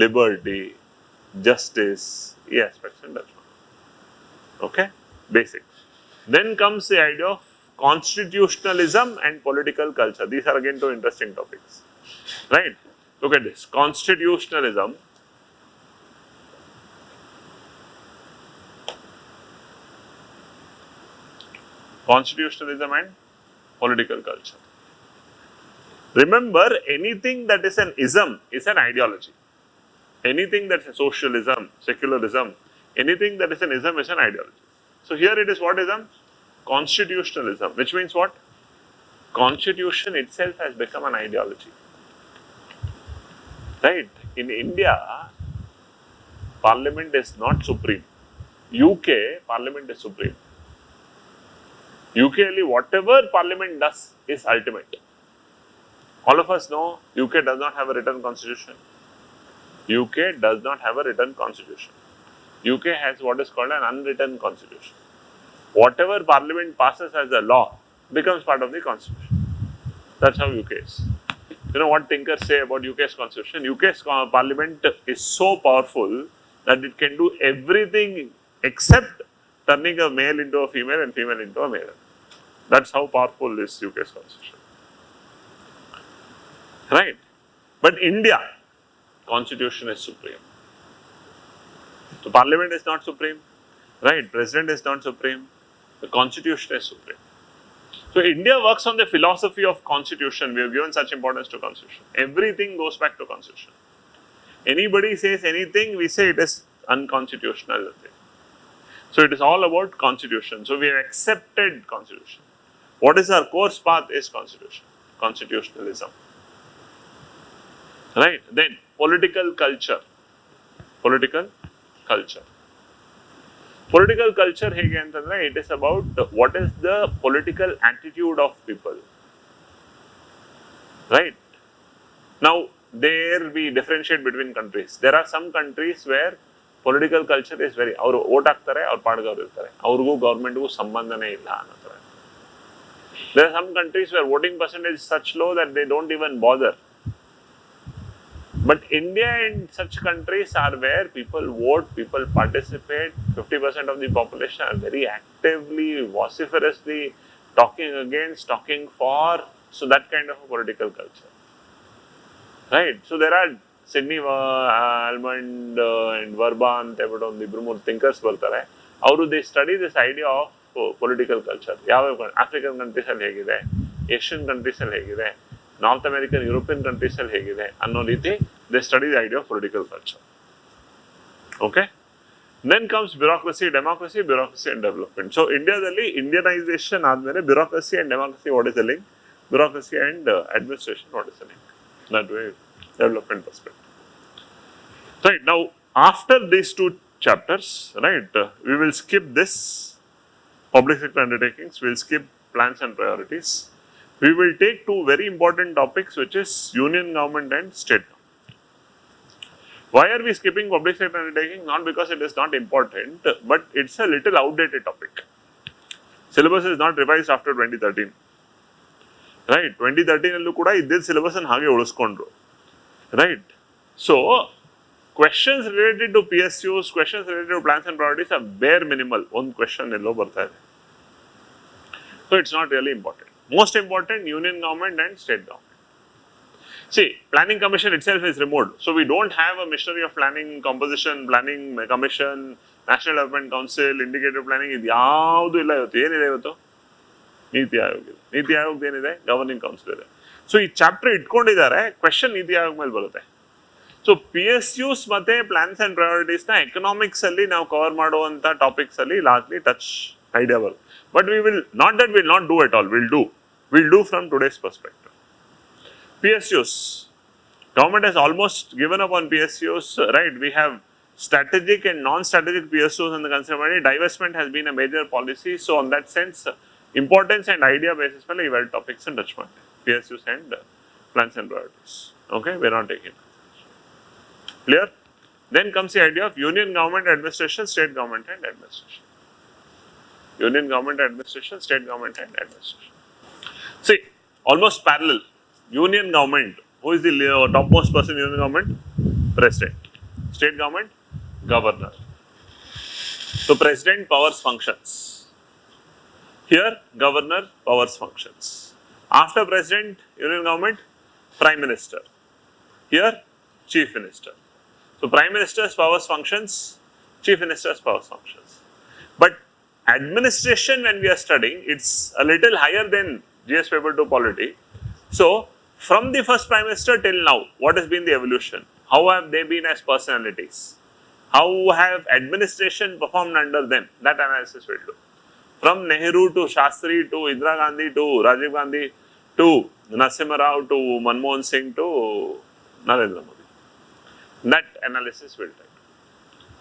liberty, justice, ಈ aspects and that's one. Okay, basic. Then comes the idea of constitutionalism and political culture. These are again two interesting topics, right? Look at this. Constitutionalism and political culture. Remember, anything that is an ism is an ideology. Anything that is a socialism, secularism, anything that is an ism is an ideology. So here it is what ism? Constitutionalism, which means what? Constitution itself has become an ideology. Right? In India, Parliament is not supreme. UK, Parliament is supreme. UK, whatever Parliament does is ultimate. All of us know UK does not have a written constitution. UK does not have a written constitution. UK has what is called an unwritten constitution. Whatever Parliament passes as a law becomes part of the constitution. That's how UK is. You know what thinkers say about UK's constitution? UK's Parliament is so powerful that it can do everything except turning a male into a female and female into a male. That's how powerful is UK's constitution. Right? But India, constitution is supreme. So Parliament is not supreme, right? President is not supreme. The constitution is supreme. So India works on the philosophy of constitution. We have given such importance to constitution. Everything goes back to constitution. Anybody says anything, we say it is unconstitutional. So it is all about constitution. So we have accepted constitution. What is our course path is constitution, constitutionalism. Right? Then political culture. Political culture. Political culture ಹೇಗೆ ಅಂತಂದ್ರೆ it is about what is the political attitude of people. Right? Now there we differentiate between countries. There are some countries where political culture is very ಅವರು vote ಹಾಕ್ತಾರೆ, ಅವ್ರ ಪಾಡ್ಗೆ ಅವ್ರು ಇರ್ತಾರೆ, ಅವ್ರಿಗೂ ಗೌರ್ಮೆಂಟ್ಗೂ ಸಂಬಂಧನೇ ಇಲ್ಲ ಅನ್ನೋ ಥರ. There are some countries where voting percentage is such low that they don't even bother. But India and such countries are where people vote, people participate, 50% of the population are very actively, vociferously talking against, talking for, so that kind of a political culture. Right? So there are Sydney, Almond and Verban, Theodon, the Brumur thinkers ಬರ್ತಾರೆ. ಅವರು they study this idea of political culture. ಯಾವ African countries ಅಲ್ಲಿ ಹೇಗಿದೆ, Asian countries ಅಲ್ಲಿ ಹೇಗಿದೆ, North American, European countries ಅಲ್ಲಿ ಹೇಗಿದೆ ಅನ್ನೋ ರೀತಿ they study the idea of political culture. Okay? Then comes bureaucracy, democracy, bureaucracy and development. So Indiaದಲ್ಲಿ Indianization ಆದ್ಮೇಲೆ bureaucracy and democracy, what is the link? Bureaucracy and administration, what is the link? That way, development perspective. Right, now after these two chapters, right, we will skip this public sector undertakings, we will skip plans and priorities. we will take two very important topics, which is union government and state government. Why are we skipping public sector undertaking? Not because it is not important, but it's a little outdated topic. Syllabus is not revised after 2013. Right? 2013 allu kuda idde syllabus and hage uliskondru. Right? So, questions related to PSUs, questions related to plans and priorities are bare minimal. One question ello barta ide. So, it's not really important. Most important, union government and state government. See, planning commission itself is removed. So, we don't have a machinery of planning, composition, planning commission, national development council, indicative planning. ಇದು ಯಾವುದು ಇಲ್ಲ ಇವತ್ತು. ಏನಿದೆ ಇವತ್ತು? ನೀತಿ ಆಯೋಗ ಇದೆ. ನೀತಿ ಆಯೋಗ ಏನಿದೆ? Governing council ಇದೆ. So ಈ ಚಾಪ್ಟರ್ ಇಟ್ಕೊಂಡಿದ್ದಾರೆ, ಕ್ವೆಶನ್ ನೀತಿ ಆಯೋಗ ಮೇಲೆ ಬರುತ್ತೆ. ಸೊ PSUs ಮತ್ತೆ ಪ್ಲಾನ್ಸ್ ಅಂಡ್ ಪ್ರಯಾರಿಟೀಸ್ನ ಎಕನಾಮಿಕ್ಸ್ ಅಲ್ಲಿ ನಾವು ಕವರ್ ಮಾಡುವಂಥ ಟಾಪಿಕ್ಸ್ ಅಲ್ಲಿ ಲಾರ್ಜ್ಲಿ ಟಚ್ ಐಡಿಯಾ ಬರುತ್ತೆ. But we will not that will not do it all, will do from today's perspective. PSUs. Government has almost given up on PSUs, right? We have strategic and non-strategic PSUs in the consideration. Divestment has been a major policy. So, on that sense, importance and idea basis, well, topics and touch point. PSUs and plans and priorities. Okay, we are not taking it. Clear? Then comes the idea of union government administration, state government and administration. Union government administration, state government and administration. See, almost parallel. Union government, who is the topmost person in union government? President. State government, governor. So president powers functions. Here, governor powers functions. After president, union government, prime minister. Here, chief minister. So prime minister's powers functions, chief minister's powers functions. But administration, when we are studying, it's a little higher than GS paper 2 polity. So from the first prime minister till now, what has been the evolution? How have they been as personalities? How have administration performed under them? That analysis will do. From Nehru to Shastri to Indira Gandhi to Rajiv Gandhi to Narasimha Rao to Manmohan Singh to Narendra Modi. That analysis will take.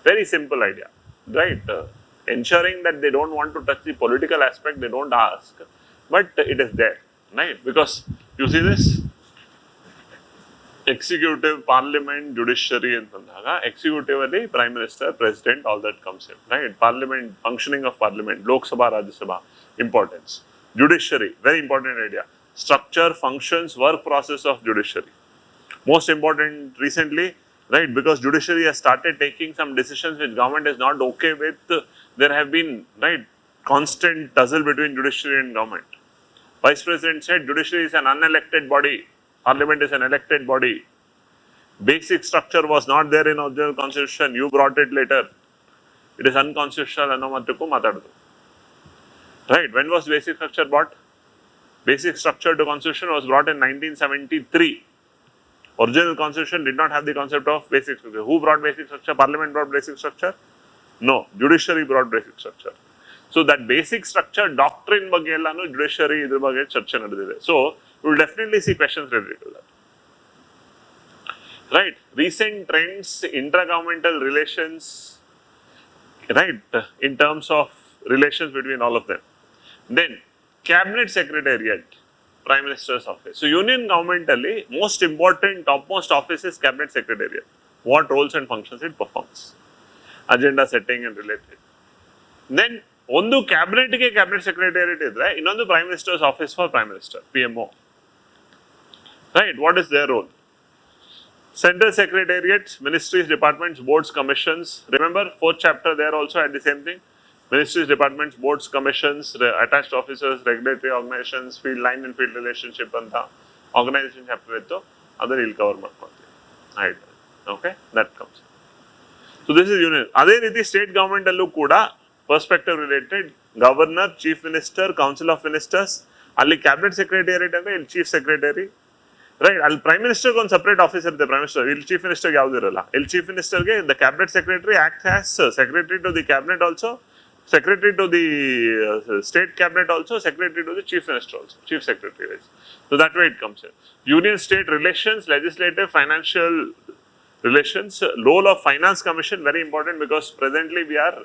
Very simple idea, right? Ensuring that they don't want to touch the political aspect, they don't ask, but it is there, right? Because you see this? Executive, parliament, judiciary ಅಂತಂದಾಗ executive ಅಲ್ಲಿ prime minister, president, all that comes in, right? Parliament, functioning of parliament, Lok Sabha, Rajya Sabha, importance. Judiciary, very important idea. Structure, functions, work process of judiciary. Most important recently, right? Because judiciary has started taking some decisions which government is not okay with. There have been, right, constant tussle between judiciary and government. Vice President said judiciary is an unelected body. Parliament is an elected body. Basic structure was not there in original constitution. You brought it later. It is unconstitutional. Right? When was basic structure brought? Basic structure to constitution was brought in 1973. Original constitution did not have the concept of basic structure. Who brought basic structure? Parliament brought basic structure? No. Judiciary brought basic structure. So that basic structure doctrine ಬಗ್ಗೆ ಎಲ್ಲಾನು judiciary ಇದ್ರ ಬಗ್ಗೆ ಚರ್ಚೆ ನಡೆದಿದೆ. So we will definitely see questions related to that. Right? Recent trends, intergovernmental relations, right? In terms of relations between all of them. Then cabinet secretariat, prime minister's office. So union government ಅಲ್ಲಿ most important, topmost office is cabinet secretariat. What roles and functions it performs? Agenda setting and related. Then ಒಂದು ಕ್ಯಾಬಿನೆಟ್ಗೆ cabinet secretariat ಇದ್ರೆ ಇನ್ನೊಂದು prime ministers office for prime minister, PMO. Right? What is their role? Central Secretariat, ministries, departments, boards, commissions. Remember, 4th chapter there also had the same thing. Ministries, departments, boards, commissions, attached officers, regulatory organizations, field line and field relationship ಅಂತ organisation chapter ಇತ್ತು, ಅದನ್ನು ಇಲ್ಲಿ cover ಮಾಡ್ಕೊಳ್ತೀವಿ. ಆಯ್ತು, okay, that comes. So this is union. ಅದೇ ರೀತಿ state government ಅಲ್ಲೂ ಕೂಡ perspective related governor, chief minister, council of ministers, ಅಲ್ಲಿ ಕ್ಯಾಬಿನೆಟ್ ಸೆಕ್ರೆಟರಿಯೇಟ್ ಅಂದ್ರೆ ಇಲ್ಲಿ ಚೀಫ್ ಸೆಕ್ರೆಟರಿ, ರೈಟ್? ಅಲ್ಲಿ ಪ್ರೈಮ್ ಮಿನಿಸ್ಟರ್ಗೆ ಒಂದು ಸಪ್ರೇಟ್ ಆಫೀಸ್ ಇರುತ್ತೆ, ಪ್ರೈಮ್ ಮಿನಿಸ್ಟರ್. ಇಲ್ಲಿ ಚೀಫ್ ಮಿನಿಸ್ಟರ್ಗೆ ಯಾವ್ದು ಇರಲ್ಲ. ಇಲ್ಲಿ ಚೀಫ್ ಮಿನಿಸ್ಟರ್ಗೆ the cabinet secretary act as secretary to the cabinet also, secretary to the state cabinet also, secretary to the chief minister also, chief secretary is. So that way it comes in. Union state relations, legislative, financial relations, role of finance commission very important, because presently we are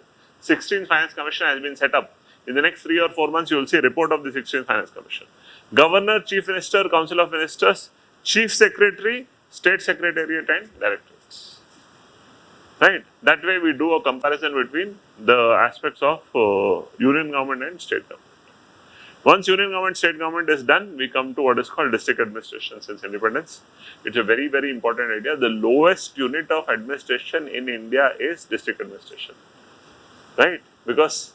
16th finance commission has been set up. In the next 3 or 4 months, you will see a report of the 16th Finance Commission. Governor, Chief Minister, Council of Ministers, Chief Secretary, State Secretariat and Directorates. Right? That way we do a comparison between the aspects of union government and state government. Once union government, state government is done, we come to what is called district administration since independence. It's a very, very important idea. The lowest unit of administration in India is district administration. Right? Because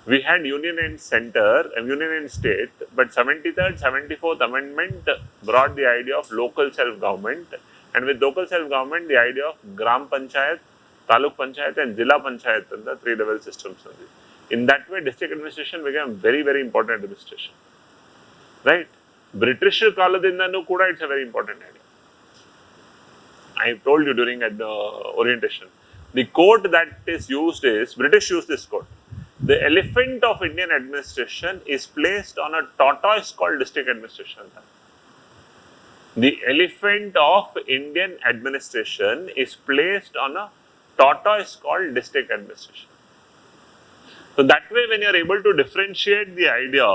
we had union and center, union and state, but 73rd, 74th amendment brought the idea of local self-government, and with local self-government, the idea of Gram Panchayat, Taluk Panchayat and Zilla Panchayat and the 3-level systems. In that way, district administration became very, very important administration. Right? British Kaladindanu Kuda, it's a very important idea. I told you during the orientation. The quote that is used is, British use this quote. The elephant of Indian administration is placed on a tortoise called district administration. The elephant of Indian administration is placed on a tortoise called district administration. So that way, when you are able to differentiate the idea,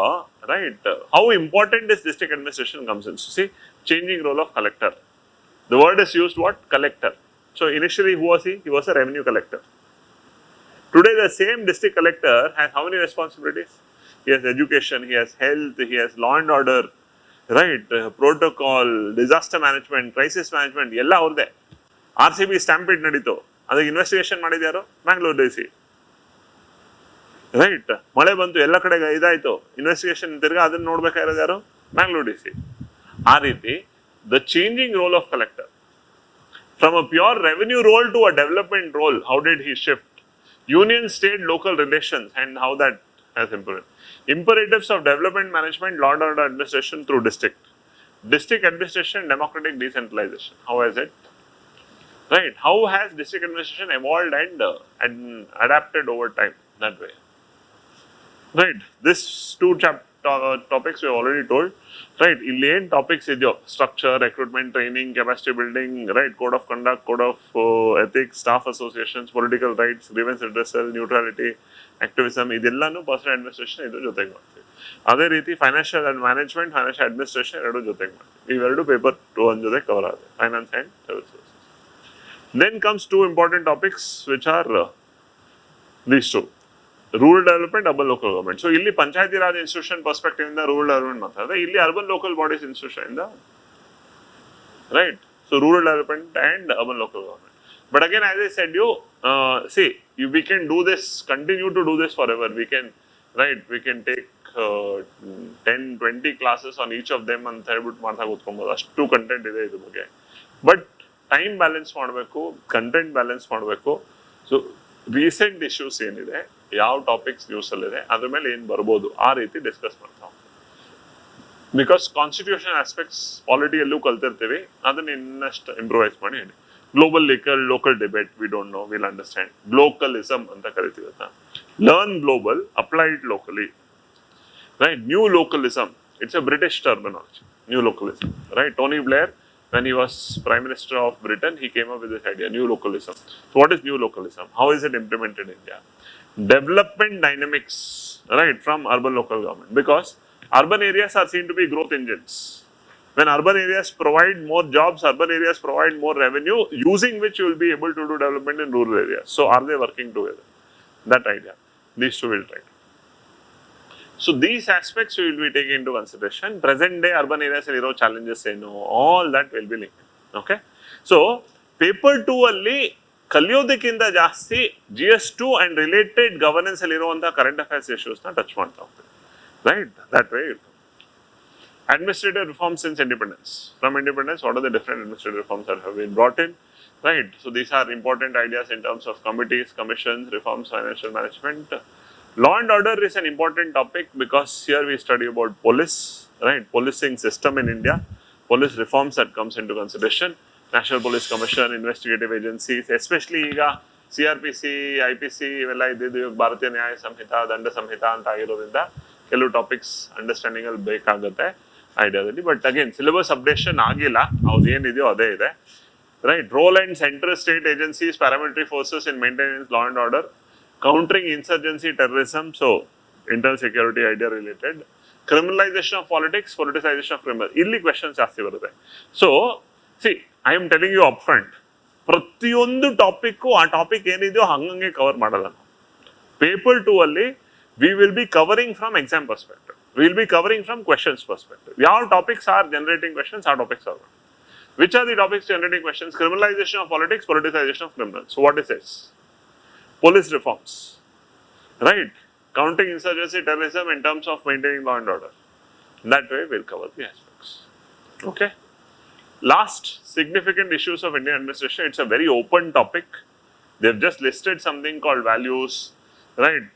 right, how important this district administration comes in. So see, changing role of collector. The word is used what? Collector. So initially, who was he? He was a revenue collector. Today, the same district collector has how many responsibilities? He has education, he has health, he has law and order, right? Protocol, disaster management, crisis management, ಎಲ್ಲ ಅವ್ರದೇ. RCB stampede ನಡೀತು. ಅದಕ್ಕೆ investigation ಮಾಡಿದ ಯಾರು? Mangalore DC. Right, ಮಳೆ ಬಂತು, ಎಲ್ಲ ಕಡೆ ಇದಾಯ್ತು, ಇನ್ವೆಸ್ಟಿಗೇಷನ್ ತಿರ್ಗಾ ಅದನ್ನ ನೋಡ್ಬೇಕಾಗಿರೋದು ಯಾರು? ಮ್ಯಾಂಗ್ಳೂರ್ DC. ಆ ರೀತಿ the changing role of collector from a pure revenue role to a development role, how did he shift? Union, state, local relations and how that has improved. Imperatives of development management, law and order administration through district. District administration, democratic decentralization. How has it? Right. How has district administration evolved and adapted over time that way? Right. This two topics we have already told. Right. Illian topics is your structure, recruitment, training, capacity building, right, code of conduct, code of ethics, staff associations, political rights, grievance redressal, neutrality, activism, idellanu personal administration idu jotege ಮಾಡ್ತೀವಿ. ಅದೇ ರೀತಿ financial and management, financial administration ಎರಡು ಜೊತೆಗೆ ಮಾಡ್ತೀವಿ. ಇವೆರಡು paper 2 1 ಜೊತೆ cover ಆಗುತ್ತೆ, finance and services. Then comes two important topics which are these two. Rural development, urban local government. So ಇಲ್ಲಿ ಪಂಚಾಯತಿ ರಾಜ್ ಇನ್ಸ್ಟಿಟ್ಯೂಷನ್ ಪರ್ಸ್ಪೆಕ್ಟಿವ್ ಇಂದ ರೂರಲ್ ಡೆವಲಪ್ಮೆಂಟ್ ಮಾತಾಡಿದ್ರೆ, ಇಲ್ಲಿ ಅರ್ಬನ್ ಲೋಕಲ್ ಬಾಡೀಸ್ ಇನ್ಸ್ಟಿಟ್ಯೂಷನ್ ಇಂದ, right. So rural development and urban local government. But again, as I said, we can do this, continue to do this forever. We can, right, we can take 10-20 classes on each of them ಅಂತ ಹೇಳ್ಬಿಟ್ಟು ಮಾಡ್ತಾ ಕೂತ್ಕೊಬೋದು. ಅಷ್ಟು content ಇದೆ ಇದ್ರ ಬಗ್ಗೆ. But time balance ಮಾಡಬೇಕು, content balance ಮಾಡಬೇಕು. So recent issues ಏನಿದೆ, ಯಾವ ಟಾಪಿಕ್ಸ್ ನ್ಯೂಸ್ ಅಲ್ಲಿದೆ, ಅದ್ರ ಮೇಲೆ ಏನು ಬರ್ಬೋದು, ಆ ರೀತಿ ಡಿಸ್ಕಸ್ ಮಾಡ್ತಾ ಹೋಗ್ತೀವಿ. ಬಿಕಾಸ್ ಕಾನ್ಸ್ಟಿಟ್ಯೂಷನ್ ಆಸ್ಪೆಕ್ಟ್ಸ್ ಪಾಲಿಟಿಯಲ್ಲೂ ಕಲ್ತಿರ್ತೀವಿ, ಅದನ್ನ ಇನ್ನಷ್ಟು ಇಂಪ್ರೂವೈಸ್ ಮಾಡಿ ಹೇಳಿ. Global local debate, we don't know, will understand. Glocalism ಅಂತ ಕರಿತೀವಿ ಅದನ್ನ. Learn global, apply it locally, right. New localism, it's a British terminology, new localism, right. Tony Blair, when he was Prime Minister of Britain, he came up with this idea, new localism. So what is new localism? How is it implemented in India? Development dynamics, right, from urban local government. Because urban areas are seen to be growth engines. When urban areas provide more jobs, urban areas provide more revenue, using which you will be able to do development in rural areas. So are they working together? That idea. These two will try. So these aspects we will be taking into consideration. Present day urban areas aliro challenges ಏನು, all that will be linked. Okay. So paper 2 ಅಲ್ಲಿ ಕಲಿಯೋದಕ್ಕಿಂತ ಜಾಸ್ತಿ GS2 and related governance ಅಲ್ಲಿರುವಂತಹ current affairs issues ನ touch ಮಾಡ್ತಾ ಹೋಗ್ತೀವಿ. Right. That way. Administrative reforms since independence. From independence, what are the different administrative reforms that have been brought in? Right. So these are important ideas in terms of committees, commissions, reforms, financial management. Law and order is an important topic because here we study about police, right? Policing system in India, police reforms that comes into consideration, National Police Commission, investigative agencies, especially ಈಗ CRPC, IPC ಇವೆಲ್ಲ ಇದ್ದಿದ್ದು, ಭಾರತೀಯ ನ್ಯಾಯ ಸಂಹಿತ, ದಂಡ ಸಂಹಿತ ಅಂತ ಆಗಿರೋದ್ರಿಂದ ಕೆಲವು topics understanding ಅಲ್ಲಿ ಬೇಕಾಗುತ್ತೆ ಐಡಿಯಾದಲ್ಲಿ. ಬಟ್ ಅಗೇನ್ ಸಿಲೆಬಸ್ ಅಪ್ಡೇಷನ್ ಆಗಿಲ್ಲ, ಅವ್ರು ಏನಿದೆಯೋ ಅದೇ ಇದೆ, right. Role and central state agencies, paramilitary forces in maintenance, law and order, countering insurgency, terrorism. So internal security idea related. Criminalization of politics, politicization of criminal. Illi questions ಜಾಸ್ತಿ ಬರುತ್ತೆ. So, see, I am telling you upfront, ಪ್ರತಿಯೊಂದು topic ಆ topic ಏನಿದೆಯೋ ಹಂಗಂಗೆ cover ಮಾಡಲ್ಲ ನಾವು. Paper 2 ಅಲ್ಲಿ we will be covering from exam perspective. We will be covering from questions perspective. Your topics are generating questions, our topics are not. Which are the topics generating questions? Criminalization of politics, politicization of criminals. So what is this? Police reforms, right? Counting insurgency, terrorism in terms of maintaining law and order. That way we'll cover the aspects. Okay. Last, significant issues of Indian administration. It's a very open topic. They've just listed something called values, right?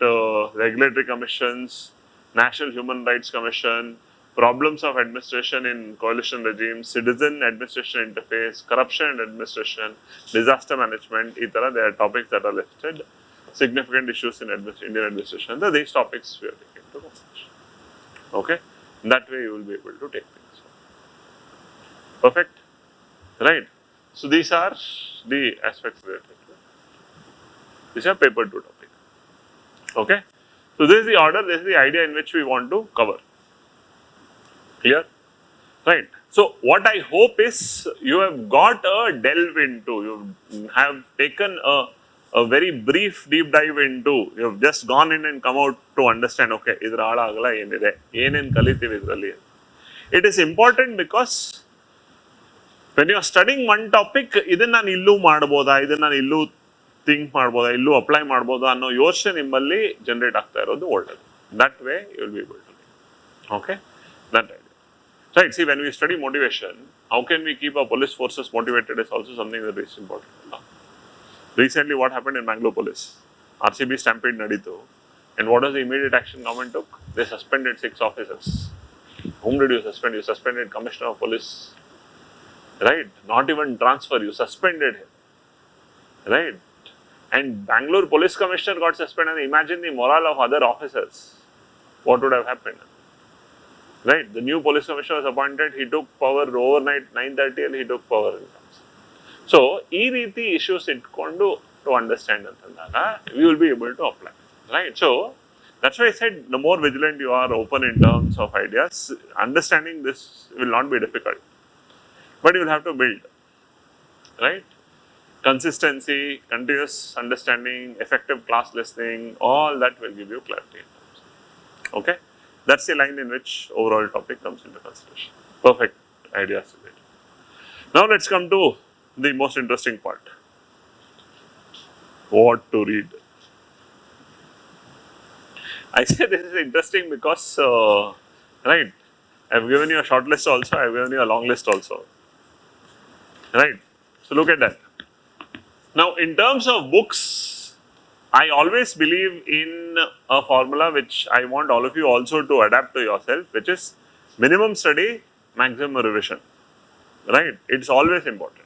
Regulatory commissions, National Human Rights Commission, problems of administration in coalition regimes, citizen administration interface, corruption in administration, disaster management. There are topics that are listed. Significant issues in Indian administration. These topics we are taking to consideration. Okay, that way you will be able to take things. Perfect, right? So these are the aspects related to it. These are paper 2 topic. Okay, so this is the order. This is the idea in which we want to cover. Clear, right? So what I hope is you have got a delve into. You have taken a very brief deep dive into. You have just gone in and come out to understand. Okay, idra aala agala enide enen kalitive idralli. It is important because when you are studying one topic, idanna nanu illu madaboda, idanna nanu illu think ಮಾಡ್ಬೋದಾ, ಇಲ್ಲೂ apply ಮಾಡ್ಬೋದಾ ಅನ್ನೋ ಯೋಚನೆ ನಿಮ್ಮಲ್ಲಿ generate ಆಗ್ತಾ ಇರೋದು ಒಳ್ಳೆಯದು. That way you will be able to. Okay, that idea. Right, see, when we study motivation, how can we keep our police forces motivated is also something that is important. Recently, what happened in Bangalore police? RCB stampede naditu, and what was the immediate action government took? They suspended 6 officers. Whom did you suspend? You suspended Commissioner of Police, right? Not even transfer, you suspended him, right? And Bangalore Police Commissioner got suspended. Imagine the morale of other officers. What would have happened? Right? The new police commissioner was appointed. He took power overnight, 9:30, and he took power. So, ee reeti issues itkondu to understand antandala, we will be able to apply. Right? So, that's why I said the more vigilant you are, open in terms of ideas, understanding this will not be difficult. But you will have to build. Right? Consistency, continuous understanding, effective class listening, all that will give you clarity. Okay, that's the line in which overall topic comes into consideration. Perfect ideas. Now let's come to the most interesting part. What to read? I say this is interesting because, right, I've given you a short list also, I've given you a long list also. Right, so look at that. Now, in terms of books, I always believe in a formula which I want all of you also to adapt to yourself, which is minimum study, maximum revision. Right? It's always important.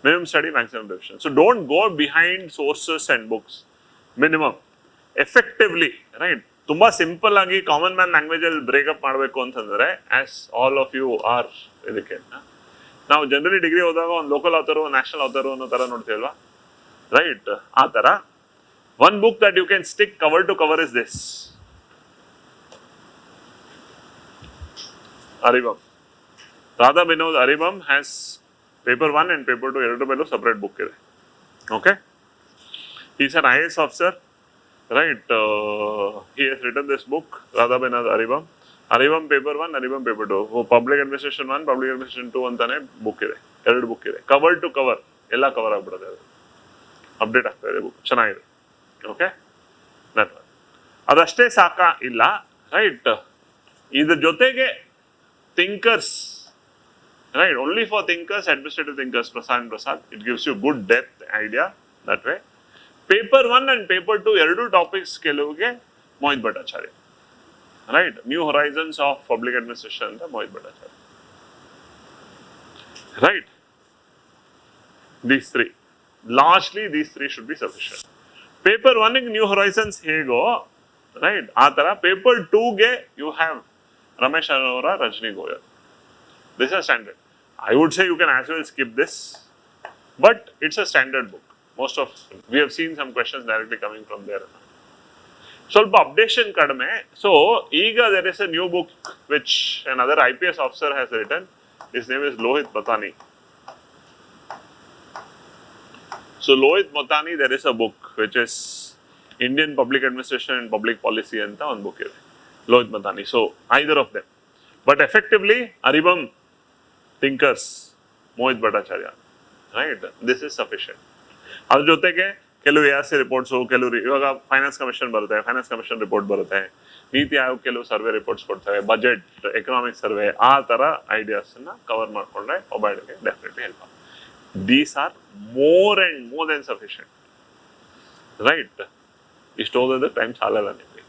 Minimum study, maximum revision. So, don't go behind sources and books. Minimum. Effectively, right? Tumba simple agi common man language alli break up ಮಾಡಬೇಕು ಅಂತಂದ್ರೆ, as all of you are ಇದಕ್ಕೆ ನಾವು generally degree ಹೋದಾಗ ಒಂದು local ಆಥರು, national ಆಥರು ಅನ್ನೋ ಥರ ನೋಡ್ತೀವಲ್ವಾ, right? ಆ ಥರ one book that you can stick cover to cover is this. Aribam. Radha Binod Aribam has paper 1 and paper 2 ಎರಡು ಮೇಲೂ separate book ಇದೆ. Okay? He is an IAS officer, right? He has written this book, Radha Binod Aribam. Aribam paper 1, Aribam paper 2. Public administration 1, public administration 2 ಅಂತಾನೆ book ಇದೆ. ಎರಡು book ಇದೆ. Cover to cover. ಎಲ್ಲ cover ಆಗ್ಬಿಡುತ್ತೆ ಅದು. Update ಆಗ್ತಾ ಇದೆ ಬುಕ್. ಚೆನ್ನಾಗಿದೆ. Okay, that one. ಅದಷ್ಟೇ ಸಾಕಾ? ಇಲ್ಲ, ರೈಟ್? ಇದ್ರ ಜೊತೆಗೆ thinkers, right? Only for thinkers, administrative thinkers, Prasad. It gives you good depth idea that way. Paper 1 and paper 2 ಎರಡು ಟಾಪಿಕ್ಸ್ ಕೆಲವಿಗೆ Mohit Bhattacharya, right? New horizons of public administration ಅಂತ Mohit Bhattacharya, right? These 3. Largely these 3 should be sufficient. Paper 1 ಗೆ new ಹೊರೈಸನ್ಸ್ ಹೇಗೋ, right? ಆ ಥರ paper 2ಗೆ you have Ramesh Arora, Rajni Goyal. This is standard. I would say you can as well skip this, but it's a standard book. We have seen some questions directly coming from there. ಸ್ವಲ್ಪ updation ಕಡಿಮೆ. So ಈಗ there is a new book which another IPS officer has written. His name is Lohit Matani. So Lohit Matani, there is a book which is Indian Public Administration and Public Policy ಅಂತ ಒಂದು book ಇದೆ, Lohit Matani. So either of them, but effectively Aribam thinkers, Mohit Bhattacharya, right? This is sufficient. ಅದ್ರ ಜೊತೆಗೆ ಕೆಲವು ARC reports, ಕೆಲವು ಇವಾಗ finance commission ಬರುತ್ತೆ, finance commission report ಬರುತ್ತೆ, ನೀತಿ ಆಯೋಗ ಕೆಲವು ಸರ್ವೆ ರಿಪೋರ್ಟ್ಸ್ ಕೊಡ್ತವೆ, ಬಜೆಟ್, ಎಕನಾಮಿಕ್ ಸರ್ವೆ, ಆ ಥರ ಐಡಿಯಾಸನ್ನು ಕವರ್ ಮಾಡಿಕೊಂಡ್ರೆ ಒಬ್ಬರಿಗೆ ಡೆಫಿನೆಟ್ಲಿ ಹೆಲ್ಪ್ ಆಗುತ್ತೆ. These are more and more than sufficient, right? ಇಷ್ಟು ಓದೋದು ಟೈಮ್ ಸಾಲಲ್ಲ ನಿಮಗೆ,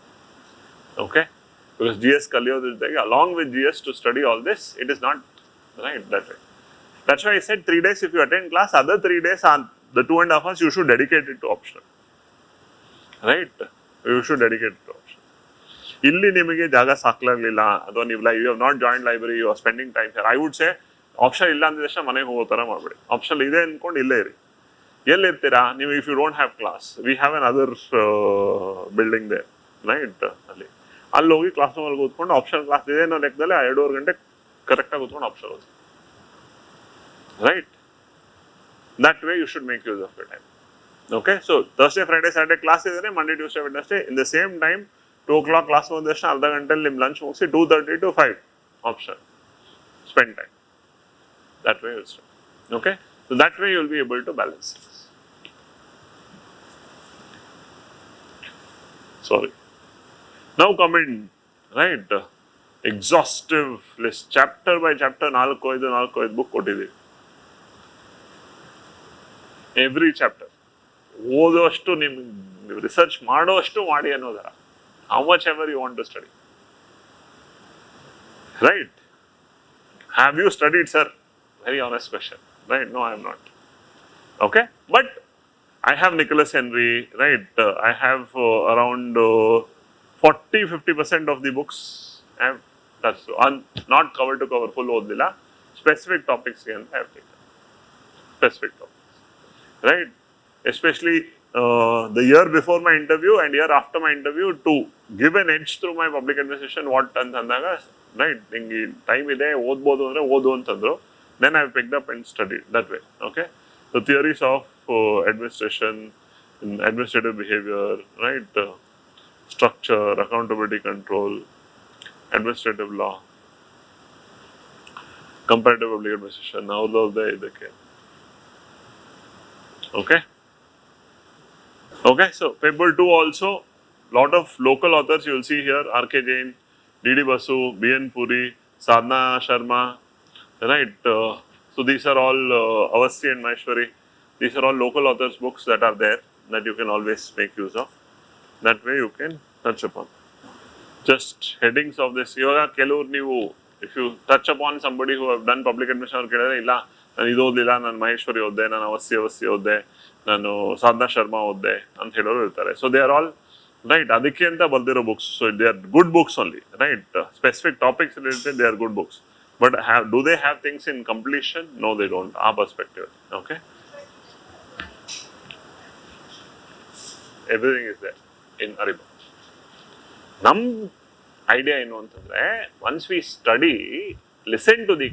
ಓಕೆ? ಬಿಕಾಸ್ GS ಕಲಿಯೋದ್ರ ಜೊತೆಗೆ along with GS to study all this, it is not right that way. That's why I said 3 days if you attend class, other 3 days are the 2.5 hours you should dedicate it to optional, right? You should dedicate it to optional. ಇಲ್ಲಿ ನಿಮಗೆ ಜಾಗ ಸಾಕ್ಲಾಗಲಿಲ್ಲ ಅಥವಾ ನೀವು you have not joined library, you are spending time here, I would say option ಇಲ್ಲ ಅಂದ ತಕ್ಷಣ ಮನೆಗೆ ಹೋಗೋ ಥರ ಮಾಡಬೇಡಿ. ಆಪ್ಷನ್ ಇದೆ ಅಂದ್ಕೊಂಡು ಇಲ್ಲೇ ಇರಿ. ಎಲ್ಲಿರ್ತೀರಾ ನೀವು? If you don't have class, we have another building there, right? ಅಲ್ಲಿ ಹೋಗಿ ಕ್ಲಾಸ್ ರೂಮಲ್ಲಿ ಕೂತ್ಕೊಂಡು ಆಪ್ಷನ್ ಕ್ಲಾಸ್ ಇದೆ ಅನ್ನೋ ಲೆಕ್ಕದಲ್ಲಿ 2.5 ಗಂಟೆ ಕರೆಕ್ಟಾಗಿ ಕೂತ್ಕೊಂಡು ಆಪ್ಷನ್ ಓದಿ, right? That way you should make use of your time. Okay, so Thursday, Friday, Saturday class is Monday, Tuesday, Wednesday. In the same time, 2 o'clock class ಒಂದು ಅರ್ಧ ಗಂಟೆಲಿ ನಿಮ್ಮ ಲಂಚ್ ಮುಗಿಸಿ 2:30 to 5 option. Spend time. That way you'll start. Okay, so that way you'll be able to balance this. Sorry. Now come in, right? Exhaustive list, chapter by chapter, 4 book ಕೊಟ್ಟಿದ್ದೀವಿ. Every chapter ಓದೋಷ್ಟು, ನಿಮ್ಮ research ಮಾಡೋಷ್ಟು ಮಾಡಿ ಅನ್ನೋದರ, how much ever you want to study, right? Have you studied sir? Very honest question, right? No, I am not. Okay, but I have Nicholas Henry, right? I have around 40-50% of the books I have touch, not cover to cover, full ಓದಿಲ್ಲ, specific ಟಾಪಿಕ್ಸ್ಗೆ ಅಂತ ಹೇಳ್ತೀನಿ, specific topic, right? Especially the year before my interview and year after my interview, to give an edge through my public administration, what ಅಂತಂದಾಗ, right? ನಿಂಗೆ time ಇದೆ, ಓದ್ಬೋದು ಅಂದರೆ ಓದು ಅಂತಂದ್ರು, then I picked up and studied that way. Okay, the theories of administration, administrative behavior, right? Structure, accountability, control, administrative law, comparative public administration, ಅವ್ರದ್ದು ಇದಕ್ಕೆ. Okay, so paper 2 also, lot of local authors you will see here, R.K. Jain, D.D. Basu, B.N. Puri, Sadhna Sharma, right? So these are all Avasti and Maheshwari. These are all local authors books that are there that you can always make use of. That way you can touch upon. Just headings of this. Ivaga ಕೆಲವರು ನೀವು, if you touch upon somebody who have done public administration, ಅವ್ರು ಕೇಳಿದ್ರೆ ಇಲ್ಲ ನಾನು ಇದು ಓದಲಿಲ್ಲ, ನಾನು ಮಹೇಶ್ವರಿ ಓದ್ದೆ, ನಾನು ಅವಸ್ತಿ ಓದ್ದೆ, ನಾನು ಸಾಧನಾ ಶರ್ಮಾ ಓದ್ದೆ ಅಂತ ಹೇಳೋರು ಇರ್ತಾರೆ. So they are all right, ಅದಕ್ಕೆ ಅಂತ ಬರ್ದಿರೋ books. So they are good books only, right? Specific topics related, they are good books. But do they have things in completion? No, they don't. ಆ perspective. Okay, everything is there in ಅರಿಬಾ. ನಮ್ಮ idea ಏನು ಅಂತಂದರೆ, once we study, listen to the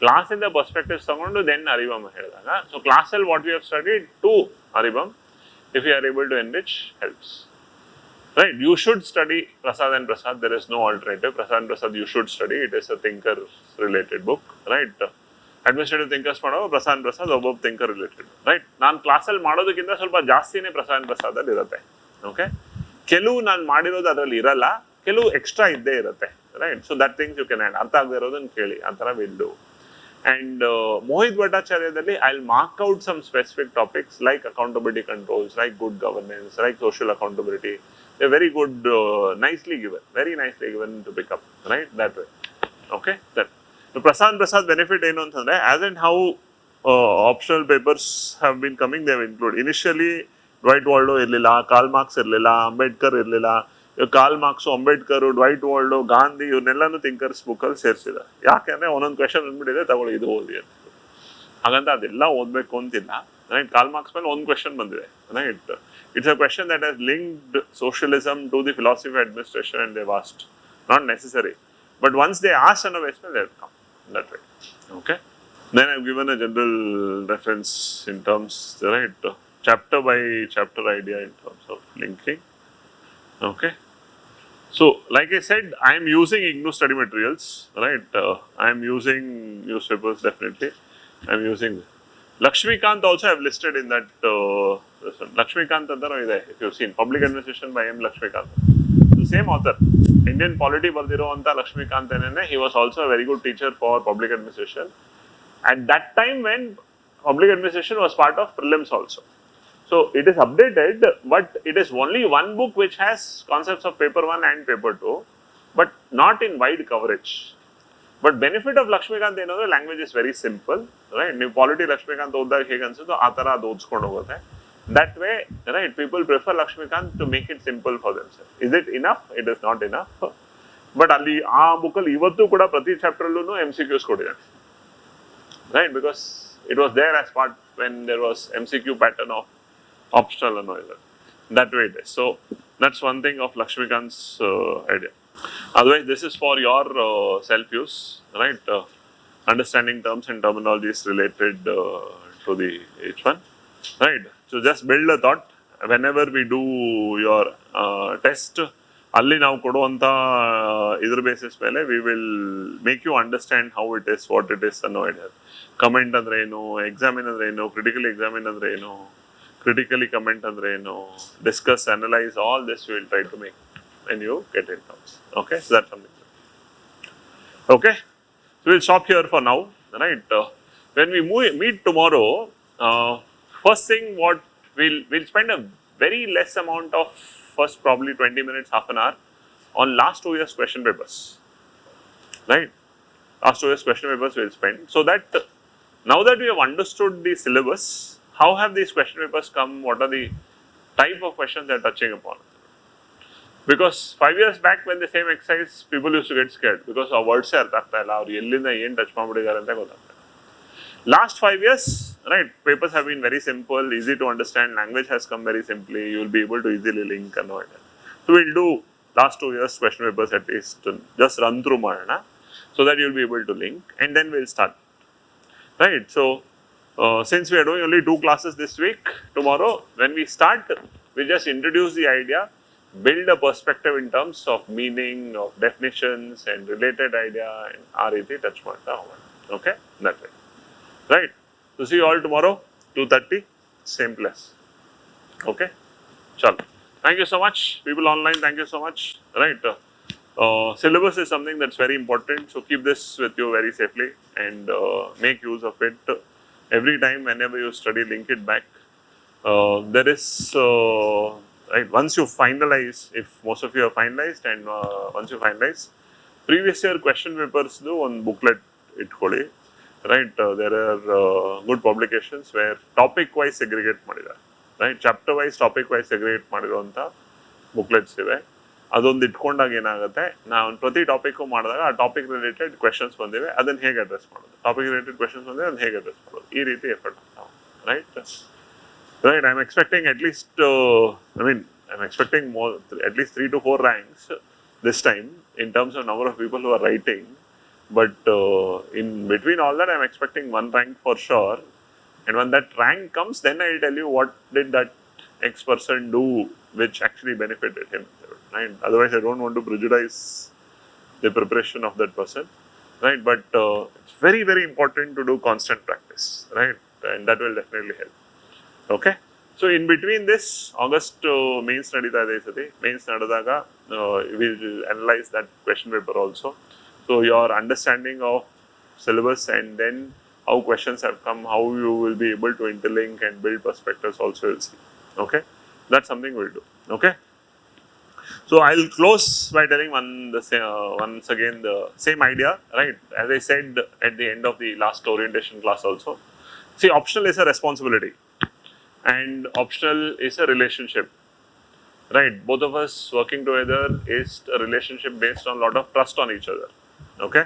ಕ್ಲಾಸಿಂದ perspectives ತಗೊಂಡು then ಅರಿಬಮ್ ಹೇಳಿದಾಗ, so ಕ್ಲಾಸಲ್ಲಿ what we have studied to ಅರಿಬಮ್, if you are able to enrich, helps, right? You should study Prasad and Prasad, there is no alternative. Prasad and Prasad you should study, it is a thinker related book, right? Administrative thinkers ಮಾಡೋ Prasad and Prasad ಒಬ್ಬೊಬ್ಬ thinker related, right? ನಾನು ಕ್ಲಾಸಲ್ಲಿ ಮಾಡೋದಕ್ಕಿಂತ ಸ್ವಲ್ಪ ಜಾಸ್ತಿನೇ Prasad and Prasad ಅಲ್ಲಿ ಇರುತ್ತೆ. Okay, ಕೆಲವು ನಾನು ಮಾಡಿರೋದು ಅದರಲ್ಲಿ ಇರಲ್ಲ, ಕೆಲವು ಎಕ್ಸ್ಟ್ರಾ ಇದ್ದೇ ಇರುತ್ತೆ, right? So that things you can add. ಅರ್ಥ ಆಗದೆ ಇರೋದನ್ನು ಕೇಳಿ, ಆ ಥರ will do. And Mohit Bhattacharya, I'll mark out some specific topics like accountability controls, like good governance, like social accountability. They're very good, nicely given, very nicely given to pick up, right? That way. Okay? That. The Prasad benefit ಏನು ಅಂತಂದರೆ, as and how optional papers have been coming, they have included. Initially, Dwight Waldo ಇರಲಿಲ್ಲ, Karl Marx ಇರಲಿಲ್ಲ, ಅಂಬೇಡ್ಕರ್ ಇರಲಿಲ್ಲ. Karl Marx, Ambedkar, Dwight Waldo, Gandhi, ಇವನ್ನೆಲ್ಲನೂ thinkers ಬುಕ್ಕಲ್ಲಿ ಸೇರಿಸಿದ್ದಾರೆ. ಯಾಕೆಂದರೆ ಒಂದೊಂದು ಕ್ವೆಶನ್ ಬಂದ್ಬಿಟ್ಟಿದೆ, ತಗೊಳ್ಳಿ ಇದು ಓದಿ ಅಂತ. ಹಾಗಂತ ಅದೆಲ್ಲ ಓದಬೇಕು ಅಂತಿಲ್ಲ. right? Karl Marx ಮೇಲೆ ಒಂದು ಕ್ವೆಶನ್ ಬಂದಿದೆ, right? It's a question that has linked socialism to the philosophy of administration and they've asked. Not necessary. But once they ask on a basis, they'll come that way. Okay. Then I've given a general reference in terms, right? Chapter by chapter idea in terms of linking. Okay. So, like I said, I am using IGNOU study materials, right? I am using newspapers definitely. I am using Lakshmikant also I have listed in that. Lakshmikant andaro ide, if you've seen Public Administration by M. Lakshmikant. The same author, Indian Polity bardiro anta Lakshmikant enene. He was also a very good teacher for Public Administration. At that time when Public Administration was part of prelims also. So it is updated, but it is only one book which has concepts of paper 1 and paper 2, but not in wide coverage. But benefit of Lakshmikant ಏನಂದ್ರೆ language is very simple, right? ನೀವು Polity Lakshmikant ಓದಿದಾಗ ಹೇಗೆ ಅನ್ಸುತ್ತೋ ಆ ಥರ ಅದು ಓದಿಸ್ಕೊಂಡು ಹೋಗುತ್ತೆ. That way, right, people prefer Lakshmikant to make it simple for themselves. Is it enough? It is not enough. But ಅಲ್ಲಿ ಆ ಬುಕ್ಕಲ್ಲಿ ಇವತ್ತು ಕೂಡ ಪ್ರತಿ ಚಾಪ್ಟರ್ಲ್ಲೂ MCQs ಕೊಟ್ಟಿದ್ದಾರೆ, right? Because it was there as part when there was MCQ pattern of optional and all that. That way it is. So that's one thing of Lakshmikant's idea. Otherwise, this is for your self-use, right? Understanding terms and terminologies related to the each one, right? So just build a thought. Whenever we do your test, ಅಲ್ಲಿ ನಾವು ಕೊಡುವಂಥ ಇದ್ರ basis ಮೇಲೆ we will make you understand how it is, what it is ಅನ್ನೋ idea. Comment ಅಂದರೆ ಏನು, examine ಅಂದರೆ ಏನು, ಕ್ರಿಟಿಕಲಿ ಎಕ್ಸಾಮಿನ್ ಅಂದರೆ ಏನು, critically comment andre no, discuss, analyze, all this we will try to make when you get in terms. Okay, so that's something. Okay, so we'll stop here for now, right? When we meet tomorrow, first thing what we'll spend a very less amount of first probably 20 minutes, half an hour on last 2 years question papers, right? Last 2 years question papers we'll spend, so that now that we have understood the syllabus, how have these question papers come? What are the type of questions they are touching upon? Because 5 years back when the same exercise, people used to get scared because our words are touch Last 5 years, right, papers have been very simple, easy to understand, language has come very simply, you will be able to easily link and all that. So we'll do last 2 years question papers at least, just run through Marana, so that you will be able to link, and then we'll start, right? So since we are doing only 2 classes this week, tomorrow when we start, we just introduce the idea, build a perspective in terms of meaning, of definitions and related idea, and ಆ ರೀತಿ touch ಮಾಡ್ತಾ ಹೋಗೋಣ. Okay, that way, right? So see you all tomorrow 2:30, same place. Okay, chalo. Thank you so much, people online. Thank you so much. Right, syllabus is something that's very important, so keep this with you very safely and make use of it. Every time, whenever you study, link it back. There is, right, once you finalize, if most of you are finalized, and once you finalize, previous year question papers do on booklet itkoli, right? There are good publications where topic wise segregate madidare, right? Chapter wise, topic wise segregate ಮಾಡಿರುವಂಥ booklets ಇವೆ. ಅದೊಂದು ಇಟ್ಕೊಂಡಾಗ ಏನಾಗುತ್ತೆ, ನಾವು ಪ್ರತಿ topic ಮಾಡಿದಾಗ ಆ topic related questions ಬಂದಿವೆ, ಅದನ್ನು ಹೇಗೆ ಅಡ್ರೆಸ್ ಮಾಡೋದು, ಟಾಪಿಕ್ ರಿಲೇಟೆಡ್ ಕ್ವೆಶನ್ಸ್ ಬಂದಿವೆ ಅದನ್ನು ಹೇಗೆ ಅಡ್ರೆಸ್ ಮಾಡೋದು, ಈ ರೀತಿ ಎಫರ್ಟ್ ನಾವು, right? Right, I am expecting at least, I am expecting more, at least 3 to 4 ranks this time in terms of number of people who are writing, but in between all that I am expecting 1 rank for sure, and when that rank comes, then I will tell you what did that X person do which actually benefited him. Right? Otherwise, I don't want to prejudice the preparation of that person, right? But it's very, very important to do constant practice, right? And that will definitely help. Okay. So in between this, August mains nadita ide sati, mains nadadaga we will analyze that question paper also. So your understanding of syllabus and then how questions have come, how you will be able to interlink and build perspectives also you'll see. Okay. That's something we'll do. Okay. So I'll close by telling once again the same idea, right? As I said at the end of the last orientation class also. See, optional is a responsibility and optional is a relationship, right? Both of us working together is a relationship based on a lot of trust on each other. Okay?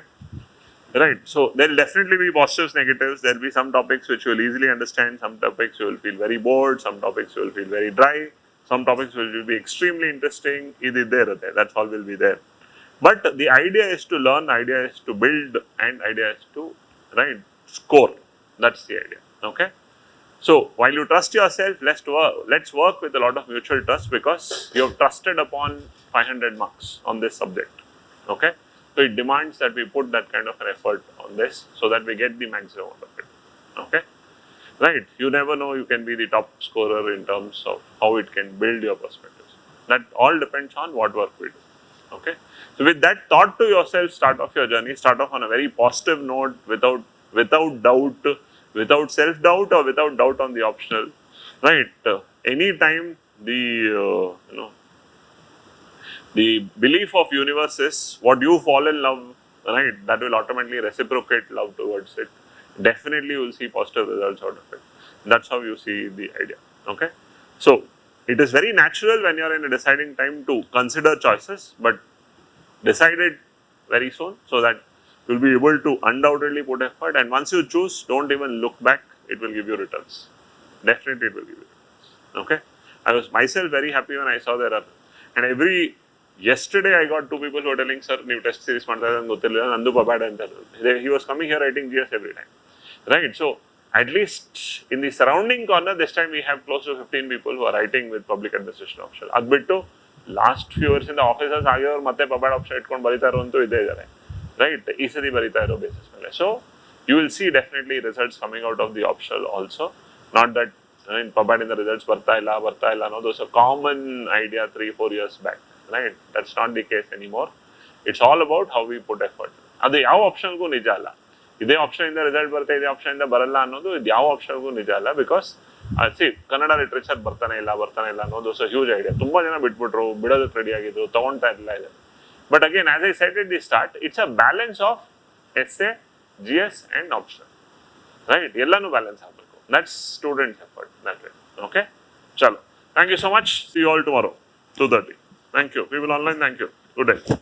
Right. So there will definitely be positives, negatives. There will be some topics which you will easily understand, some topics you will feel very bored, some topics you will feel very dry, some topics will be extremely interesting. Either there or there. That's all will be there. But the idea is to learn, idea is to build, and idea is to score. That's the idea. Okay. So while you trust yourself, let's work with a lot of mutual trust, because you have trusted upon 500 marks on this subject. Okay. So it demands that we put that kind of an effort on this so that we get the maximum out of it. Okay. Right. You never know, you can be the top scorer in terms of how it can build your perspectives. That all depends on what work we do. Okay. So with that thought to yourself, start off your journey, start off on a very positive note, without doubt, without self-doubt, or without doubt on the optional. Right. Anytime the belief of universe is what you fall in love, right, that will automatically reciprocate love towards it. Definitely you will see positive results out of it. That's how you see the idea. Okay. So it is very natural when you are in a deciding time to consider choices, but decide it very soon so that you will be able to undoubtedly put effort, and once you choose, don't even look back, it will give you returns. Definitely it will give you returns. Okay. I was myself very happy when I saw there are, and yesterday I got two people who were telling, sir, new test series Nandu Pabad, and he was coming here writing GS every time. Right. So at least in the surrounding corner, this time we have close to 15 people who are writing with public administration option. Adbittu, last few years in the officers ಆಗಿರೋರು ಮತ್ತೆ ಪಬಾಡ್ option ಇಟ್ಕೊಂಡು ಬರೀತಾ ಇರುವಂತೂ ಇದೇ ಇದ್ದಾರೆ. Right. ಈ ಸರಿ ಬರೀತಾ ಇರೋ ಬೇಸಿಸ್ ಮೇಲೆ. So you will see definitely results coming out of the optional also. Not that in pabad in the results ಬರ್ತಾ ಇಲ್ಲ. No, those are common idea 3-4 years back. Right. That's not the case anymore. It's all about how we put effort. ಅದು ಯಾವ ಆಪ್ಷನ್ಗೂ ನಿಜ ಅಲ್ಲ. ಇದೇ option ಇಂದ result ಬರುತ್ತೆ, ಇದೇ ಆಪ್ಷನ್ ಇಂದ ಬರಲ್ಲ ಅನ್ನೋದು ಇದು ಯಾವ ಆಪ್ಷನ್ಗೂ ನಿಜ ಅಲ್ಲ. ಬಿಕಾಸ್ ಕನ್ನಡ ಲಿಟ್ರೇಚರ್ ಬರ್ತಾನೆ ಇಲ್ಲ ಅನ್ನೋದು ಹ್ಯೂಜ್ ಐಡಿಯಾ. ತುಂಬಾ ಜನ ಬಿಟ್ಬಿಟ್ರು, ಬಿಡೋದಕ್ಕೆ ರೆಡಿ ಆಗಿದ್ರು, ತಗೊಂತಾ ಇರಲಿಲ್ಲ ಇದೆ. But again as I said it the start, it's a balance of essay, GS and optional. Right. ಎಲ್ಲಾನು ಬ್ಯಾಲೆನ್ಸ್ ಆಗಬೇಕು. That's students effort. That it. Okay. ಚಲೋ. Thank you so much. See you all tomorrow 2:30. Thank you. We will online. Thank you. Good day.